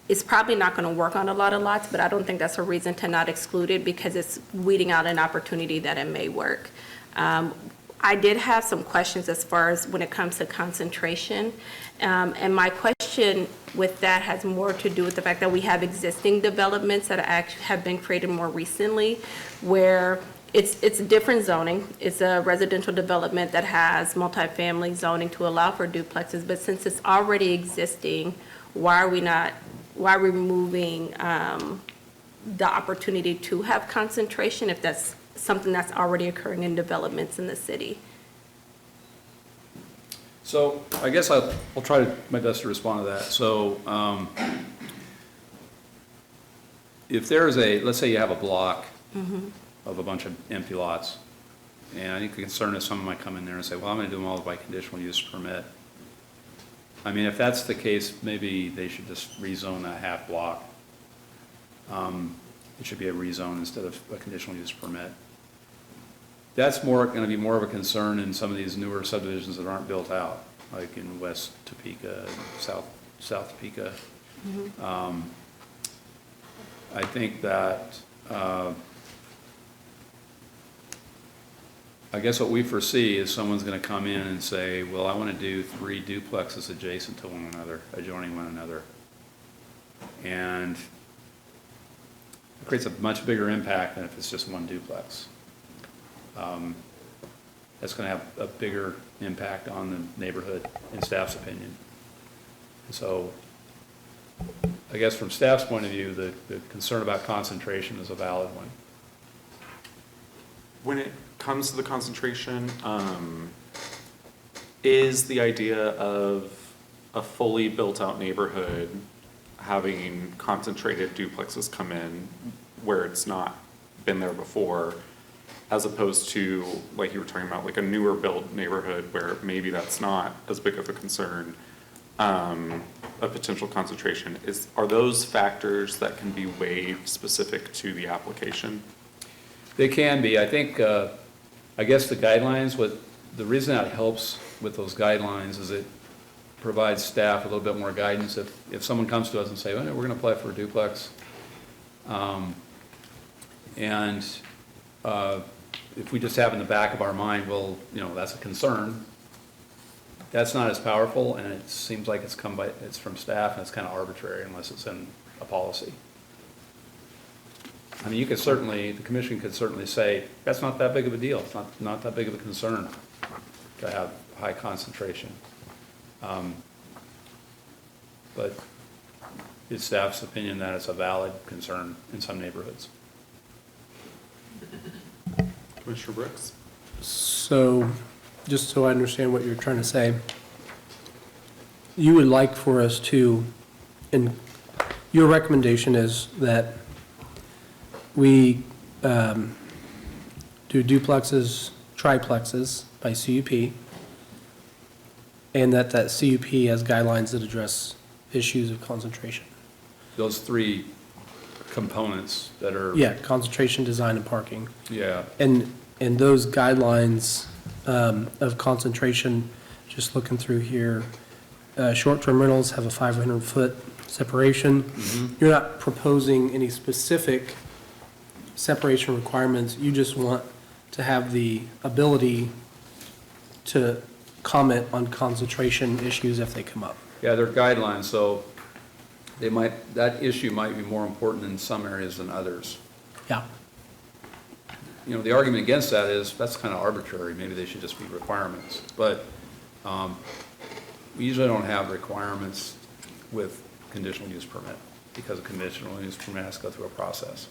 it's probably not going to work on a lot of lots, but I don't think that's a reason to not exclude it because it's weeding out an opportunity that it may work. I did have some questions as far as when it comes to concentration. And my question with that has more to do with the fact that we have existing developments that actually have been created more recently where it's different zoning. It's a residential development that has multifamily zoning to allow for duplexes, but since it's already existing, why are we removing the opportunity to have concentration if that's something that's already occurring in developments in the city? So I guess I'll try my best to respond to that. So if there's let's say you have a block of a bunch of empty lots, and I think the concern is someone might come in there and say, well, I'm going to do them all by conditional use permit. I mean, if that's the case, maybe they should just rezone that half block. It should be a rezone instead of a conditional use permit. That's going to be more of a concern in some of these newer subdivisions that aren't built out, like in West Topeka, South Topeka. I think that, I guess what we foresee is someone's going to come in and say, well, I want to do 3 duplexes adjacent to one another, adjoining one another. And it creates a much bigger impact than if it's just one duplex. That's going to have a bigger impact on the neighborhood in staff's opinion. So I guess from staff's point of view, the concern about concentration is a valid one. When it comes to the concentration, is the idea of a fully built-out neighborhood having concentrated duplexes come in where it's not been there before, as opposed to, like you were talking about, like a newer built neighborhood where maybe that's not as big of a concern, a potential concentration. Are those factors that can be weighed specific to the application? They can be. I think, I guess the guidelines, the reason that helps with those guidelines is it provides staff a little bit more guidance. If someone comes to us and say, well, we're going to apply for a duplex, and if we just have in the back of our mind, well, that's a concern, that's not as powerful, and it seems like it's from staff, and it's kind of arbitrary unless it's in a policy. I mean, the commission could certainly say, that's not that big of a deal, it's not that big of a concern to have high concentration. But it's staff's opinion that it's a valid concern in some neighborhoods. Commissioner Brooks? So, just so I understand what you're trying to say, you would like for us to, and your recommendation is that we do duplexes, triplexes by CUP, and that CUP has guidelines that address issues of concentration. Those three components that are. Yeah, concentration, design, and parking. Yeah. And those guidelines of concentration, just looking through here, short-term rentals have a 500-foot separation. Mm-hmm. You're not proposing any specific separation requirements. You just want to have the ability to comment on concentration issues if they come up. Yeah, they're guidelines, so that issue might be more important in some areas than others. Yeah. The argument against that is that's kind of arbitrary. Maybe they should just be requirements. But we usually don't have requirements with conditional use permit because a conditional use permit has to go through a process.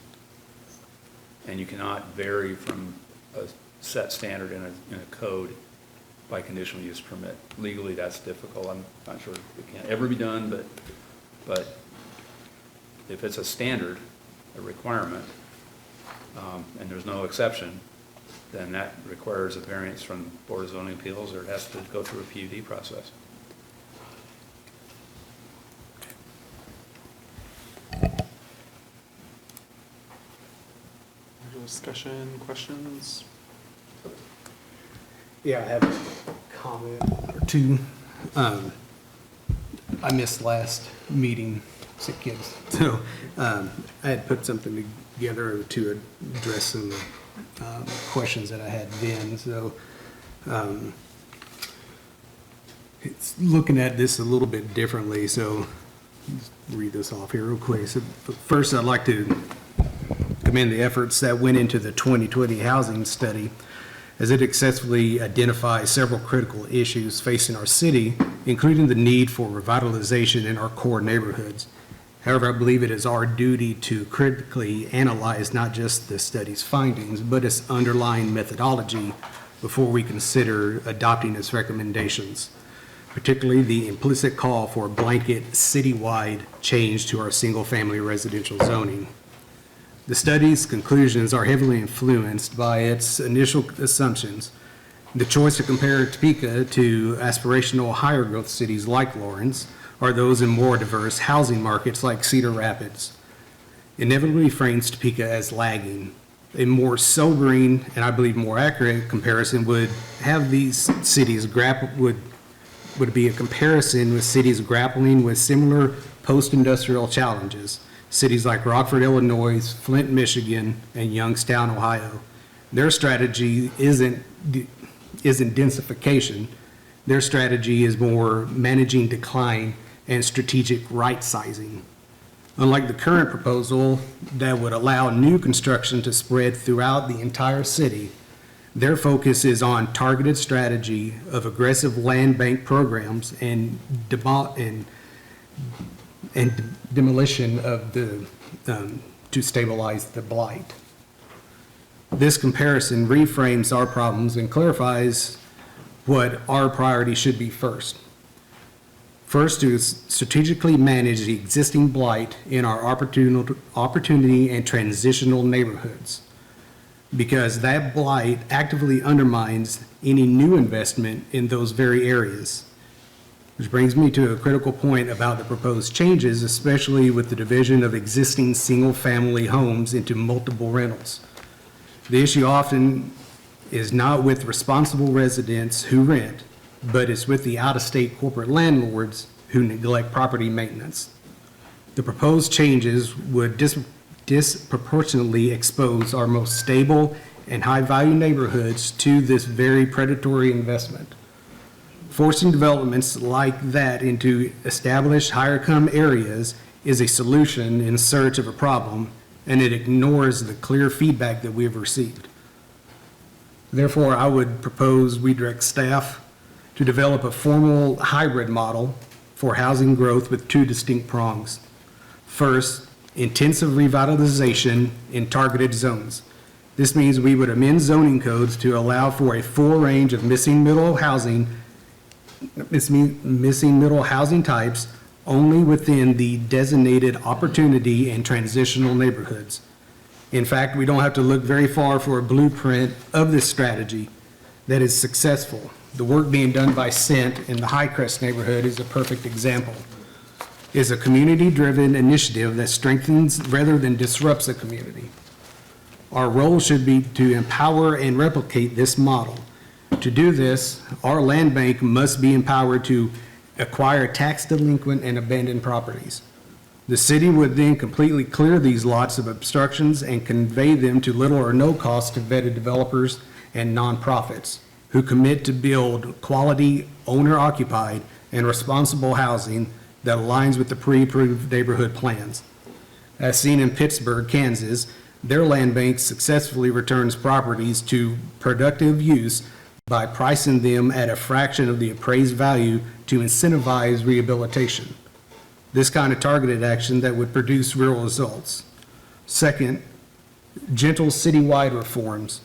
And you cannot vary from a set standard in a code by conditional use permit. Legally, that's difficult. I'm not sure it can ever be done, but if it's a standard, a requirement, and there's no exception, then that requires a variance from Board of Zoning Appeals, or it has to go through a PUD process. Discussion, questions? Yeah, I have a comment or two. I missed last meeting, sick kids. So I had put something together to address some questions that I had then. So it's looking at this a little bit differently. So let's read this off here real quick. So first, I'd like to commend the efforts that went into the 2020 housing study, as it successfully identifies several critical issues facing our city, including the need for revitalization in our core neighborhoods. However, I believe it is our duty to critically analyze not just the study's findings, but its underlying methodology before we consider adopting its recommendations, particularly the implicit call for a blanket citywide change to our single-family residential zoning. The study's conclusions are heavily influenced by its initial assumptions. The choice to compare Topeka to aspirational higher growth cities like Lawrence, or those in more diverse housing markets like Cedar Rapids, inevitably frames Topeka as lagging. A more sobering and I believe more accurate comparison would have these cities would be a comparison with cities grappling with similar post-industrial challenges. Cities like Rockford, Illinois, Flint, Michigan, and Youngstown, Ohio. Their strategy isn't densification. Their strategy is more managing decline and strategic right-sizing. Unlike the current proposal that would allow new construction to spread throughout the entire city, their focus is on targeted strategy of aggressive land bank programs and demolition of to stabilize the blight. This comparison reframes our problems and clarifies what our priority should be first. First, to strategically manage the existing blight in our opportunity and transitional neighborhoods, because that blight actively undermines any new investment in those very areas. Which brings me to a critical point about the proposed changes, especially with the division of existing single-family homes into multiple rentals. The issue often is not with responsible residents who rent, but it's with the out-of-state corporate landlords who neglect property maintenance. The proposed changes would disproportionately expose our most stable and high-value neighborhoods to this very predatory investment. Forcing developments like that into established higher-income areas is a solution in search of a problem, and it ignores the clear feedback that we have received. Therefore, I would propose we direct staff to develop a formal hybrid model for housing growth with two distinct prongs. First, intensive revitalization in targeted zones. This means we would amend zoning codes to allow for a full range of missing middle housing types only within the designated opportunity and transitional neighborhoods. In fact, we don't have to look very far for a blueprint of this strategy that is successful. The work being done by Cent in the Highcrest neighborhood is a perfect example. It's a community-driven initiative that strengthens rather than disrupts a community. Our role should be to empower and replicate this model. To do this, our land bank must be empowered to acquire tax delinquent and abandoned properties. The city would then completely clear these lots of obstructions and convey them to little or no cost to vetted developers and nonprofits who commit to build quality, owner-occupied, and responsible housing that aligns with the pre-approved neighborhood plans. As seen in Pittsburgh, Kansas, their land bank successfully returns properties to productive use by pricing them at a fraction of the appraised value to incentivize rehabilitation. This kind of targeted action that would produce real results. Second, gentle citywide reforms.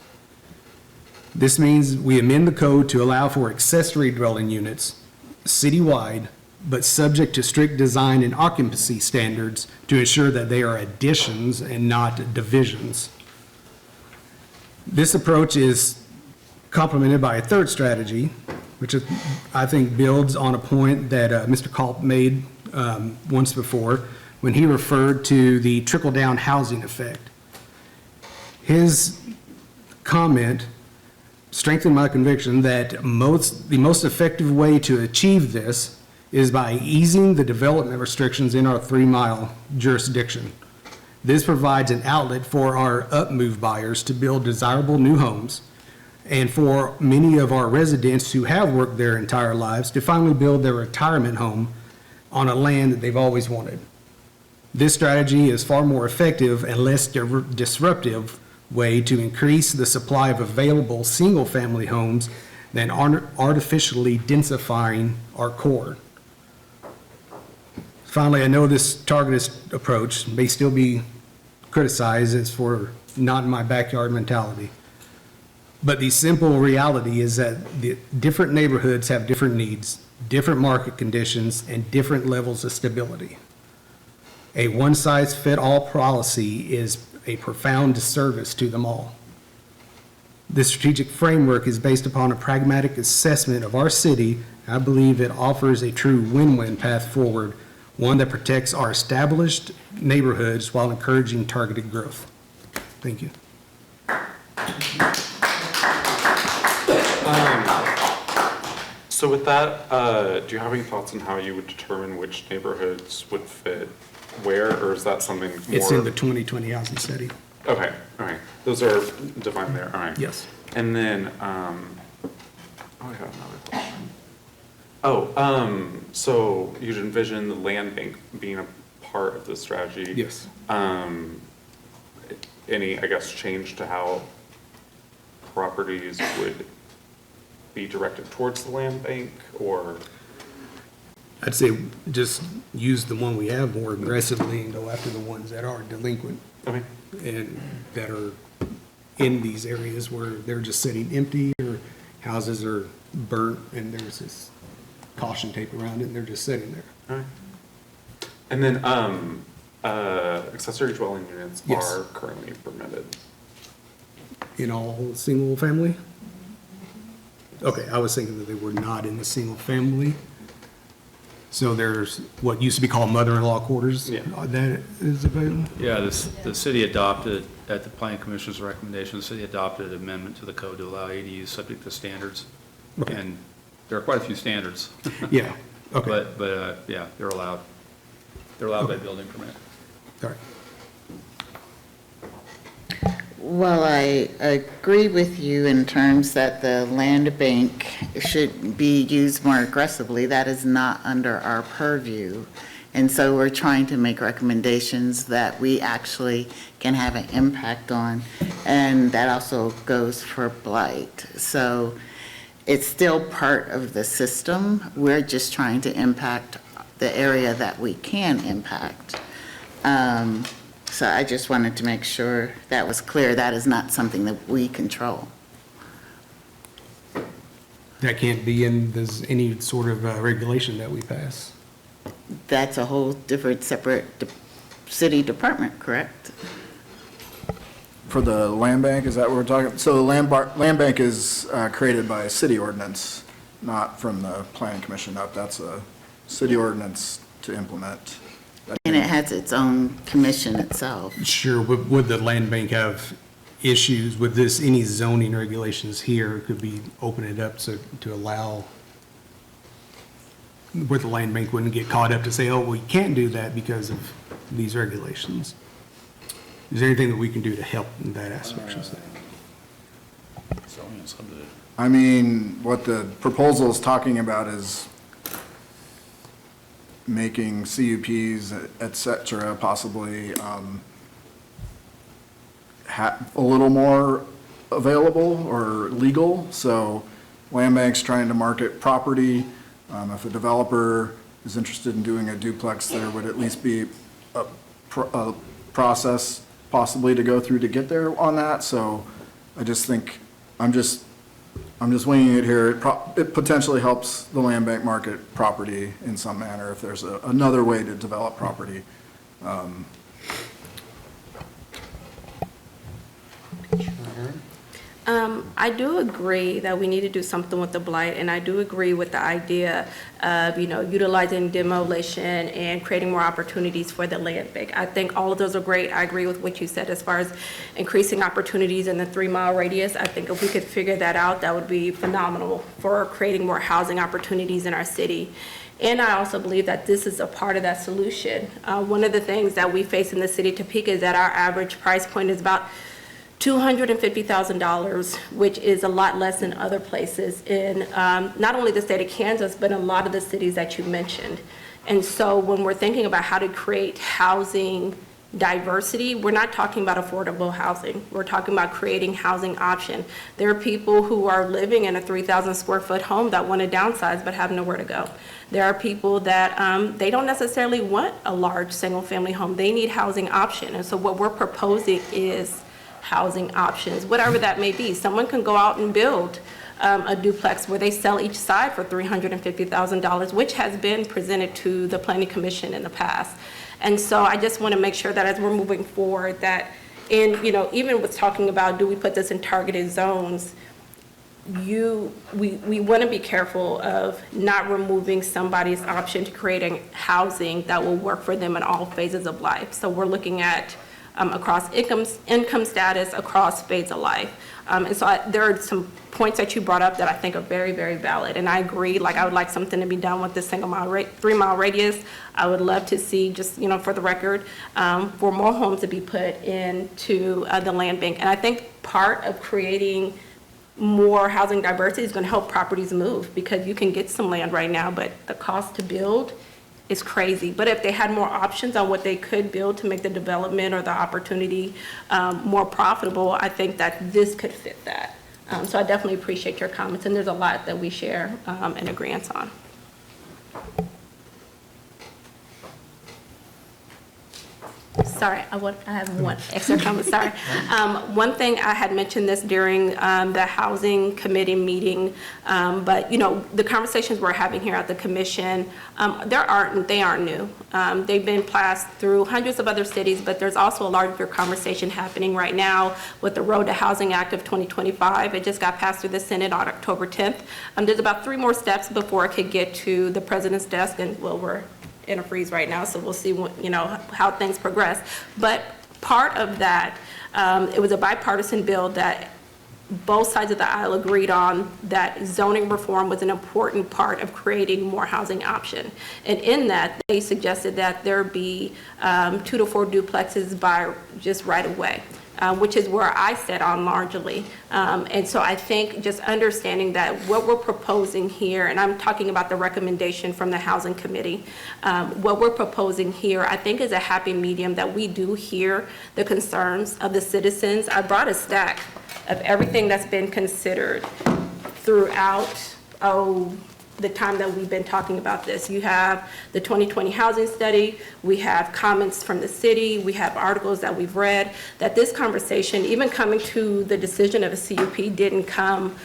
This means we amend the code to allow for accessory dwelling units citywide, but subject to strict design and occupancy standards to ensure that they are additions and not divisions. This approach is complemented by a third strategy, which I think builds on a point that Mr. Culp made once before when he referred to the trickle-down housing effect. His comment strengthened my conviction that the most effective way to achieve this is by easing the development restrictions in our 3-mile jurisdiction. This provides an outlet for our up-move buyers to build desirable new homes, and for many of our residents who have worked their entire lives to finally build their retirement home on a land that they've always wanted. This strategy is far more effective and less disruptive way to increase the supply of available single-family homes than artificially densifying our core. Finally, I know this targeted approach may still be criticized as for not in my backyard mentality. But the simple reality is that the different neighborhoods have different needs, different market conditions, and different levels of stability. A one-size-fit-all policy is a profound disservice to them all. This strategic framework is based upon a pragmatic assessment of our city. I believe it offers a true win-win path forward, one that protects our established neighborhoods while encouraging targeted growth. Thank you. So with that, do you have any thoughts on how you would determine which neighborhoods would fit where, or is that something more? It's in the 2020 housing study. Okay, all right. Those are defined there, all right. Yes. And then, I got another question. So you'd envision the land bank being a part of the strategy? Yes. Any, I guess, change to how properties would be directed towards the land bank, or? I'd say just use the one we have more aggressively and go after the ones that are delinquent. Okay. And that are in these areas where they're just sitting empty or houses are burnt and there's this caution tape around it, and they're just sitting there. All right. And then, accessory dwelling units Yes. are currently permitted. In all single family? Okay, I was thinking that they were not in the single family. So there's what used to be called mother-in-law quarters? Yeah. That is available? Yeah, the city adopted, at the planning commission's recommendation, the city adopted an amendment to the code to allow ADUs subject to standards. Okay. And there are quite a few standards. Yeah, okay. But yeah, they're allowed. They're allowed by building permit. All right. Well, I agree with you in terms that the land bank should be used more aggressively. That is not under our purview. And so we're trying to make recommendations that we actually can have an impact on. And that also goes for blight. So it's still part of the system. We're just trying to impact the area that we can impact. So I just wanted to make sure that was clear. That is not something that we control. That can't be in any sort of regulation that we pass. That's a whole different, separate city department, correct? For the land bank, is that what we're talking? So the land bank is created by a city ordinance, not from the planning commission up. That's a city ordinance to implement. And it has its own commission itself. Sure, would the land bank have issues with this, any zoning regulations here could be, open it up to allow, where the land bank wouldn't get caught up to say, oh, we can't do that because of these regulations. Is there anything that we can do to help in that aspect? I mean, what the proposal is talking about is making CUPs, et cetera, possibly a little more available or legal. So land bank's trying to market property. If a developer is interested in doing a duplex, there would at least be a process possibly to go through to get there on that. So I just think, I'm just winging it here. It potentially helps the land bank market property in some manner if there's another way to develop property. I do agree that we need to do something with the blight, and I do agree with the idea of, utilizing demolition and creating more opportunities for the land bank. I think all of those are great. I agree with what you said as far as increasing opportunities in the 3-mile radius. I think if we could figure that out, that would be phenomenal for creating more housing opportunities in our city. And I also believe that this is a part of that solution. One of the things that we face in the city of Topeka is that our average price point is about $250,000, which is a lot less than other places in not only the state of Kansas, but in a lot of the cities that you mentioned. And so when we're thinking about how to create housing diversity, we're not talking about affordable housing. We're talking about creating housing option. There are people who are living in a 3,000 square foot home that want to downsize but have nowhere to go. There are people that they don't necessarily want a large single family home. They need housing option. And so what we're proposing is housing options, whatever that may be. Someone can go out and build a duplex where they sell each side for $350,000, which has been presented to the Planning Commission in the past. And so I just want to make sure that as we're moving forward, that even with talking about, do we put this in targeted zones, we want to be careful of not removing somebody's option to creating housing that will work for them in all phases of life. So we're looking at across income status, across phase of life. And so there are some points that you brought up that I think are very, very valid. And I agree, I would like something to be done with this 3-mile radius. I would love to see, just, for the record, for more homes to be put into the land bank. And I think part of creating more housing diversity is going to help properties move, because you can get some land right now, but the cost to build is crazy. But if they had more options on what they could build to make the development or the opportunity more profitable, I think that this could fit that. So I definitely appreciate your comments, and there's a lot that we share in agreement on. Sorry, I have one extra comment, sorry. One thing, I had mentioned this during the Housing Committee meeting, but, you know, the conversations we're having here at the commission, they aren't new. They've been passed through hundreds of other cities, but there's also a larger conversation happening right now with the Road to Housing Act of 2025. It just got passed through the Senate on October 10th. There's about 3 more steps before it could get to the president's desk, and well, we're in a freeze right now, so we'll see what, you know, how things progress. But part of that, it was a bipartisan bill that both sides of the aisle agreed on, that zoning reform was an important part of creating more housing option. And in that, they suggested that there be 2 to 4 duplexes by just right of way. Which is where I sit on largely. And so I think just understanding that what we're proposing here, and I'm talking about the recommendation from the Housing Committee, what we're proposing here, I think is a happy medium that we do hear the concerns of the citizens. I brought a stack of everything that's been considered throughout, the time that we've been talking about this. You have the 2020 housing study, we have comments from the city, we have articles that we've read, that this conversation, even coming to the decision of a CUP, didn't come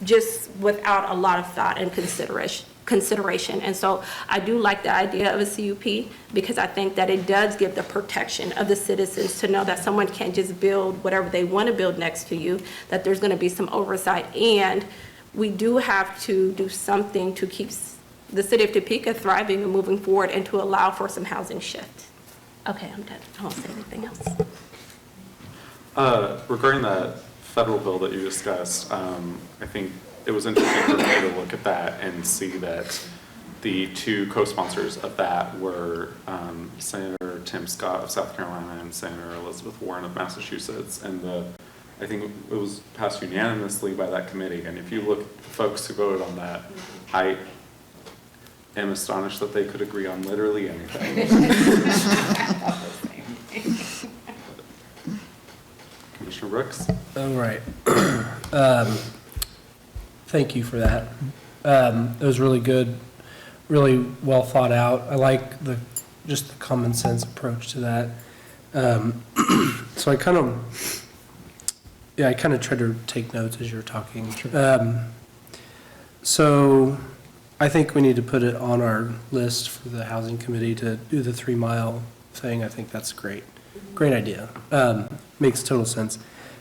just without a lot of thought and consideration. And so I do like the idea of a CUP, because I think that it does give the protection of the citizens to know that someone can't just build whatever they want to build next to you, that there's going to be some oversight. And we do have to do something to keep the city of Topeka thriving and moving forward, and to allow for some housing shift. Okay, I'm done. I won't say anything else. Regarding that federal bill that you discussed, I think it was interesting for me to look at that and see that the 2 co-sponsors of that were Senator Tim Scott of South Carolina and Senator Elizabeth Warren of Massachusetts. And I think it was passed unanimously by that committee. And if you look at the folks who voted on that, I am astonished that they could agree on literally anything. Commissioner Brooks? All right. Thank you for that. It was really good, really well thought out. I like just the common sense approach to that. So I kind of tried to take notes as you were talking. So I think we need to put it on our list for the Housing Committee to do the 3-mile thing. I think that's great. Great idea. Makes total sense.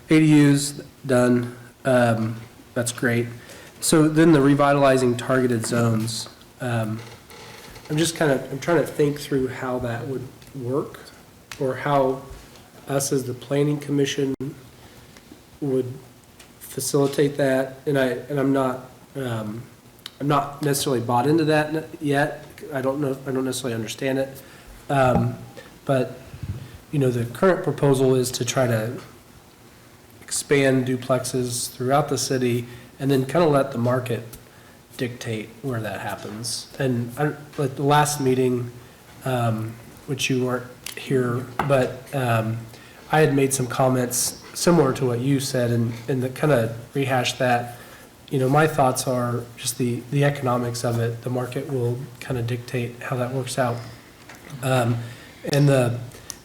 ADUs, done. That's great. So then the revitalizing targeted zones. I'm trying to think through how that would work, or how us as the Planning Commission would facilitate that. And I'm not necessarily bought into that yet. I don't necessarily understand it. But you know, the current proposal is to try to expand duplexes throughout the city, and then kind of let the market dictate where that happens. And like the last meeting, which you weren't here, but I had made some comments similar to what you said, and that kind of rehashed that. You know, my thoughts are just the economics of it. The market will kind of dictate how that works out. And the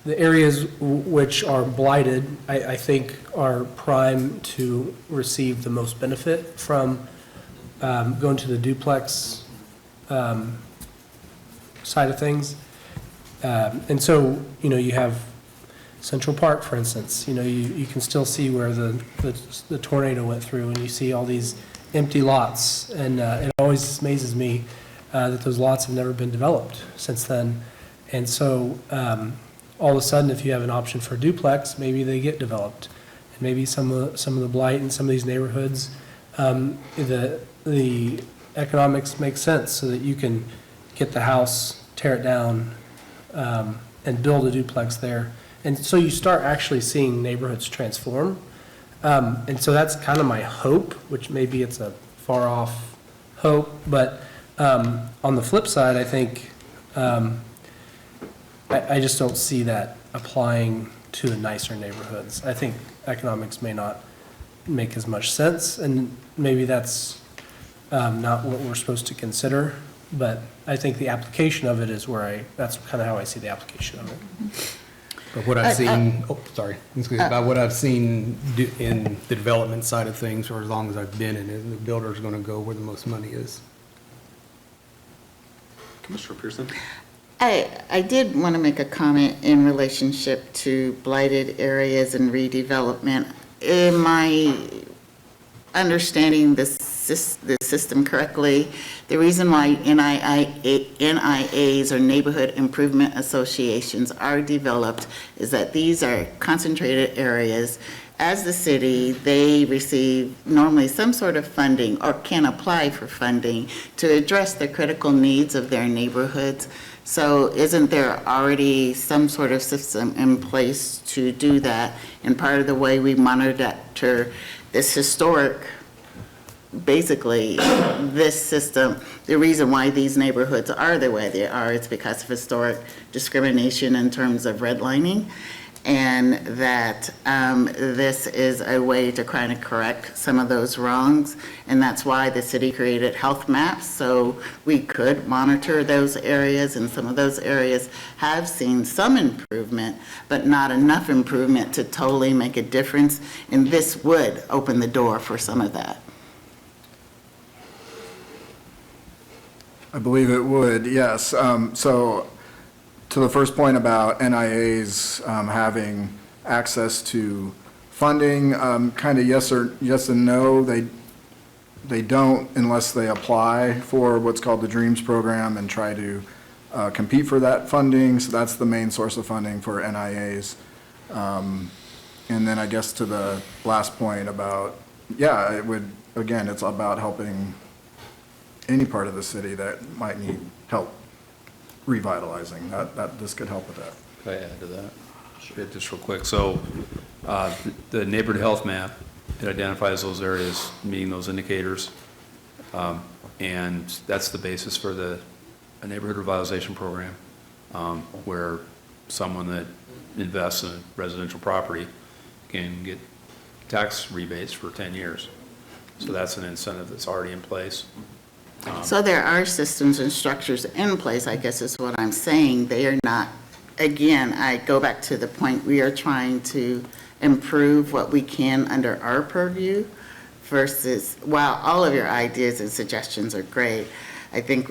areas which are blighted, I think, are prime to receive the most benefit from going to the duplex side of things. And so, you know, you have Central Park, for instance. You know, you can still see where the tornado went through, and you see all these empty lots. And it always amazes me that those lots have never been developed since then. And so all of a sudden, if you have an option for duplex, maybe they get developed. And maybe some of the blight in some of these neighborhoods, the economics make sense, so that you can get the house, tear it down, and build a duplex there. And so you start actually seeing neighborhoods transform. And so that's kind of my hope, which maybe it's a far off hope. But on the flip side, I think I just don't see that applying to the nicer neighborhoods. I think economics may not make as much sense, and maybe that's not what we're supposed to consider. But I think the application of it is that's kind of how I see the application of it. But what I've seen, about what I've seen in the development side of things, for as long as I've been in it, the builder's gonna go where the most money is. Commissioner Pearson? I did want to make a comment in relationship to blighted areas and redevelopment. In my understanding the system correctly, the reason why NIAs or Neighborhood Improvement Associations are developed is that these are concentrated areas. As the city, they receive normally some sort of funding or can apply for funding to address the critical needs of their neighborhoods. So isn't there already some sort of system in place to do that? And part of the way we monitor this historic, basically, this system, the reason why these neighborhoods are the way they are is because of historic discrimination in terms of redlining. And that this is a way to kind of correct some of those wrongs. And that's why the city created health maps, so we could monitor those areas. And some of those areas have seen some improvement, but not enough improvement to totally make a difference. And this would open the door for some of that. I believe it would, yes. So to the first point about NIAs having access to funding, kind of yes and no. They don't unless they apply for what's called the DREAMS program and try to compete for that funding. So that's the main source of funding for NIAs. And then I guess to the last point about, yeah, it would, again, it's about helping any part of the city that might need help revitalizing, that this could help with that. Can I add to that? Sure. Just real quick. So the neighborhood health map, it identifies those areas meeting those indicators. And that's the basis for a neighborhood revitalization program, where someone that invests in a residential property can get tax rebates for 10 years. So that's an incentive that's already in place. So there are systems and structures in place, I guess is what I'm saying. They are not, again, I go back to the point, we are trying to improve what we can under our purview versus, while all of your ideas and suggestions are great, I think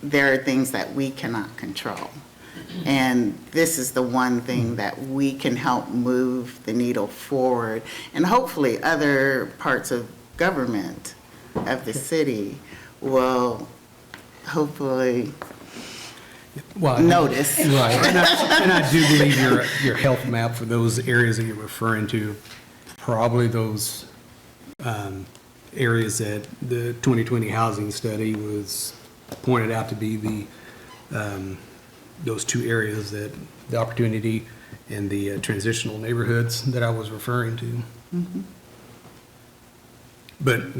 there are things that we cannot control. And this is the one thing that we can help move the needle forward. And hopefully other parts of government of the city will hopefully notice. Right, and I do believe your health map for those areas that you're referring to, probably those areas that the 2020 housing study was pointed out to be those two areas, that the opportunity and the transitional neighborhoods that I was referring to. Mm-hmm. But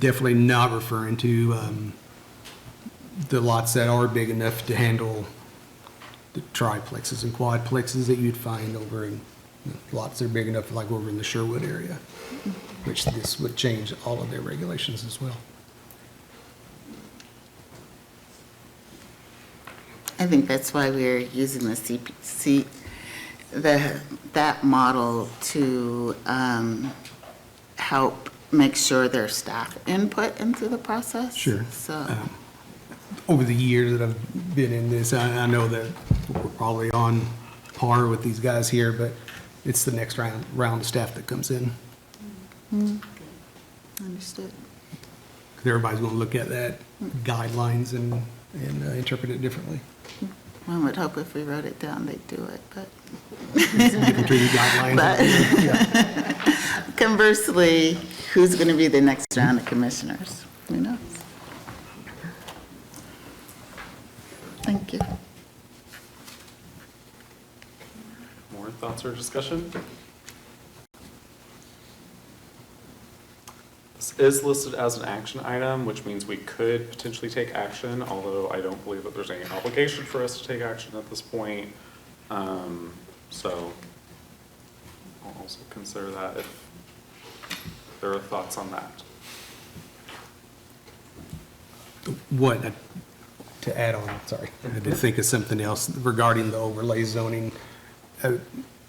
definitely not referring to the lots that are big enough to handle the triplexes and quadplexes that you'd find over in lots that are big enough, like over in the Sherwood area, which this would change all of their regulations as well. I think that's why we're using the CPC, that model to help make sure there's staff input into the process. Sure. So, over the years that I've been in this, I know that we're probably on par with these guys here, but it's the next round of staff that comes in. Understood. Because everybody's going to look at that guidelines and interpret it differently. One would hope if we wrote it down, they'd do it, but. Different treaty guidelines. But conversely, who's going to be the next round of commissioners? Who knows? Thank you. More thoughts or discussion? This is listed as an action item, which means we could potentially take action, although I don't believe that there's any obligation for us to take action at this point. So I'll also consider that if there are thoughts on that. What? to add on, sorry, I did think of something else regarding the overlay zoning. I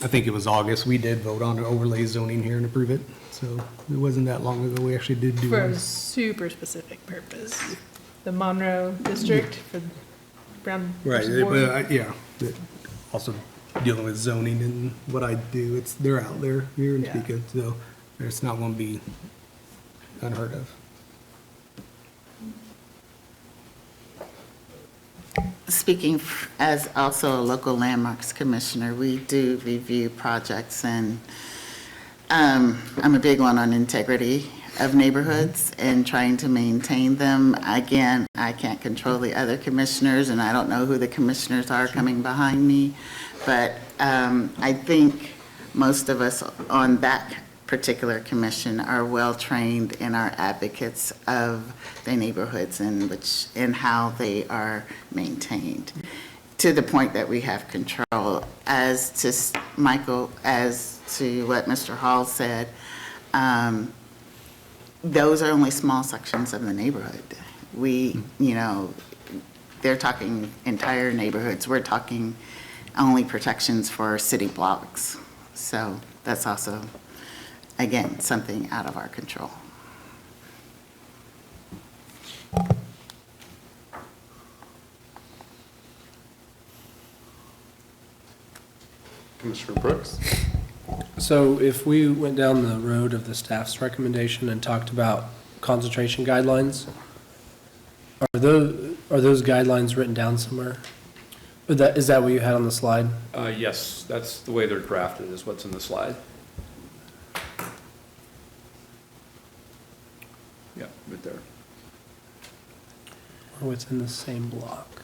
think it was August, we did vote on overlay zoning here and approve it, so it wasn't that long ago, we actually did do For a one. super specific purpose. The Monroe District for Brown. Right, versus Ward. yeah, but also dealing with zoning and what I do, they're out there here in Yeah. Topeka, so it's not gonna be unheard of. Speaking as also a local landmarks commissioner, we do review projects, and I'm a big one on integrity of neighborhoods and trying to maintain them. Again, I can't control the other commissioners, and I don't know who the commissioners are coming behind me, but I think most of us on that particular commission are well-trained and are advocates of the neighborhoods in how they are maintained, to the point that we have control. As to Michael, as to what Mr. Hall said, those are only small sections of the neighborhood. They're talking entire neighborhoods. We're talking only protections for city blocks. So that's also, again, something out of our control. Commissioner Brooks? So if we went down the road of the staff's recommendation and talked about concentration guidelines, are those guidelines written down somewhere? Is that what you had on the slide? Yes, that's the way they're drafted, is what's in the slide. Yeah, right there. Or what's in the same block?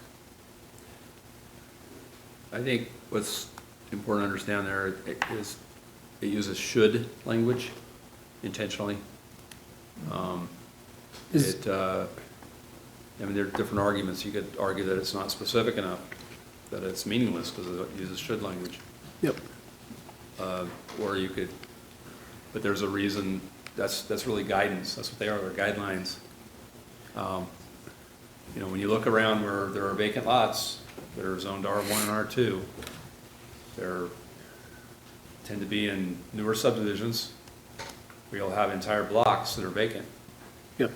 I think what's important to understand there is it uses should language intentionally. There are different arguments. You could argue that it's not specific enough, that it's meaningless because it uses should language. Yep. Or you could, but there's a reason, that's really guidance. That's what they are, they're guidelines. When you look around where there are vacant lots that are zoned R1 and R2, tend to be in newer subdivisions where you'll have entire blocks that are vacant. Yep.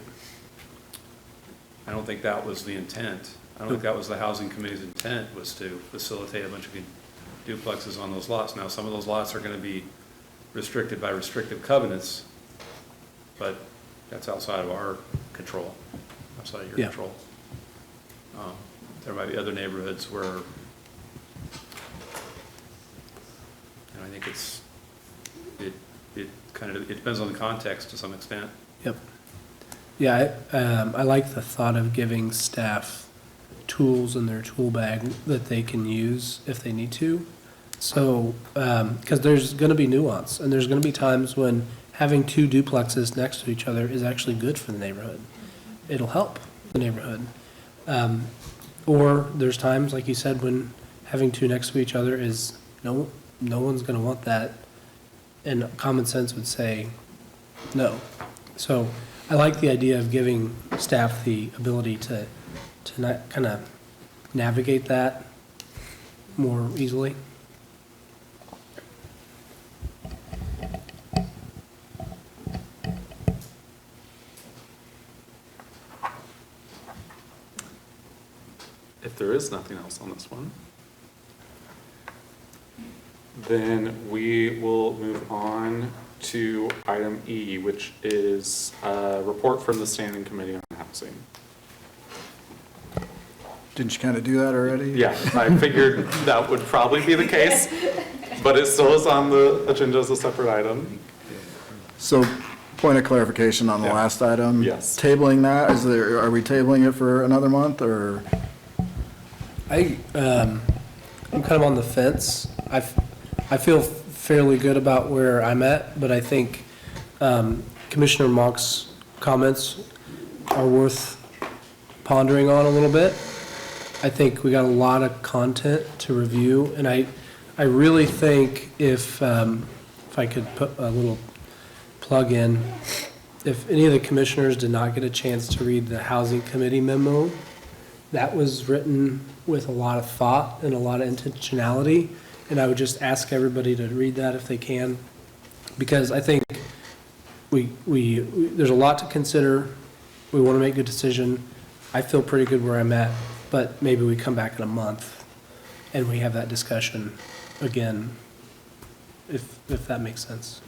I don't think that was the intent. I don't think that was the housing committee's intent, was to facilitate a bunch of duplexes on those lots. Now, some of those lots are going to be restricted by restrictive covenants, but that's outside of our control, outside of your control. There might be other neighborhoods where I think it depends on the context to some extent. Yep. Yeah, I like the thought of giving staff tools in their tool bag that they can use if they need to. So, because there's going to be nuance, and there's going to be times when having two duplexes next to each other is actually good for the neighborhood. It'll help the neighborhood. Or there's times, like you said, when having two next to each other is, no one's going to want that, and common sense would say no. So I like the idea of giving staff the ability to not kind of navigate that more easily. If there is nothing else on this one, then we will move on to item E, which is a report from the Standing Committee on Housing. Didn't you kind of do that already? Yeah, I figured that would probably be the case, but it still is on the agenda as a separate item. So, point of clarification on the last item. Yes. Tabling that, are we tabling it for another month, or? I'm kind of on the fence. I feel fairly good about where I'm at, but I think Commissioner Mock's comments are worth pondering on a little bit. I think we got a lot of content to review, and I really think if I could put a little plug in, if any of the commissioners did not get a chance to read the Housing Committee memo that was written with a lot of thought and a lot of intentionality. And I would just ask everybody to read that if they can, because I think there's a lot to consider. We want to make a good decision. I feel pretty good where I'm at, but maybe we come back in a month and we have that discussion again, if that makes sense.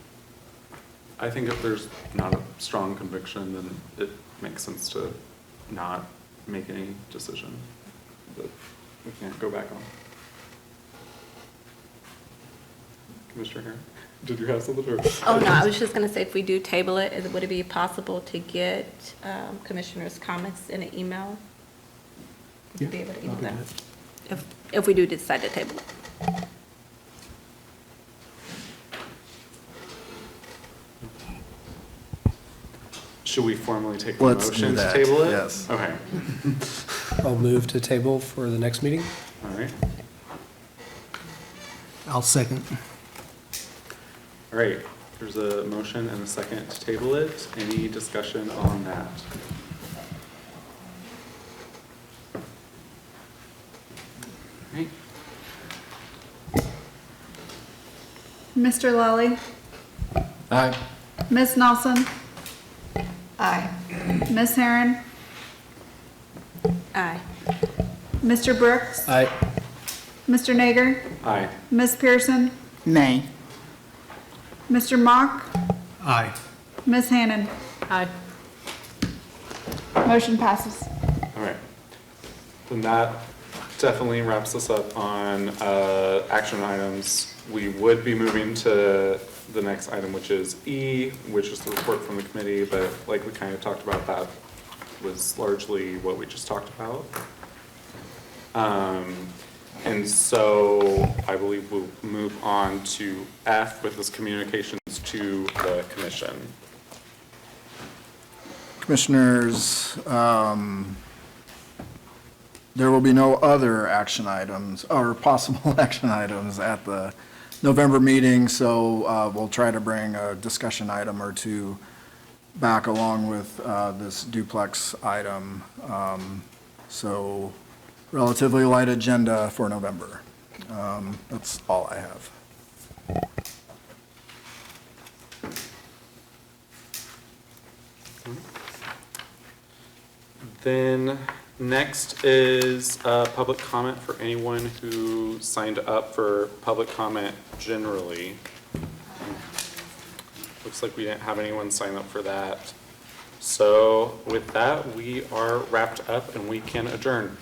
I think if there's not a strong conviction, then it makes sense to not make any decision that we can't go back on. Commissioner Herron, did you have something? Oh, no, I was just going to say, if we do table it, would it be possible to get commissioners' comments in an email? Would you be able to email them? If we do decide to table it. Should we formally take a Let's do motion to that, table it? yes. Okay, I'll move to table for the next meeting. all right. I'll second. All right, there's a motion and a second to table it. Any discussion on that? All right. Mr. Lally? Aye. Ms. Nelson? Aye. Ms. Herron? Aye. Mr. Brooks? Aye. Mr. Nager? Aye. Ms. Pearson? Nay. Mr. Mock? Aye. Ms. Hannon? Aye. Motion passes. All right. Then that definitely wraps us up on action items. We would be moving to the next item, which is E, which is the report from the committee, but like we kind of talked about, that was largely what we just talked about. And so I believe we'll move on to F, with this communications to the commission. Commissioners, there will be no other action items or possible action items at the November meeting, so we'll try to bring a discussion item or two back along with this duplex item. So relatively light agenda for November. That's all I have. Then next is public comment for anyone who signed up for public comment generally. Looks like we didn't have anyone sign up for that. So with that, we are wrapped up and we can adjourn.